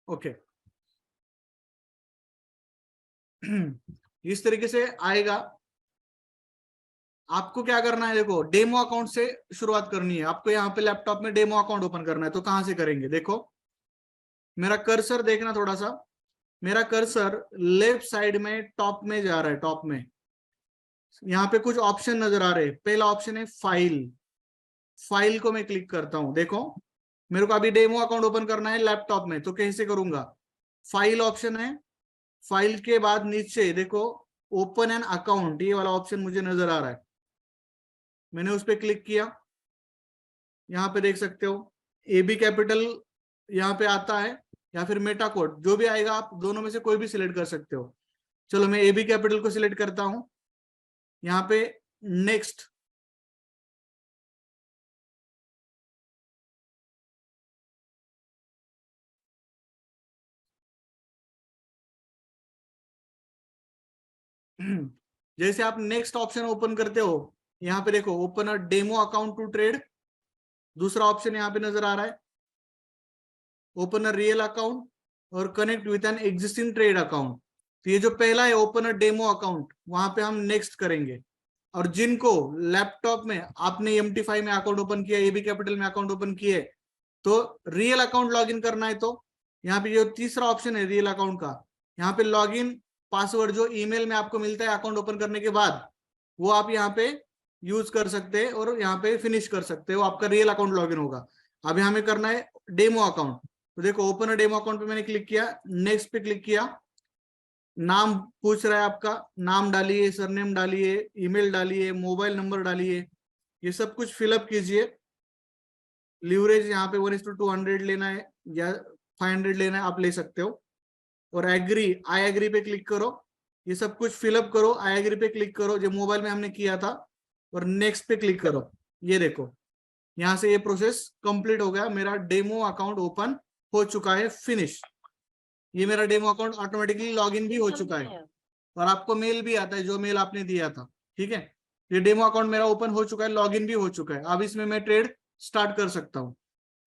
ओके इस तरीके से आएगा। आपको क्या करना है, देखो डेमो अकाउंट से शुरुआत करनी है आपको, यहाँ पे लैपटॉप में डेमो अकाउंट ओपन करना है। तो कहां से करेंगे, देखो मेरा कर्सर देखना थोड़ा सा, मेरा कर्सर लेफ्ट साइड में टॉप में जा रहा है, टॉप में यहाँ पे कुछ ऑप्शन नजर आ रहे हैं। पहला ऑप्शन है फाइल, फाइल को मैं क्लिक करता हूं। देखो मेरे को अभी डेमो अकाउंट ओपन करना है लैपटॉप में, तो कैसे करूंगा, फाइल ऑप्शन है, फाइल के बाद नीचे देखो ओपन एन अकाउंट, ये वाला ऑप्शन मुझे नजर आ रहा है, मैंने उस पर क्लिक किया। यहाँ पे देख सकते हो AB कैपिटल यहाँ पे आता है, या फिर मेटा कोड, जो भी आएगा आप दोनों में से कोई भी सिलेक्ट कर सकते हो। चलो मैं AB कैपिटल को सिलेक्ट करता हूं, यहाँ पे नेक्स्ट, जैसे आप नेक्स्ट ऑप्शन ओपन करते हो, यहाँ पे देखो open a demo account to trade, दूसरा ऑप्शन यहाँ पे नजर आ रहा है, ओपन अ रियल अकाउंट और connect with an existing trade account. तो ये जो पहला है ओपन अ डेमो अकाउंट, वहां पे हम नेक्स्ट करेंगे। और जिनको लैपटॉप में आपने MT5 में अकाउंट ओपन किया, AB कैपिटल में अकाउंट ओपन किए, तो रियल अकाउंट लॉगिन करना है, तो यहाँ पे जो तीसरा ऑप्शन है रियल अकाउंट का, यहाँ पे लॉगिन पासवर्ड जो ईमेल में आपको मिलता है अकाउंट ओपन करने के बाद, वो आप यहाँ पे यूज कर सकते हैं और यहाँ पे फिनिश कर सकते हो, आपका रियल अकाउंट लॉगिन होगा। अब हमें करना है डेमो अकाउंट, तो देखो ओपन डेमो अकाउंट पे मैंने क्लिक किया, नेक्स्ट पे क्लिक किया, नाम पूछ रहा है आपका, नाम डालिए, सरनेम डालिए, ईमेल डालिए, मोबाइल नंबर डालिए, ये सब कुछ फिलअप कीजिए। लीवरेज यहाँ पे 1:200 लेना है या 500 लेना है, आप ले सकते हो। और एग्री, आई एग्री पे क्लिक करो, ये सब कुछ फिलअप करो, आई एग्री पे क्लिक करो जो मोबाइल में हमने किया था, और नेक्स्ट पे क्लिक करो। ये देखो यहाँ से ये प्रोसेस कंप्लीट हो गया, मेरा डेमो अकाउंट ओपन हो चुका है, फिनिश। ये मेरा डेमो अकाउंट ऑटोमेटिकली लॉगिन भी हो चुका है और आपको मेल भी आता है जो मेल आपने दिया था, ठीक है। ये डेमो अकाउंट मेरा ओपन हो चुका है, लॉगिन भी हो चुका है। अब इसमें मैं ट्रेड स्टार्ट कर सकता हूँ।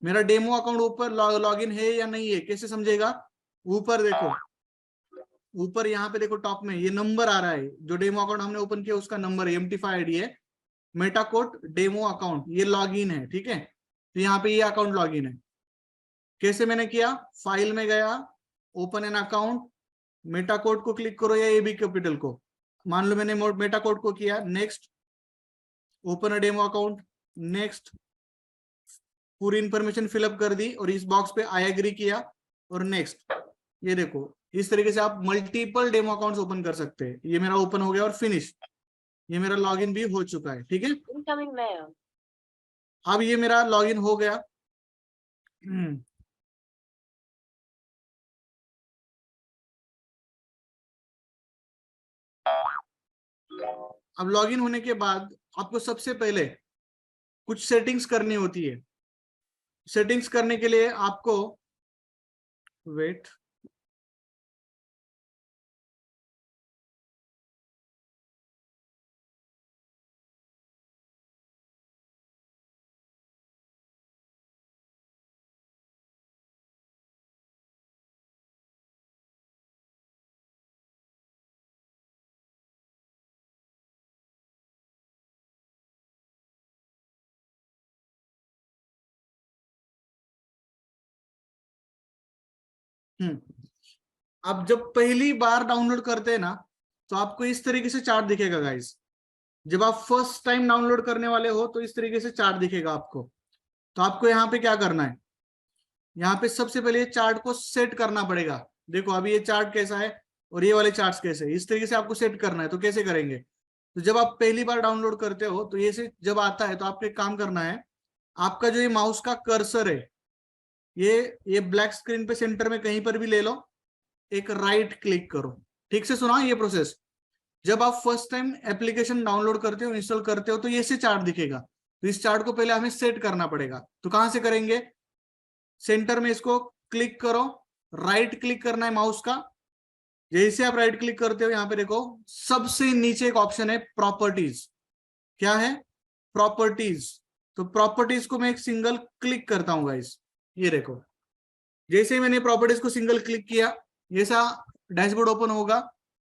मेरा डेमो अकाउंट ऊपर लॉगिन है या नहीं है कैसे समझेगा, ऊपर देखो, ऊपर यहाँ पे देखो टॉप में ये नंबर आ रहा है, जो डेमो अकाउंट हमने ओपन किया उसका नंबर है, MT5 ID है, मेटाकोड डेमो अकाउंट, ये लॉगिन है, ठीक है। तो यहाँ पे ये अकाउंट लॉगिन है। कैसे मैंने किया, फाइल में गया, open an account, Meta code को क्लिक करो या AB कैपिटल को, मान लो मैंने मेटा कोड को किया, next, open a demo account, next, पूरी इंफॉर्मेशन फिलअप कर दी और इस बॉक्स पे आई एग्री किया और नेक्स्ट। ये देखो इस तरीके से आप मल्टीपल डेमो अकाउंट्स ओपन कर सकते हैं। ये मेरा ओपन हो गया और फिनिश, ये मेरा लॉगिन भी हो चुका है, ठीक है। Incoming mail. अब ये मेरा लॉगिन हो गया। अब लॉगिन होने के बाद आपको सबसे पहले कुछ सेटिंग्स करनी होती है। सेटिंग्स करने के लिए आपको वेट, अब जब पहली बार डाउनलोड करते हैं ना, तो आपको इस तरीके से चार्ट दिखेगा गाइस। जब आप फर्स्ट टाइम डाउनलोड करने वाले हो तो इस तरीके से चार्ट दिखेगा आपको। तो आपको यहाँ पे क्या करना है, यहाँ पे सबसे पहले ये चार्ट को सेट करना पड़ेगा। देखो अभी ये चार्ट कैसा है और ये वाले चार्ट्स कैसे, इस तरीके से आपको सेट करना है। तो कैसे करेंगे, तो जब आप पहली बार डाउनलोड करते हो तो ये से जब आता है तो आपको एक काम करना है, आपका जो ये माउस का कर्सर है ये ब्लैक स्क्रीन पे सेंटर में कहीं पर भी ले लो, एक राइट क्लिक करो। ठीक से सुना ये प्रोसेस। जब आप फर्स्ट टाइम एप्लीकेशन डाउनलोड करते हो, इंस्टॉल करते हो, तो ये से चार्ट दिखेगा। तो इस चार्ट को पहले हमें सेट करना पड़ेगा। तो कहां से करेंगे, सेंटर में इसको क्लिक करो, राइट क्लिक करना है माउस का। जैसे आप राइट क्लिक करते हो यहाँ पे देखो सबसे नीचे एक ऑप्शन है प्रॉपर्टीज। क्या है, प्रॉपर्टीज। तो प्रॉपर्टीज को मैं एक सिंगल क्लिक करता हूं गाइस। ये देखो जैसे मैंने प्रॉपर्टीज को सिंगल क्लिक किया, जैसा डैशबोर्ड ओपन होगा।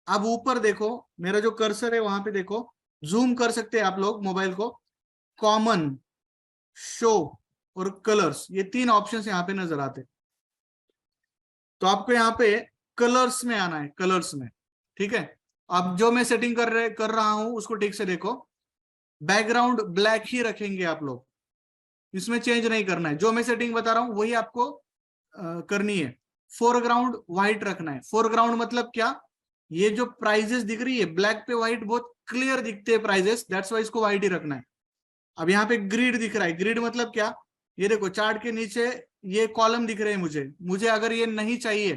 अब ऊपर देखो मेरा जो कर्सर है वहां पे देखो, जूम कर सकते हैं आप लोग मोबाइल को। कॉमन, शो और कलर्स, ये तीन ऑप्शंस यहाँ पे नजर आते। तो आपको यहाँ पे कलर्स में आना है, कलर्स में। ठीक है, अब जो मैं सेटिंग कर रहा हूं उसको ठीक से देखो। बैकग्राउंड ब्लैक ही रखेंगे आप लोग, इसमें चेंज नहीं करना है। जो मैं सेटिंग बता रहा हूं वही आपको करनी है। फोरग्राउंड व्हाइट रखना है। फोरग्राउंड मतलब क्या, ये जो प्राइजेस दिख रही है ब्लैक पे व्हाइट बहुत क्लियर दिखते हैं प्राइजेस, दैट्स वाई इसको व्हाइट ही रखना है। अब यहाँ पे ग्रिड दिख रहा है, ग्रिड मतलब क्या, ये देखो चार्ट के नीचे ये कॉलम दिख रहे हैं। मुझे अगर ये नहीं चाहिए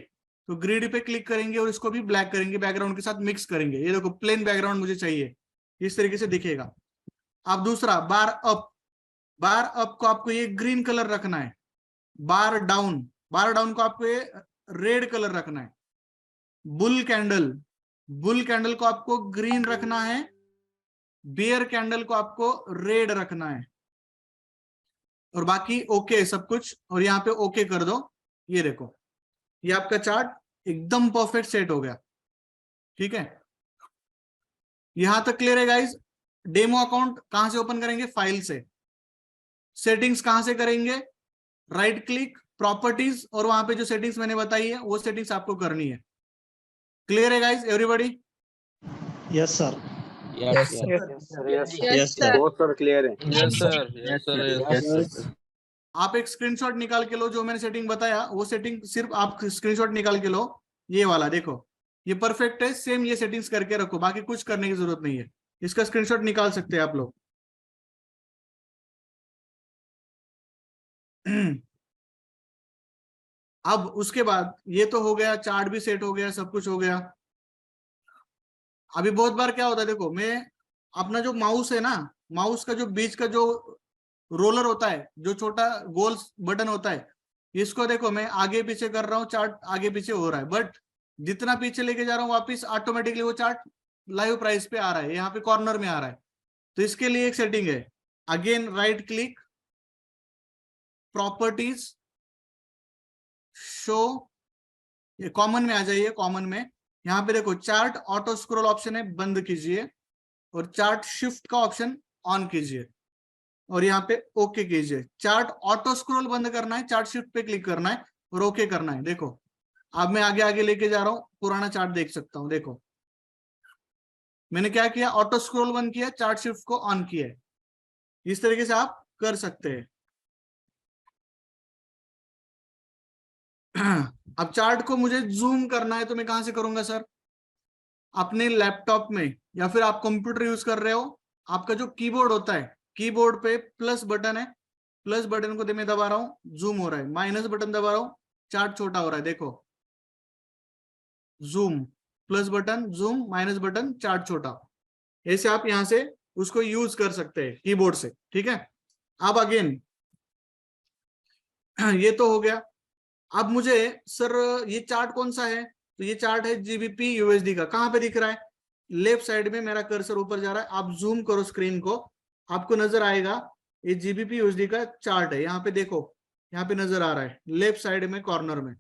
तो ग्रिड पे क्लिक करेंगे और इसको भी ब्लैक करेंगे, बैकग्राउंड के साथ मिक्स करेंगे। ये देखो प्लेन बैकग्राउंड मुझे चाहिए, इस तरीके से दिखेगा। अब दूसरा बार अप, बार अप को आपको ये ग्रीन कलर रखना है। बार डाउन, बार डाउन को आपको ये रेड कलर रखना है। बुल कैंडल, बुल कैंडल को आपको ग्रीन रखना है। बियर कैंडल को आपको रेड रखना है। और बाकी ओके सब कुछ, और यहाँ पे ओके कर दो। ये देखो ये आपका चार्ट एकदम परफेक्ट सेट हो गया। ठीक है, यहां तक क्लियर है गाइस। डेमो अकाउंट कहां से ओपन करेंगे, फाइल से। सेटिंग्स कहां से करेंगे, राइट क्लिक, प्रॉपर्टीज, और वहां पे जो सेटिंग्स मैंने बताई है वो सेटिंग्स आपको करनी है। क्लियर है guys everybody? Yes sir. Yes, sir. Yes, sir. बहुत सर क्लियर है। आप एक स्क्रीनशॉट निकाल के लो, जो मैंने सेटिंग बताया वो सेटिंग सिर्फ आप स्क्रीनशॉट निकाल के लो। ये वाला देखो ये परफेक्ट है, सेम ये सेटिंग्स करके रखो, बाकी कुछ करने की जरूरत नहीं है। इसका स्क्रीनशॉट निकाल सकते हैं आप लोग। अब उसके बाद ये तो हो गया, चार्ट भी सेट हो गया, सब कुछ हो गया। अभी बहुत बार क्या होता है, देखो मैं अपना जो माउस है ना, माउस का जो बीच का जो रोलर होता है, जो छोटा गोल बटन होता है, इसको देखो मैं आगे पीछे कर रहा हूँ, चार्ट आगे पीछे हो रहा है, बट जितना पीछे लेके जा रहा हूँ वापिस ऑटोमेटिकली वो चार्ट लाइव प्राइस पे आ रहा है, यहाँ पे कॉर्नर में आ रहा है। तो इसके लिए एक सेटिंग है, again right click, properties, show, ये कॉमन में आ जाइए। कॉमन में यहाँ पे देखो चार्ट ऑटो स्क्रॉल ऑप्शन है, बंद कीजिए, और चार्ट शिफ्ट का ऑप्शन ऑन कीजिए, और यहाँ पे ओके कीजिए। चार्ट ऑटो स्क्रॉल बंद करना है, चार्ट शिफ्ट पे क्लिक करना है और ओके करना है। देखो अब मैं आगे आगे लेके जा रहा हूँ, पुराना चार्ट देख सकता हूँ। देखो मैंने क्या किया, ऑटो स्क्रॉल बंद किया, चार्ट शिफ्ट को ऑन किया है। इस तरीके से आप कर सकते हैं। अब चार्ट को मुझे जूम करना है तो मैं कहां से करूंगा सर, अपने लैपटॉप में, या फिर आप कंप्यूटर यूज कर रहे हो, आपका जो कीबोर्ड होता है, कीबोर्ड पे प्लस बटन है, प्लस बटन को मैं दबा रहा हूं, जूम हो रहा है, माइनस बटन दबा रहा हूं, चार्ट छोटा हो रहा है। देखो zoom, plus button zoom, minus button chart छोटा। ऐसे आप यहां से उसको यूज कर सकते हैं कीबोर्ड से। ठीक है, अब अगेन ये तो हो गया। अब मुझे सर ये चार्ट कौन सा है, तो ये चार्ट है जीबीपी यूएसडी का। कहाँ पे दिख रहा है, लेफ्ट साइड में मेरा कर्सर ऊपर जा रहा है। आप जूम करो स्क्रीन को, आपको नजर आएगा ये जीबीपी यूएसडी का चार्ट है। यहाँ पे देखो, यहाँ पे नजर आ रहा है लेफ्ट साइड में कॉर्नर में।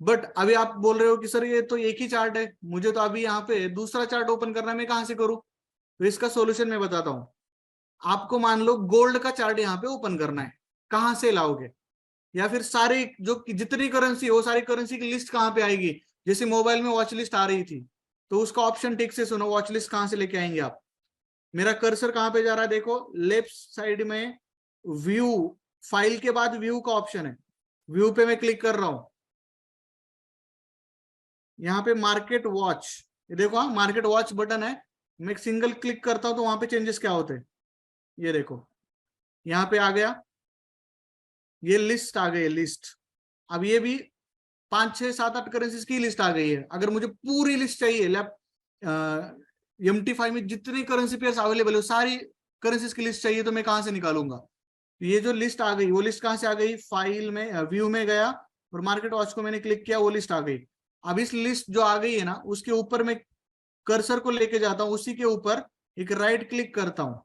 बट अभी आप बोल रहे हो कि सर ये तो एक ही चार्ट है, मुझे तो अभी यहाँ पे दूसरा चार्ट ओपन करना है, मैं कहाँ से करूँ? तो इसका सोल्यूशन मैं बताता हूँ। आपको मान लो गोल्ड का चार्ट यहाँ पे ओपन करना है, कहाँ से लाओगे? या फिर सारी जो जितनी करेंसी हो, सारी करेंसी की लिस्ट कहाँ पे आएगी? जैसे मोबाइल में वॉच लिस्ट आ रही थी, तो उसका ऑप्शन ठीक से सुनो, वॉच लिस्ट कहाँ से लेके आएंगे आप? मेरा कर्सर कहाँ पे जा रहा है, देखो लेफ्ट साइड में व्यू, फाइल के बाद व्यू का ऑप्शन है, व्यू पे मैं क्लिक कर रहा हूं। यहाँ पे मार्केट वॉच, ये देखो, हाँ मार्केट वॉच बटन है। मैं सिंगल क्लिक करता हूं तो वहां पे चेंजेस क्या होते हैं, ये देखो यहाँ पे आ गया, ये लिस्ट आ गई, लिस्ट। अब ये भी 5, 6, 7, 8 करेंसीज की लिस्ट आ गई है। अगर मुझे पूरी लिस्ट चाहिए, MT5 में जितनी करेंसी पेयर्स अवेलेबल है सारी करेंसीज की लिस्ट चाहिए, तो मैं कहाँ से निकालूंगा? ये जो लिस्ट आ गई, वो लिस्ट कहाँ से आ गई? फाइल में, व्यू में गया और मार्केट वॉच को मैंने क्लिक किया, वो लिस्ट आ गई। अब इस लिस्ट जो आ गई है ना, उसके ऊपर मैं कर्सर को लेके जाता हूँ, उसी के ऊपर एक राइट क्लिक करता हूँ।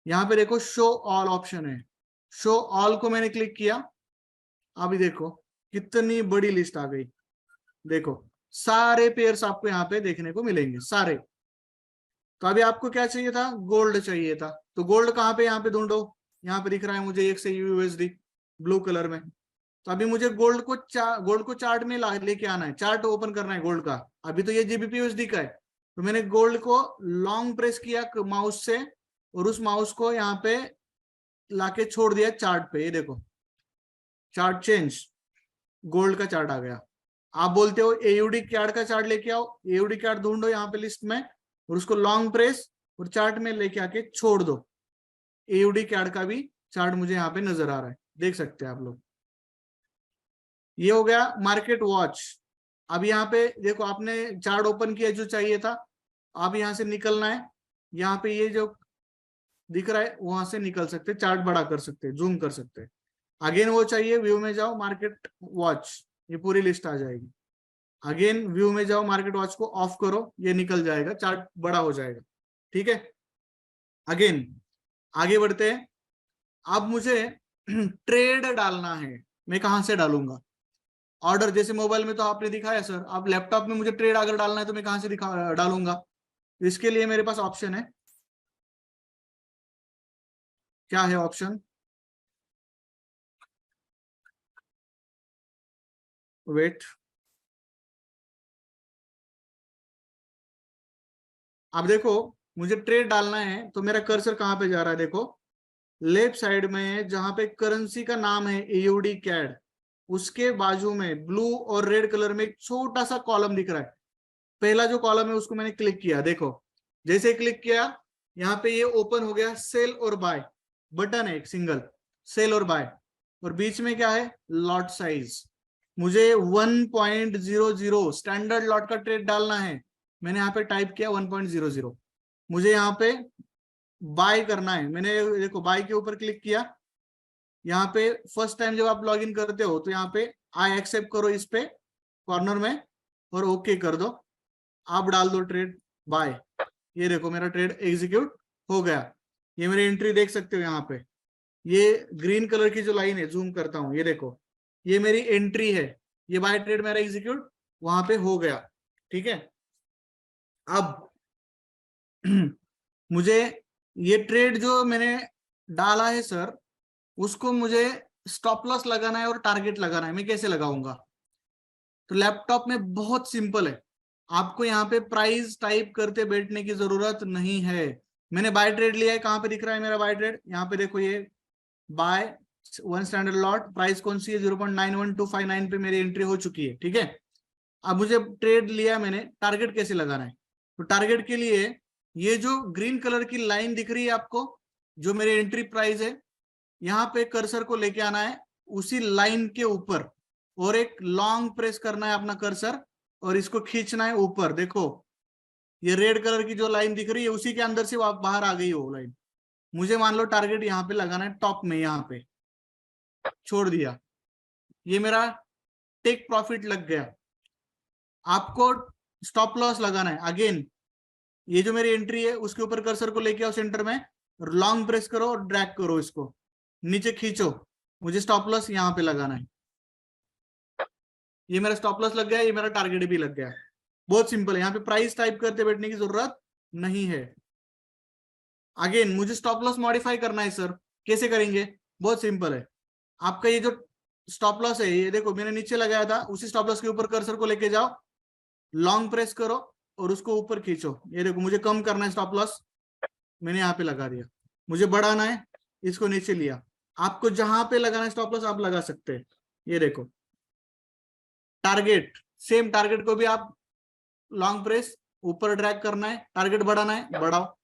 यहाँ पे देखो शो ऑल ऑप्शन है, शो ऑल को मैंने क्लिक किया। अभी देखो कितनी बड़ी लिस्ट आ गई, देखो सारे पेयर्स आपको यहाँ पे देखने को मिलेंगे, सारे। तो अभी आपको क्या चाहिए था? गोल्ड चाहिए था। तो गोल्ड कहाँ पे, यहाँ पे ढूंढो, यहाँ पे दिख रहा है मुझे एक से यूएसडी ब्लू कलर में। तो अभी मुझे गोल्ड को चार्ट में लेके आना है, चार्ट ओपन करना है गोल्ड का। अभी तो ये जीबीपी यूएसडी का है, तो मैंने गोल्ड को लॉन्ग प्रेस किया माउस से, और उस माउस को यहाँ पे लाके छोड़ दिया चार्ट पे। ये देखो चार्ट चेंज, गोल्ड का चार्ट आ गया। आप बोलते हो एयूडी कैड का चार्ट लेके आओ, एयूडी कैड ढूंढो यहाँ पे लिस्ट में, और उसको लॉन्ग प्रेस और चार्ट में लेके आके छोड़ दो। एयूडी कैड का भी चार्ट मुझे यहाँ पे नजर आ रहा है, देख सकते हैं आप लोग। ये हो गया मार्केट वॉच। अब यहाँ पे देखो, आपने चार्ट ओपन किया जो चाहिए था, आप यहाँ से निकलना है, यहाँ पे ये जो दिख रहा है वहां से निकल सकते, चार्ट बड़ा कर सकते, जूम कर सकते। अगेन वो चाहिए, व्यू में जाओ, मार्केट वॉच, ये पूरी लिस्ट आ जाएगी। अगेन व्यू में जाओ, मार्केट वॉच को ऑफ करो, ये निकल जाएगा, चार्ट बड़ा हो जाएगा। ठीक है, अगेन आगे बढ़ते हैं। अब मुझे ट्रेड डालना है, मैं कहां से डालूंगा? ऑर्डर, जैसे मोबाइल में तो आपने दिखाया सर, अब लैपटॉप में मुझे ट्रेड अगर डालना है तो मैं कहां से डालूंगा? इसके लिए मेरे पास ऑप्शन है, क्या है ऑप्शन? वेट, अब देखो मुझे ट्रेड डालना है, तो मेरा कर्सर कहां पे जा रहा है? देखो लेफ्ट साइड में जहां पे करेंसी का नाम है एयूडी कैड, उसके बाजू में ब्लू और रेड कलर में एक छोटा सा कॉलम दिख रहा है। पहला जो कॉलम है उसको मैंने क्लिक किया, देखो जैसे क्लिक किया यहाँ पे ये ओपन हो गया, सेल और बाय बटन है, एक सिंगल सेल और बाय, और बीच में क्या है? Lot size. मुझे 1.00 स्टैंडर्ड लॉट का ट्रेड डालना है, मैंने यहाँ पे टाइप किया 1.00। मुझे यहाँ पे बाय करना है, मैंने देखो बाय के ऊपर क्लिक किया। यहाँ पे फर्स्ट टाइम जब आप लॉग इन करते हो तो यहाँ पे आई एक्सेप्ट करो इस पे कॉर्नर में, और ओके कर दो। आप डाल दो ट्रेड बाय, ये देखो मेरा ट्रेड एग्जीक्यूट हो गया। ये मेरी एंट्री देख सकते हो, यहाँ पे ये ग्रीन कलर की जो लाइन है, जूम करता हूँ, ये देखो ये मेरी एंट्री है, ये बाय ट्रेड मेरा एग्जीक्यूट वहां पे हो गया। ठीक है, अब मुझे ये ट्रेड जो मैंने डाला है सर, उसको मुझे स्टॉप लॉस लगाना है और टारगेट लगाना है, मैं कैसे लगाऊंगा? तो लैपटॉप में बहुत सिंपल है, आपको यहाँ पे प्राइस टाइप करते बैठने की जरूरत नहीं है। मैंने बाय ट्रेड लिया है, कहाँ पे दिख रहा है मेरा बाय ट्रेड? यहाँ पे देखो, ये बाय 1 स्टैंडर्ड लॉट, प्राइस कौन सी है? 0.91259 पे मेरी एंट्री हो चुकी है। ठीक है, अब मुझे ट्रेड लिया मैंने, टारगेट कैसे लगाना है? तो टारगेट के लिए ये जो ग्रीन कलर की लाइन दिख रही है आपको, जो मेरी एंट्री प्राइस है, यहाँ पे कर्सर को लेके आना है उसी लाइन के ऊपर, और एक लॉन्ग प्रेस करना है अपना कर्सर, और इसको खींचना है ऊपर। देखो ये रेड कलर की जो लाइन दिख रही है, उसी के अंदर से बाहर आ गई वो लाइन, मुझे मान लो टारगेट यहाँ पे लगाना है टॉप में, यहाँ पे छोड़ दिया, ये मेरा टेक प्रॉफिट लग गया। आपको स्टॉप लॉस लगाना है। अगेन ये जो मेरी एंट्री है उसके ऊपर कर्सर को लेके आओ सेंटर में, लॉन्ग प्रेस करो और ड्रैग करो, इसको नीचे खींचो, मुझे स्टॉप लॉस यहाँ पे लगाना है। ये मेरा स्टॉप लॉस लग गया, ये मेरा टारगेट भी लग गया। बहुत सिंपल है, यहाँ पे प्राइस टाइप करते बैठने की जरूरत नहीं है। अगेन मुझे स्टॉप लॉस मॉडिफाई करना है सर, कैसे करेंगे? बहुत सिंपल है। आपका ये जो स्टॉप लॉस है, ये देखो मैंने नीचे लगाया था, उसी स्टॉप लॉस के ऊपर कर्सर को लेके जाओ, लॉन्ग प्रेस करो और उसको ऊपर खींचो। ये देखो मुझे कम करना है स्टॉप लॉस, मैंने यहाँ पे लगा दिया। मुझे बढ़ाना है, इसको नीचे लिया। आपको जहां पे लगाना है स्टॉप लॉस आप लगा सकते हैं। ये देखो टारगेट, सेम टारगेट को भी आप लॉन्ग प्रेस ऊपर ड्रैग करना है, टारगेट बढ़ाना है बढ़ाओ,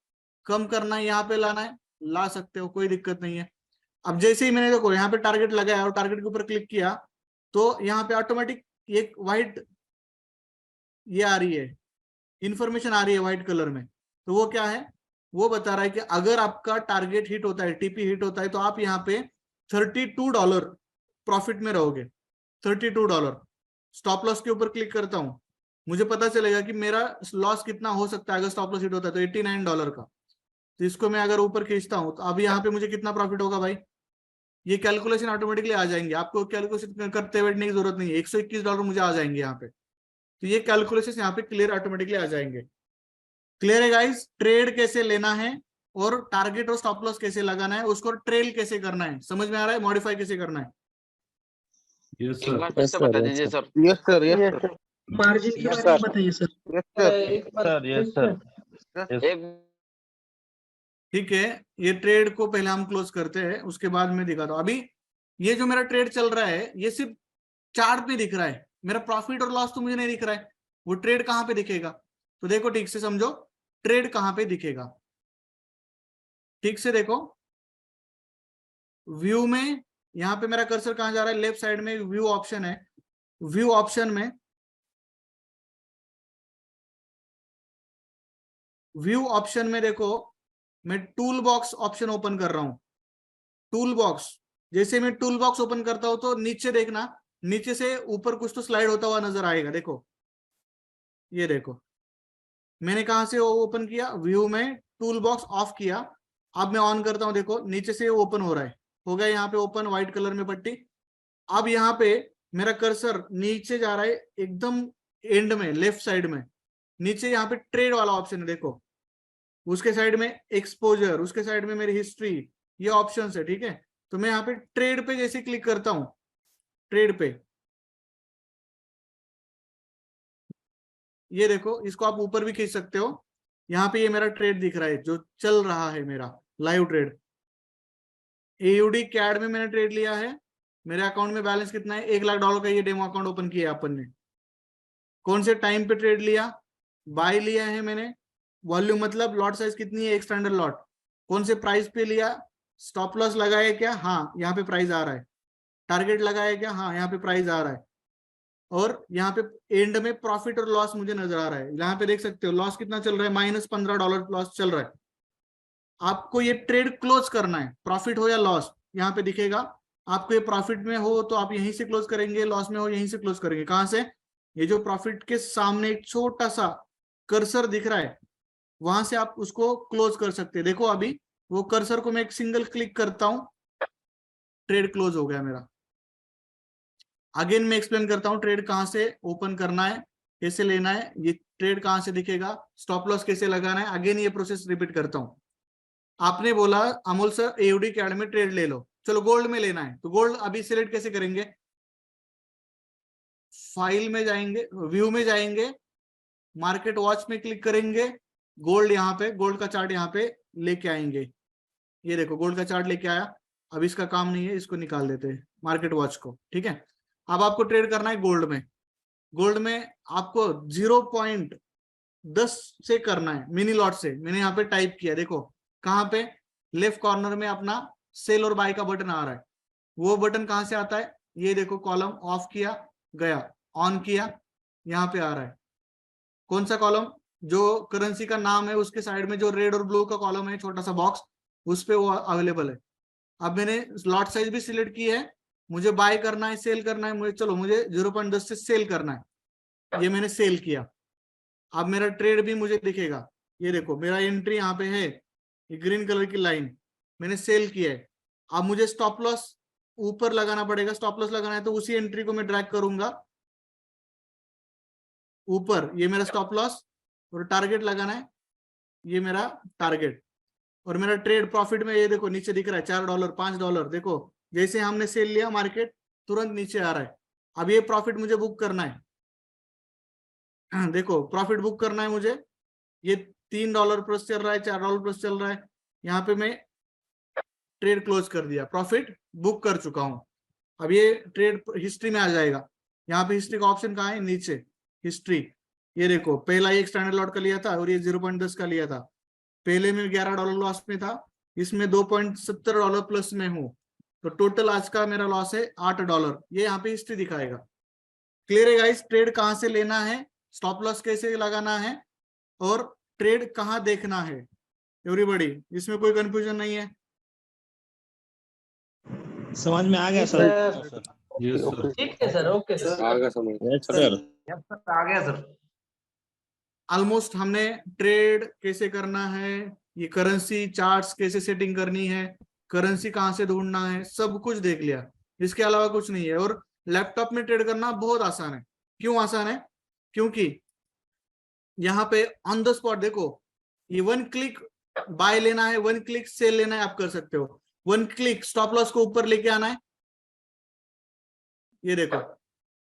कम करना है यहाँ पे लाना है ला सकते हो, कोई दिक्कत नहीं है। अब जैसे ही मैंने देखो यहाँ पे टारगेट लगाया और टारगेट के ऊपर क्लिक किया तो यहाँ पे ऑटोमेटिक एक व्हाइट ये आ रही है, इंफॉर्मेशन आ रही है व्हाइट कलर में। तो वो क्या है? वो बता रहा है कि अगर आपका टारगेट हिट होता है, टीपी हिट होता है, तो आप यहाँ पे $32 प्रॉफिट में रहोगे। $32। स्टॉप लॉस के ऊपर क्लिक करता हूँ, मुझे पता चलेगा कि मेरा लॉस कितना हो सकता है अगर स्टॉप लॉस हिट होता है तो $89 का। तो इसको मैं अगर ऊपर खींचता हूँ तो अब यहाँ पे मुझे कितना प्रॉफिट होगा भाई? ये कैलकुलेशन ऑटोमेटिकली आ जाएंगे, आपको कैलकुलेशन करते बैठने की जरूरत नहीं है। $121 मुझे आ जाएंगे यहाँ पे। तो ये कैलकुलेशन यहाँ पे क्लियर ऑटोमेटिकली आ जाएंगे। क्लियर है गाइस? ट्रेड कैसे लेना है और टारगेट और स्टॉप लॉस कैसे लगाना है, उसको ट्रेल कैसे करना है, समझ में आ रहा है? मॉडिफाई कैसे करना है? एक बार फिर से बता दीजिए sir. Yes sir, yes sir, margin के बारे में बताइए सर। यस सर, एक बार यस सर। एक ठीक है, ये ट्रेड को पहले हम क्लोज करते हैं, उसके बाद में दिखाता हूं। अभी ये जो मेरा ट्रेड चल रहा है ये सिर्फ चार्ट पे दिख रहा है, मेरा प्रॉफिट और लॉस तो मुझे नहीं दिख रहा है। वो ट्रेड कहां पे दिखेगा? तो देखो ठीक से समझो, ट्रेड कहां पे दिखेगा, ठीक से देखो। व्यू में यहाँ पे मेरा कर्सर कहां जा रहा है? लेफ्ट साइड में व्यू ऑप्शन है। व्यू ऑप्शन में, व्यू ऑप्शन में देखो, मैं टूल बॉक्स ऑप्शन ओपन कर रहा हूं। टूल बॉक्स, जैसे मैं टूल बॉक्स ओपन करता हूं तो नीचे देखना, नीचे से ऊपर कुछ तो स्लाइड होता हुआ नजर आएगा। देखो ये देखो, मैंने कहां से ओपन किया? व्यू में टूल बॉक्स ऑफ किया। अब मैं ऑन करता हूं, देखो नीचे से ओपन हो रहा है, हो गया यहाँ पे ओपन व्हाइट कलर में पट्टी। अब यहाँ पे मेरा कर्सर नीचे जा रहा है, एकदम एंड में लेफ्ट साइड में नीचे यहाँ पे ट्रेड वाला ऑप्शन है, देखो उसके साइड में एक्सपोजर, उसके साइड में मेरी हिस्ट्री, ये ऑप्शंस है, ठीक है। तो मैं यहाँ पे ट्रेड पे जैसे क्लिक करता हूं, ट्रेड पे, ये देखो इसको आप ऊपर भी खींच सकते हो। यहाँ पे ये मेरा ट्रेड दिख रहा है जो चल रहा है, मेरा लाइव ट्रेड। AUD कैड में मैंने ट्रेड लिया है, मेरे अकाउंट में बैलेंस कितना है? $1 लाख का ये डेमो अकाउंट ओपन किया है अपन ने। कौन से टाइम पे ट्रेड लिया? बाय लिया है मैंने। वॉल्यूम मतलब लॉट साइज कितनी है? एक स्टैंडर्ड लॉट। कौन से प्राइस पे लिया? स्टॉप लॉस लगाया क्या? हाँ यहाँ पे प्राइस आ रहा है। टारगेट लगाया क्या? हाँ यहाँ पे प्राइस आ रहा है। और यहाँ पे एंड में प्रॉफिट और लॉस मुझे नजर आ रहा है। यहाँ पे देख सकते हो लॉस कितना चल रहा है? -$15 लॉस चल रहा है। आपको ये ट्रेड क्लोज करना है, प्रॉफिट हो या लॉस यहाँ पे दिखेगा। आपको ये प्रॉफिट में हो तो आप यहीं से क्लोज करेंगे, लॉस में हो यहीं से क्लोज करेंगे। कहां से? ये जो प्रॉफिट के सामने एक छोटा सा कर्सर दिख रहा है वहां से आप उसको क्लोज कर सकते हैं। देखो अभी वो कर्सर को मैं एक सिंगल क्लिक करता हूं, ट्रेड क्लोज हो गया मेरा। अगेन मैं एक्सप्लेन करता हूं ट्रेड कहां से ओपन करना है, कैसे लेना है, ये ट्रेड कहां से दिखेगा, स्टॉप लॉस कैसे लगाना है। अगेन ये प्रोसेस रिपीट करता हूं। आपने बोला अमोल सर AUD कैड में ट्रेड ले लो, चलो गोल्ड में लेना है, तो गोल्ड अभी सिलेक्ट कैसे करेंगे? फाइल में जाएंगे, व्यू में जाएंगे, मार्केट वॉच में क्लिक करेंगे, गोल्ड यहाँ पे, गोल्ड का चार्ट यहाँ पे लेके आएंगे। ये देखो गोल्ड का चार्ट लेके आया। अब इसका काम नहीं है, इसको निकाल देते हैं मार्केट वॉच को, ठीक है। अब आपको ट्रेड करना है गोल्ड में। गोल्ड में आपको 0.10 से करना है, मिनी लॉट से। मैंने यहाँ पे टाइप किया, देखो कहाँ पे? लेफ्ट कॉर्नर में अपना सेल और बाय का बटन आ रहा है। वो बटन कहां से आता है? ये देखो कॉलम ऑफ किया गया, ऑन किया, यहाँ पे आ रहा है। कौन सा कॉलम? जो करेंसी का नाम है उसके साइड में जो रेड और ब्लू का कॉलम है, छोटा सा बॉक्स, उस पे वो अवेलेबल है। अब मैंने लॉट साइज भी सिलेक्ट की है, मुझे बाय करना है, सेल करना है, मुझे चलो मुझे 0.10 से सेल करना है, ये मैंने सेल किया। अब मेरा ट्रेड भी मुझे दिखेगा, ये देखो मेरा एंट्री यहाँ पे है, ये ग्रीन कलर की लाइन मैंने सेल किया है। अब मुझे स्टॉप लॉस ऊपर लगाना पड़ेगा, स्टॉप लॉस लगाना है तो उसी एंट्री को मैं ड्रैग करूंगा ऊपर, ये मेरा स्टॉप लॉस, और टारगेट लगाना है, ये मेरा टारगेट। और मेरा ट्रेड प्रॉफिट में ये देखो नीचे दिख रहा है $4 $5, देखो जैसे हमने सेल लिया मार्केट तुरंत नीचे आ रहा है। अब ये प्रॉफिट मुझे बुक करना है, देखो प्रॉफिट बुक करना है मुझे, ये $3 प्लस चल रहा है, $4 प्लस चल रहा है, यहाँ पे मैं ट्रेड क्लोज कर दिया, प्रॉफिट बुक कर चुका हूं। अब ये ट्रेड हिस्ट्री में आ जाएगा, यहाँ पे हिस्ट्री का ऑप्शन कहाँ है, नीचे हिस्ट्री, ये देखो पहला एक स्टैंडर्ड लॉट का लिया था और ये 0.10 का लिया था, पहले में $11 लॉस में था, इसमें $2.70 प्लस में हूं, तो टोटल आज का मेरा लॉस है $8, ये यहाँ पे हिस्ट्री दिखाएगा। क्लियर है गाइस, ट्रेड कहाँ से लेना है, स्टॉप लॉस कैसे लगाना है, और ट्रेड कहाँ देखना है, एवरीबॉडी इसमें कोई कंफ्यूजन नहीं है? समझ में आ गया सर? ठीक है सर, ओके सर। आ गया सर। ऑलमोस्ट हमने ट्रेड कैसे करना है, ये करेंसी चार्ट्स कैसे सेटिंग करनी है, करेंसी कहाँ से ढूंढना है, सब कुछ देख लिया, इसके अलावा कुछ नहीं है। और लैपटॉप में ट्रेड करना बहुत आसान है। क्यों आसान है? क्योंकि यहाँ पे ऑन द स्पॉट देखो, ये 1 क्लिक बाय लेना है, 1 क्लिक सेल लेना है, आप कर सकते हो। 1 क्लिक स्टॉप लॉस को ऊपर लेके आना है, ये देखो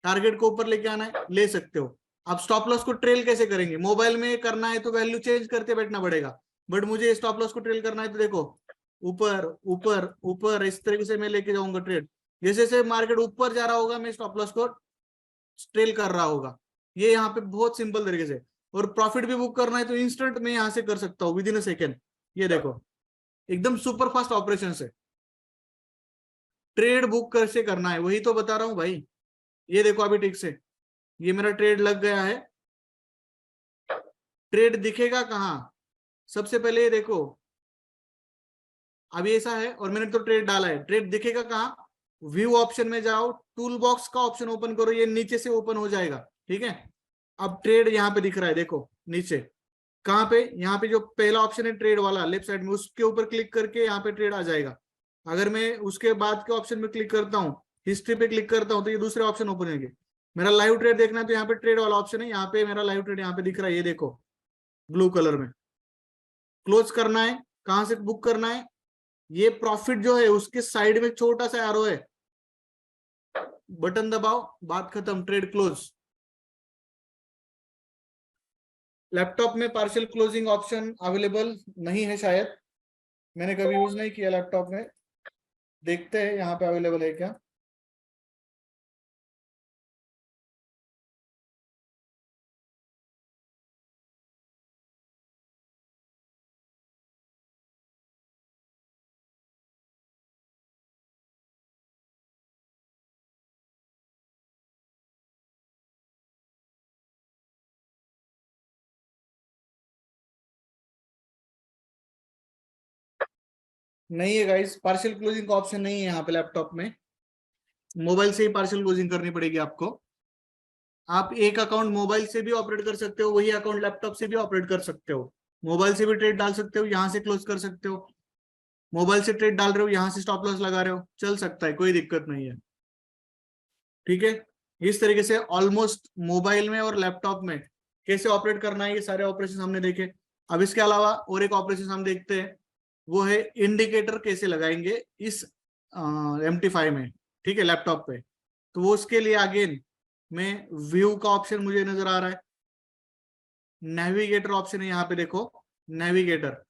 टारगेट को ऊपर लेके आना है, ले सकते हो। अब स्टॉप लॉस को ट्रेल कैसे करेंगे, मोबाइल में करना है तो वैल्यू चेंज करते बैठना पड़ेगा, बट मुझे स्टॉप लॉस को ट्रेल करना है तो देखो ऊपर ऊपर ऊपर इस तरीके से मैं लेके जाऊंगा ट्रेड, जैसे जैसे मार्केट ऊपर जा रहा होगा मैं स्टॉप लॉस को ट्रेल कर रहा होगा, ये यहाँ पे बहुत सिंपल तरीके से। और प्रॉफिट भी बुक करना है तो इंस्टेंट में यहाँ से कर सकता हूँ, विद इन अ सेकेंड, ये देखो एकदम सुपर फास्ट ऑपरेशन से ट्रेड बुक कैसे करना है वही तो बता रहा हूँ भाई। ये देखो अभी ठीक से ये मेरा ट्रेड लग गया है, ट्रेड दिखेगा कहाँ, सबसे पहले ये देखो अभी ऐसा है और मैंने तो ट्रेड डाला है, ट्रेड दिखेगा कहाँ, व्यू ऑप्शन में जाओ, टूल बॉक्स का ऑप्शन ओपन करो, ये नीचे से ओपन हो जाएगा, ठीक है। अब ट्रेड यहाँ पे दिख रहा है, देखो नीचे कहाँ पे, यहाँ पे जो पहला ऑप्शन है ट्रेड वाला लेफ्ट साइड में, उसके ऊपर क्लिक करके यहाँ पे ट्रेड आ जाएगा। अगर मैं उसके बाद के ऑप्शन में क्लिक करता हूँ, हिस्ट्री पे क्लिक करता हूँ, तो ये दूसरे ऑप्शन ओपन होंगे। मेरा लाइव ट्रेड देखना है तो यहाँ पे ट्रेड वाला ऑप्शन है, यहाँ पे मेरा लाइव ट्रेड यहाँ पे दिख रहा है, ये देखो ब्लू कलर में। क्लोज करना है, कहाँ से बुक करना है, ये प्रॉफिट जो है उसके साइड में छोटा सा एरो है, बटन दबाओ, बात खत्म, ट्रेड क्लोज। लैपटॉप में पार्शियल क्लोजिंग ऑप्शन अवेलेबल नहीं है शायद, मैंने कभी यूज नहीं किया लैपटॉप में, देखते हैं यहाँ पे अवेलेबल है क्या। नहीं है गाइस, पार्शियल क्लोजिंग का ऑप्शन नहीं है यहाँ पे लैपटॉप में, मोबाइल से ही पार्शियल क्लोजिंग करनी पड़ेगी आपको। आप एक अकाउंट मोबाइल से भी ऑपरेट कर सकते हो, वही अकाउंट लैपटॉप से भी ऑपरेट कर सकते हो, मोबाइल से भी ट्रेड डाल सकते हो, यहाँ से क्लोज कर सकते हो, मोबाइल से ट्रेड डाल रहे हो यहाँ से स्टॉप लॉस लगा रहे हो, चल सकता है, कोई दिक्कत नहीं है, ठीक है। इस तरीके से ऑलमोस्ट मोबाइल में और लैपटॉप में कैसे ऑपरेट करना है ये सारे ऑपरेशन हमने देखे। अब इसके अलावा और एक ऑपरेशन हम देखते हैं, वो है इंडिकेटर कैसे लगाएंगे इस MT5 में, ठीक है, लैपटॉप पे। तो वो उसके लिए अगेन मैं व्यू का ऑप्शन मुझे नजर आ रहा है, नेविगेटर ऑप्शन है यहाँ पे, देखो नेविगेटर,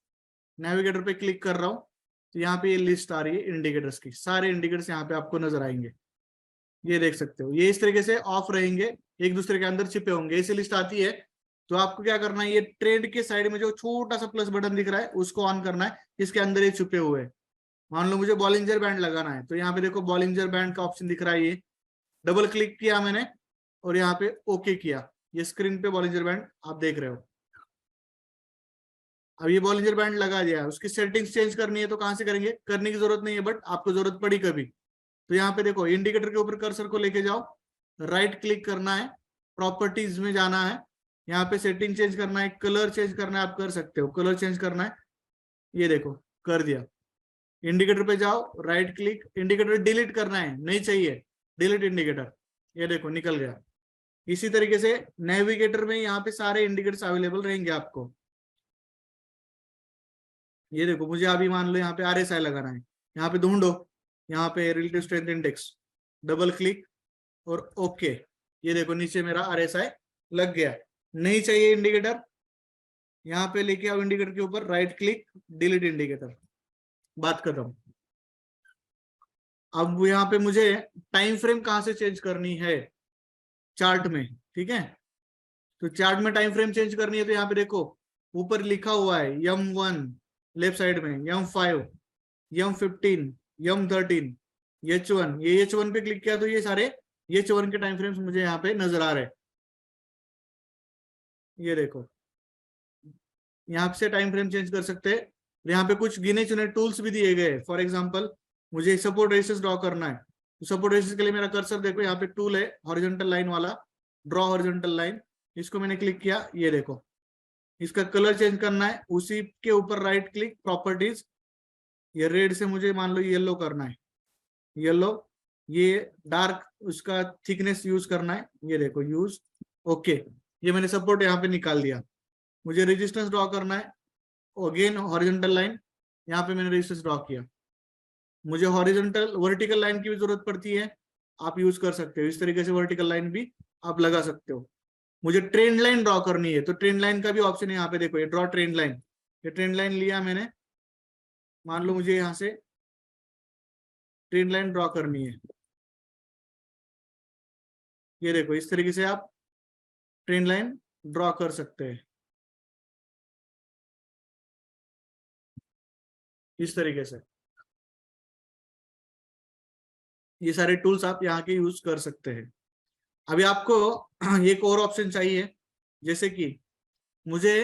नेविगेटर पे क्लिक कर रहा हूँ तो यहाँ पे ये लिस्ट आ रही है इंडिकेटर्स की, सारे इंडिकेटर्स यहाँ पे आपको नजर आएंगे, ये देख सकते हो, ये इस तरीके से ऑफ रहेंगे, एक दूसरे के अंदर छिपे होंगे, ऐसी लिस्ट आती है। तो आपको क्या करना है, ये ट्रेड के साइड में जो छोटा सा प्लस बटन दिख रहा है उसको ऑन करना है, इसके अंदर ये छुपे हुए हैं। मान लो मुझे बॉलिंजर बैंड लगाना है तो यहाँ पे देखो बॉलिंजर बैंड का ऑप्शन दिख रहा है, ये डबल क्लिक किया मैंने और यहाँ पे ओके किया, ये स्क्रीन पे बॉलिंजर बैंड आप देख रहे हो। अब ये बॉलिंजर बैंड लगा दिया, उसकी सेटिंग्स चेंज करनी है तो कहाँ से करेंगे, करने की जरूरत नहीं है, बट आपको जरूरत पड़ी कभी तो यहाँ पे देखो इंडिकेटर के ऊपर कर्सर को लेके जाओ, राइट क्लिक करना है, प्रॉपर्टीज में जाना है, यहाँ पे सेटिंग चेंज करना है, कलर चेंज करना है, आप कर सकते हो, कलर चेंज करना है, ये देखो कर दिया। इंडिकेटर पे जाओ, राइट क्लिक, इंडिकेटर डिलीट करना है, नहीं चाहिए, डिलीट इंडिकेटर, ये देखो निकल गया। इसी तरीके से नेविगेटर में यहाँ पे सारे इंडिकेटर्स अवेलेबल रहेंगे आपको। ये देखो मुझे अभी मान लो यहाँ पे RSI लगाना है, यहाँ पे ढूंढो, यहाँ पे relative strength index, double click और ओके, ये देखो नीचे मेरा RSI लग गया। नहीं चाहिए इंडिकेटर, यहाँ पे लेके आओ इंडिकेटर के ऊपर, राइट क्लिक, डिलीट इंडिकेटर, बात खत्म। अब यहाँ पे मुझे टाइम फ्रेम कहाँ से चेंज करनी है, चार्ट में, ठीक है। तो चार्ट में टाइम फ्रेम चेंज करनी है तो यहाँ पे देखो ऊपर लिखा हुआ है M1 लेफ्ट साइड में, M5, M15, M13, H1, ये H1 पे क्लिक किया तो ये सारे H1 के टाइम फ्रेम्स मुझे यहाँ पे नजर आ रहे हैं। ये देखो यहाँ से टाइम फ्रेम चेंज कर सकते हैं। यहाँ पे कुछ गिने चुने टूल्स भी दिए गए, फॉर एग्जांपल मुझे सपोर्ट रेसेस ड्रॉ करना है, तो सपोर्ट रेसेस के लिए मेरा कर्सर देखो यहाँ पे टूल है हॉरिजॉन्टल लाइन वाला, ड्रॉ हॉरिजॉन्टल लाइन, इसको मैंने क्लिक किया, ये देखो इसका कलर चेंज करना है, उसी के ऊपर राइट क्लिक, प्रॉपर्टीज, ये रेड से मुझे मान लो येलो करना है, येलो, ये डार्क उसका थिकनेस यूज करना है, ये देखो यूज, ओके, ये मैंने सपोर्ट यहाँ पे निकाल दिया। मुझे रेजिस्टेंस ड्रॉ करना है, अगेन हॉरिजॉन्टल लाइन, यहाँ पे मैंने रेजिस्टेंस ड्रॉ किया। मुझे हॉरिजॉन्टल वर्टिकल लाइन की भी जरूरत पड़ती है, आप यूज कर सकते हो, इस तरीके से वर्टिकल लाइन भी आप लगा सकते हो। मुझे ट्रेंड लाइन ड्रॉ करनी है तो ट्रेंड लाइन का भी ऑप्शन है यहाँ पे देखो, ये ड्रॉ ट्रेंड लाइन, ये ट्रेंड लाइन लिया मैंने, मान लो मुझे यहाँ से ट्रेंड लाइन ड्रॉ करनी है, ये देखो इस तरीके से आप ट्रेंड लाइन ड्रॉ कर सकते हैं, इस तरीके से ये सारे टूल्स आप यहाँ के यूज कर सकते हैं। अभी आपको एक और ऑप्शन चाहिए, जैसे कि मुझे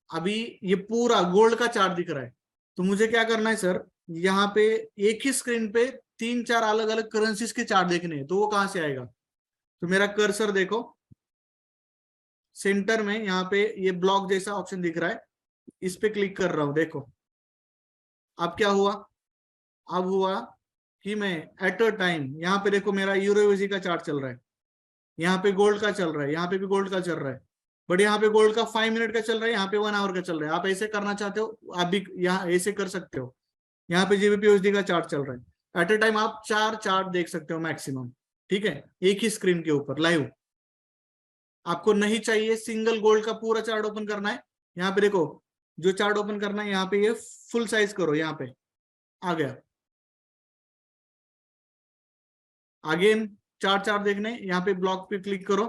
अभी ये पूरा गोल्ड का चार्ट दिख रहा है, तो मुझे क्या करना है सर, यहाँ पे एक ही स्क्रीन पे 3-4 अलग अलग करेंसीज के चार्ट देखने हैं, तो वो कहाँ से आएगा। तो मेरा कर्सर देखो सेंटर में, यहाँ पे ये ब्लॉक जैसा ऑप्शन दिख रहा है, इस पे क्लिक कर रहा हूं, देखो अब क्या हुआ, अब हुआ कि मैं एट अ टाइम, यहाँ पे देखो मेरा यूरोविजी का चार्ट चल रहा है, यहाँ पे गोल्ड का चल रहा है, यहाँ पे भी गोल्ड का चल रहा है, बट यहाँ पे गोल्ड का 5 मिनट का चल रहा है, यहाँ पे 1 आवर का चल रहा है। आप ऐसे करना चाहते हो आप भी यहाँ ऐसे कर सकते हो, यहाँ पे GBP/USD का चार्ट चल रहा है, एट अ टाइम आप 4 चार्ट देख सकते हो मैक्सिमम, ठीक है, एक ही स्क्रीन के ऊपर लाइव। आपको नहीं चाहिए सिंगल गोल्ड का पूरा चार्ट ओपन करना है, यहाँ पे देखो जो चार्ट ओपन करना है यहाँ पे ये फुल साइज करो, यहाँ पे आ गया। अगेन चार्ट देखने, यहाँ पे ब्लॉक पे क्लिक करो,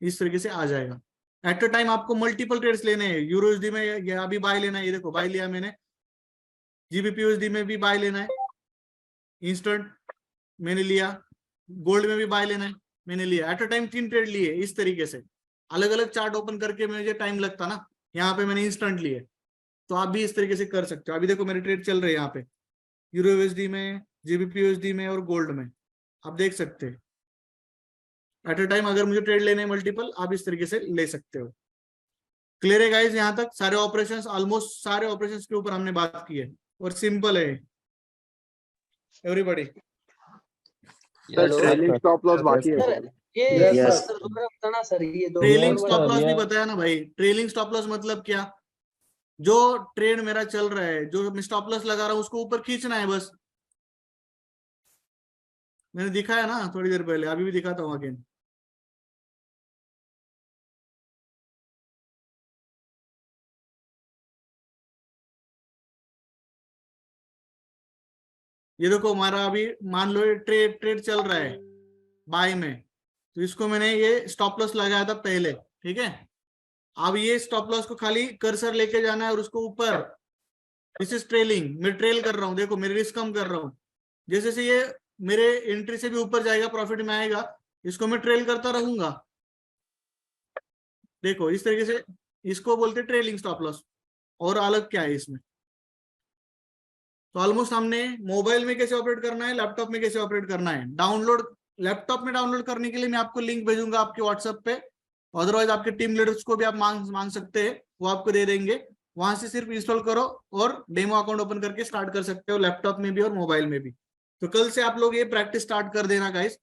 इस तरीके से आ जाएगा। एट अ टाइम आपको मल्टीपल ट्रेड्स लेने हैं, यूरोएसडी में ये अभी बाय लेना है, ये देखो बाय लिया मैंने, GBP/USD में भी बाय लेना है, इंस्टेंट मैंने लिया, गोल्ड में भी बाय लेना है मैंने लिया, एट अ टाइम 3 ट्रेड लिए। इस तरीके से अलग अलग चार्ट ओपन करके मुझे टाइम लगता ना, यहाँ पे मैंने इंस्टेंट लिए, तो आप भी इस तरीके से कर सकते हो। अभी देखो मेरे ट्रेड चल रहे हैं यहाँ पे यूरोएसडी में, GBP/USD में और गोल्ड में, आप देख सकते हैं एट अ टाइम। अगर मुझे ट्रेड लेने हैं मल्टीपल, आप इस तरीके से ले सकते हो। क्लियर है गाइस, यहाँ तक सारे ऑपरेशंस, ऑलमोस्ट सारे ऑपरेशंस के ऊपर हमने बात की है और सिंपल है एवरीबॉडी। ट्रेलिंग स्टॉप लॉस बाकी है सर ये Yes. सर दोबारा बताना सर, ये दो trailing Yes, stop sir, loss भी yeah. बताया ना भाई। ट्रेलिंग स्टॉप लॉस मतलब क्या, जो ट्रेड मेरा चल रहा है, जो मैं स्टॉप लॉस लगा रहा हूँ उसको ऊपर खींचना है बस। मैंने दिखाया ना थोड़ी देर पहले, अभी भी दिखाता हूँ अगेन। ये देखो हमारा अभी मान लो ट्रेड चल रहा है बाय में, तो इसको मैंने ये स्टॉप लॉस लगाया था पहले, ठीक है। अब ये स्टॉप लॉस को खाली कर्सर लेके जाना है और उसको ऊपर, दिस इज ट्रेलिंग, मैं ट्रेल कर रहा हूँ, देखो मेरी रिस्क कम कर रहा हूँ। जैसे से ये मेरे एंट्री से भी ऊपर जाएगा, प्रॉफिट में आएगा, इसको मैं ट्रेल करता रहूंगा। देखो इस तरीके से, इसको बोलते हैं ट्रेलिंग स्टॉप लॉस। और अलग क्या है इसमें? तो ऑलमोस्ट हमने मोबाइल में कैसे ऑपरेट करना है, लैपटॉप में कैसे ऑपरेट करना है, डाउनलोड, लैपटॉप में डाउनलोड करने के लिए मैं आपको लिंक भेजूंगा आपके व्हाट्सएप पे, अदरवाइज आपके टीम लीडर्स को भी आप मांग सकते हैं, वो आपको दे देंगे। वहां से सिर्फ इंस्टॉल करो और डेमो अकाउंट ओपन करके स्टार्ट कर सकते हो, लैपटॉप में भी और मोबाइल में भी। तो कल से आप लोग ये प्रैक्टिस स्टार्ट कर देना गाइस।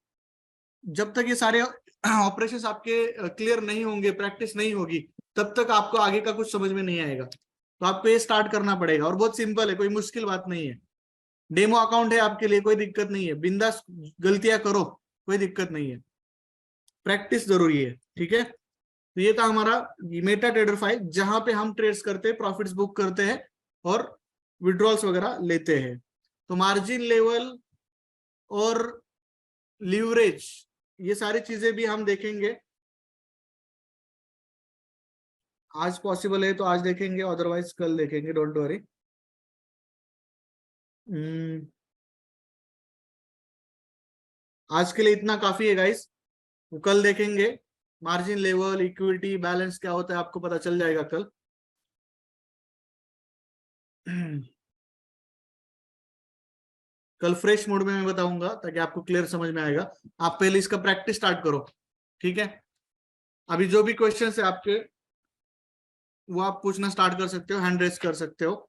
जब तक ये सारे ऑपरेशंस आपके क्लियर नहीं होंगे, प्रैक्टिस नहीं होगी, तब तक आपको आगे का कुछ समझ में नहीं आएगा। तो आपको ये स्टार्ट करना पड़ेगा और बहुत सिंपल है, कोई मुश्किल बात नहीं है। डेमो अकाउंट है आपके लिए, कोई दिक्कत नहीं है, बिंदास गलतियां करो, कोई दिक्कत नहीं है, प्रैक्टिस जरूरी है, ठीक है। तो ये था हमारा मेटा ट्रेडर फाइल, जहां पे हम ट्रेड्स करते हैं, प्रॉफिट्स बुक करते हैं और विड्रॉल्स वगैरह लेते हैं। तो मार्जिन लेवल और लीवरेज, ये सारी चीजें भी हम देखेंगे। आज पॉसिबल है तो आज देखेंगे, अदरवाइज कल देखेंगे, डोंट वरी। आज के लिए इतना काफी है गाइस, तो कल देखेंगे मार्जिन लेवल, इक्विटी, बैलेंस क्या होता है, आपको पता चल जाएगा कल। कल फ्रेश मोड में मैं बताऊंगा ताकि आपको क्लियर समझ में आएगा। आप पहले इसका प्रैक्टिस स्टार्ट करो, ठीक है। अभी जो भी क्वेश्चंस है आपके, वो आप पूछना स्टार्ट कर सकते हो, हैंड रेस कर सकते हो।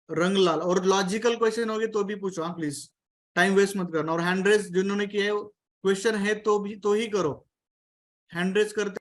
रंग लाल, और लॉजिकल क्वेश्चन होगे तो भी पूछो, हाँ प्लीज, टाइम वेस्ट मत करना। और हैंड रेस जिन्होंने किया है, क्वेश्चन है तो ही करो, हैंड रेस करते